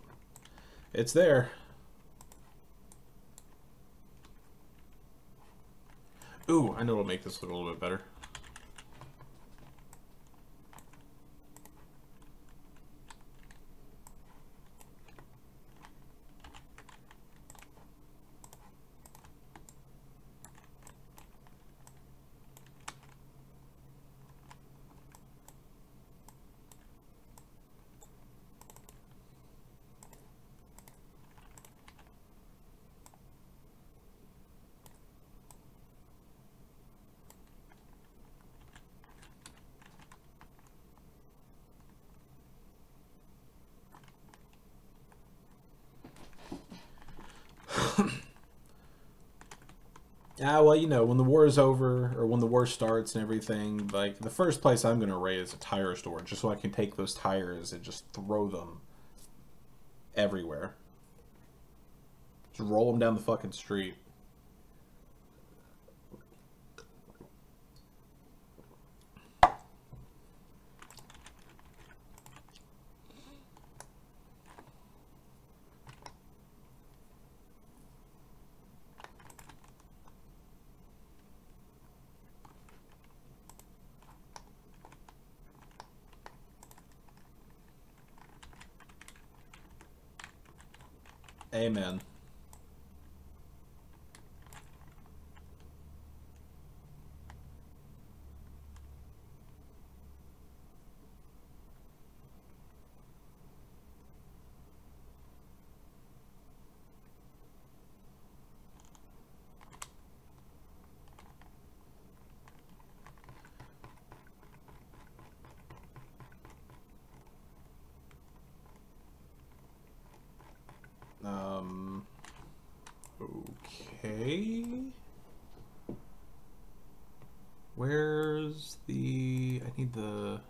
it's there. Ooh, I know what'll make this look a little bit better. Well, you know, when the war is over, or when the war starts and everything, like, the first place I'm going to raid is a tire store, just so I can take those tires and just throw them everywhere. Just roll them down the fucking street. Amen. Okay. Where's the... I need the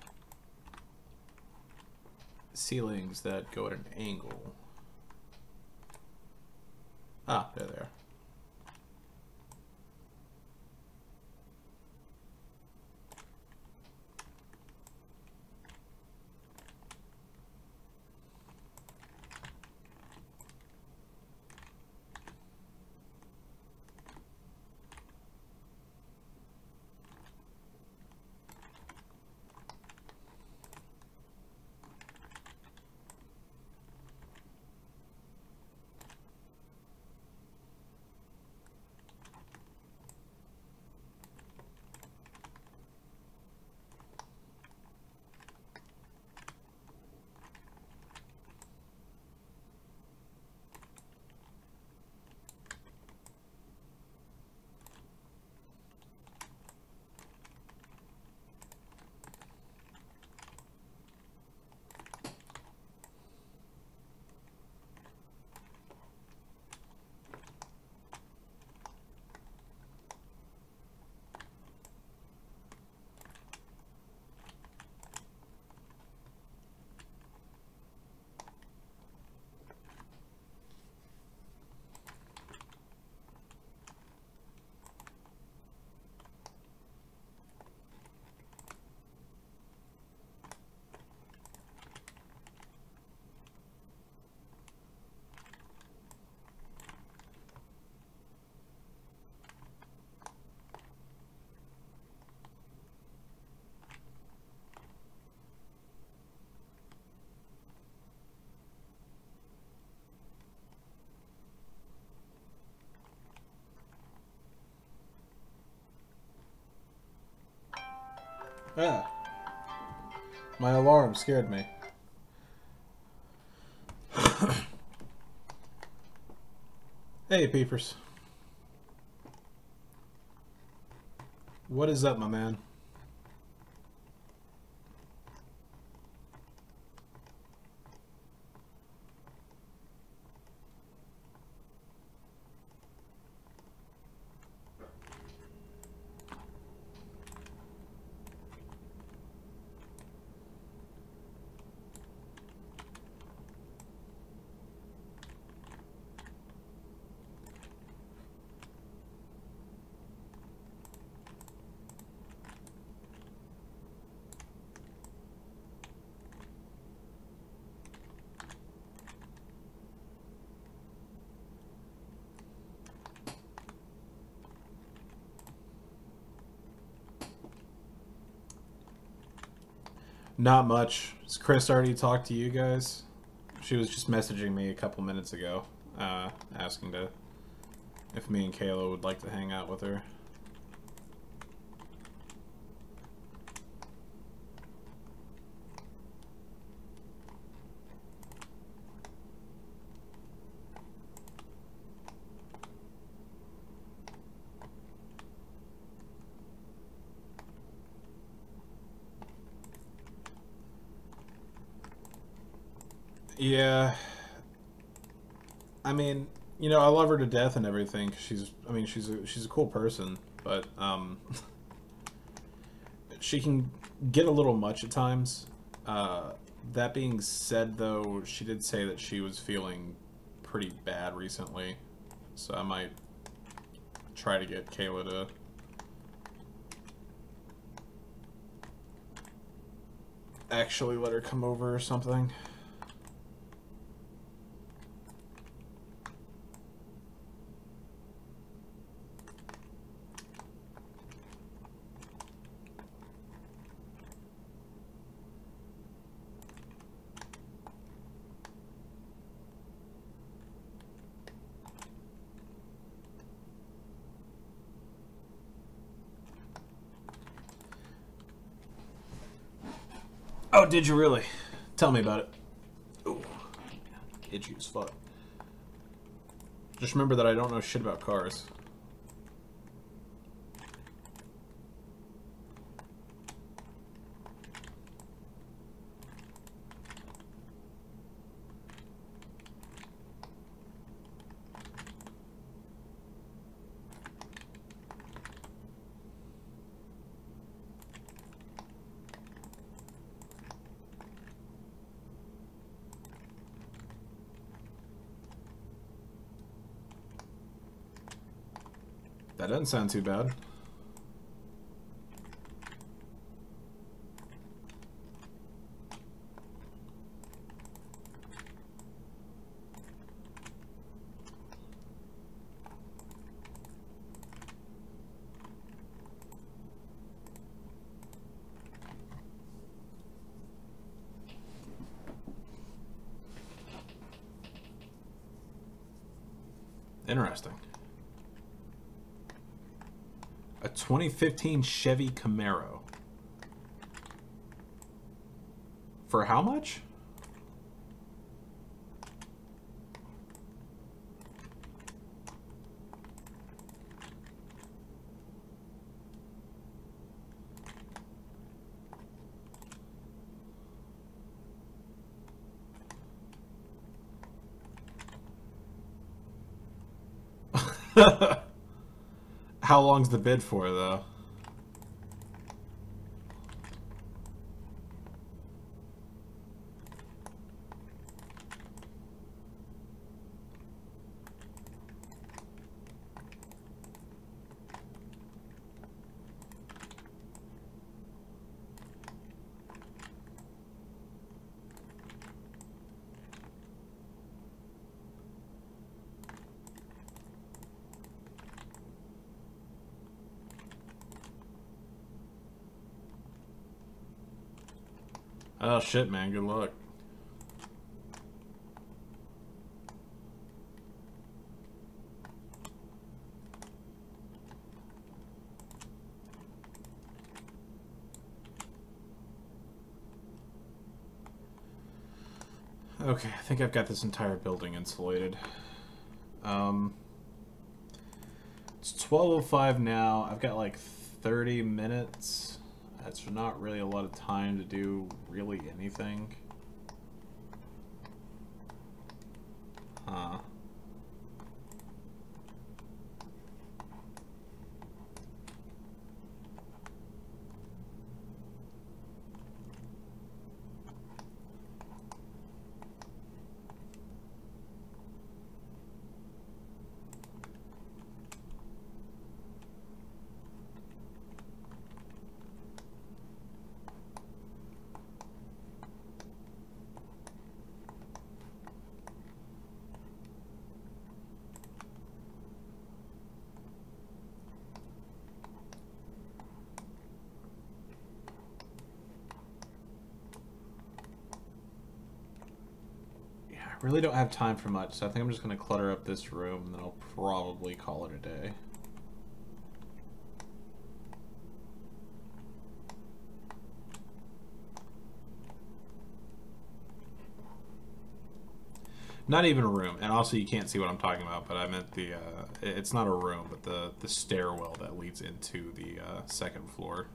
ceilings that go at an angle. Ah, there they are. Ah. My alarm scared me. Hey, peepers. What is up, my man? Not much. Has Chris already talked to you guys? She was just messaging me a couple minutes ago, asking if me and Kayla would like to hang out with her. Yeah. I mean, you know, I love her to death and everything. She's a cool person, but she can get a little much at times. That being said, though, she did say that she was feeling pretty bad recently, so I might try to get Kayla to actually let her come over or something. Oh, did you really? Tell me about it. Ooh, itchy as fuck. Just remember that I don't know shit about cars. That doesn't sound too bad. Interesting. A 2015 Chevy Camaro. For how much? How long's the bid for, though? Oh shit, man, good luck. Okay, I think I've got this entire building insulated. It's 12:05 now. I've got like 30 minutes. That's not really a lot of time to do really anything. Huh. really don't have time for much, so I think I'm just going to clutter up this room, and then I'll probably call it a day. Not even a room, and also you can't see what I'm talking about, but I meant the, it's not a room, but the stairwell that leads into the second floor.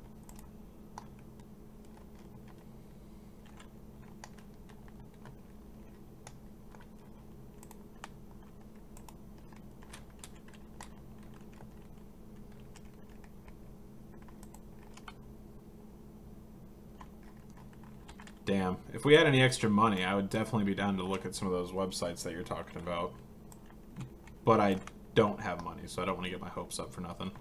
Damn. If we had any extra money, I would definitely be down to look at some of those websites that you're talking about. But I don't have money, so I don't want to get my hopes up for nothing.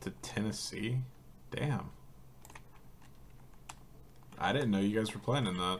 To Tennessee? Damn. I didn't know you guys were planning that.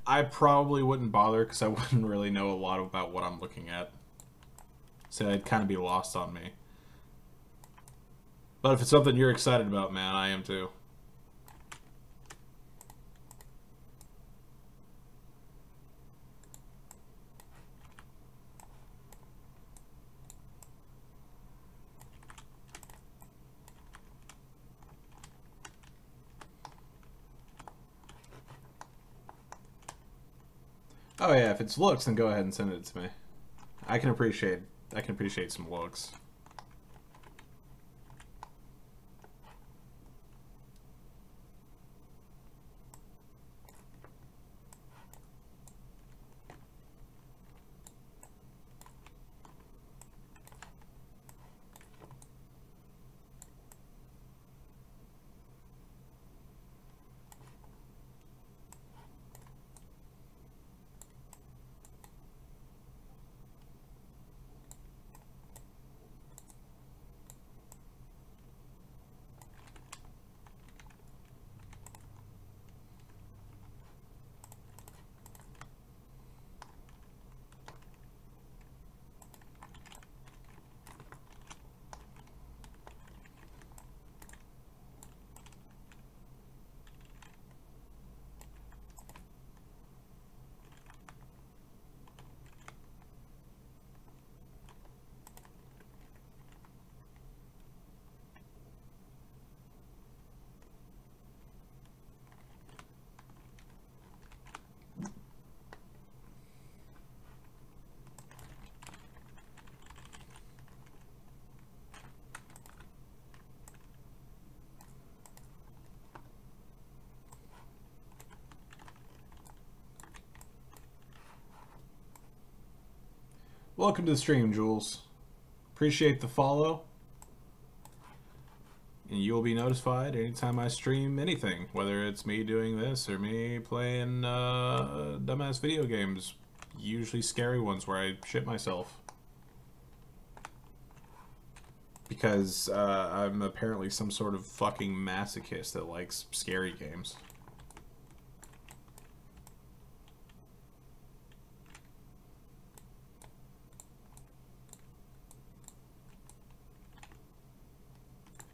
I probably wouldn't bother because I wouldn't really know a lot about what I'm looking at. So it'd kind of be lost on me. But if it's something you're excited about, man, I am too. Oh yeah, if it's looks, then go ahead and send it to me. I can appreciate some looks. Welcome to the stream, Jules. Appreciate the follow. And you'll be notified anytime I stream anything, whether it's me doing this or me playing dumbass video games, usually scary ones where I shit myself. Because I'm apparently some sort of fucking masochist that likes scary games.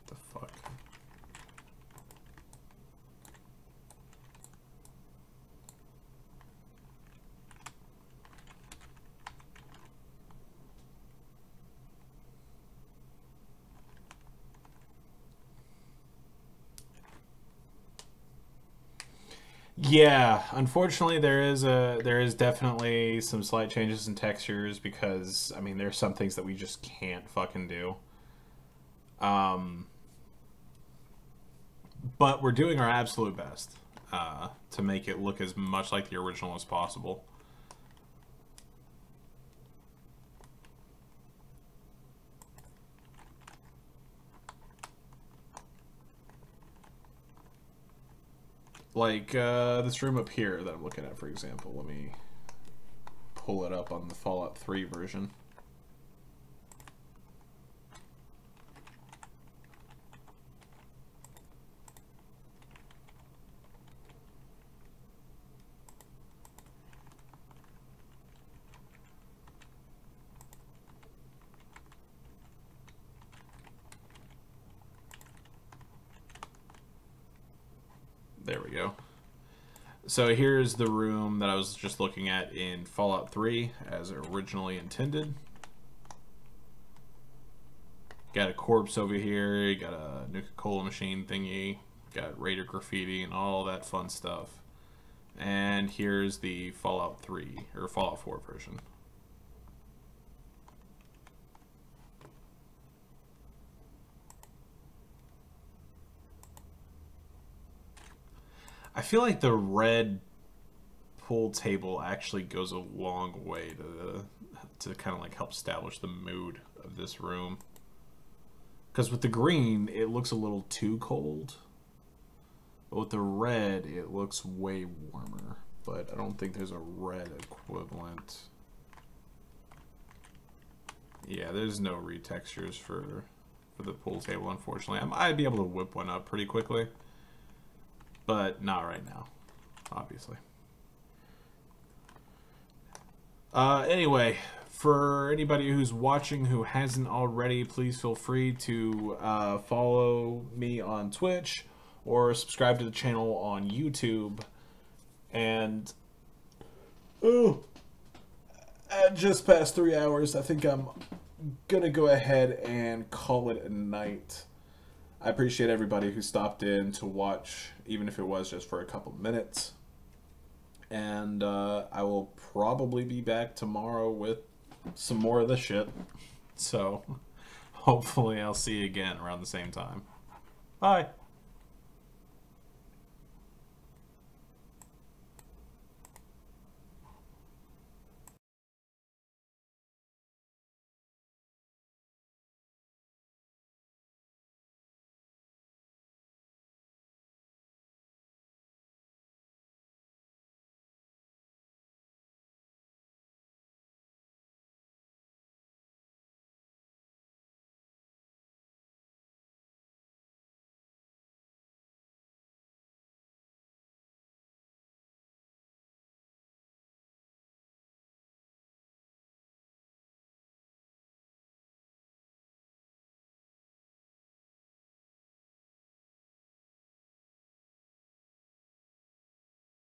The fuck? Yeah, unfortunately there is definitely some slight changes in textures because I mean there's some things that we just can't fucking do. But we're doing our absolute best to make it look as much like the original as possible. Like this room up here that I'm looking at, for example. Let me pull it up on the Fallout 3 version. There we go. So here's the room that I was just looking at in Fallout 3 as originally intended. Got a corpse over here, you got a Nuka-Cola machine thingy, got Raider graffiti and all that fun stuff. And here's the Fallout 3, or Fallout 4 version. I feel like the red pool table actually goes a long way to kind of like help establish the mood of this room. Because with the green, it looks a little too cold. But with the red, it looks way warmer. But I don't think there's a red equivalent. Yeah, there's no retextures for the pool table, unfortunately. I'd be able to whip one up pretty quickly. But not right now, obviously. Anyway, for anybody who's watching who hasn't already, please feel free to follow me on Twitch or subscribe to the channel on YouTube. And at just past 3 hours, I think I'm gonna go ahead and call it a night. I appreciate everybody who stopped in to watch, even if it was just for a couple minutes. And I will probably be back tomorrow with some more of this shit. So hopefully I'll see you again around the same time. Bye.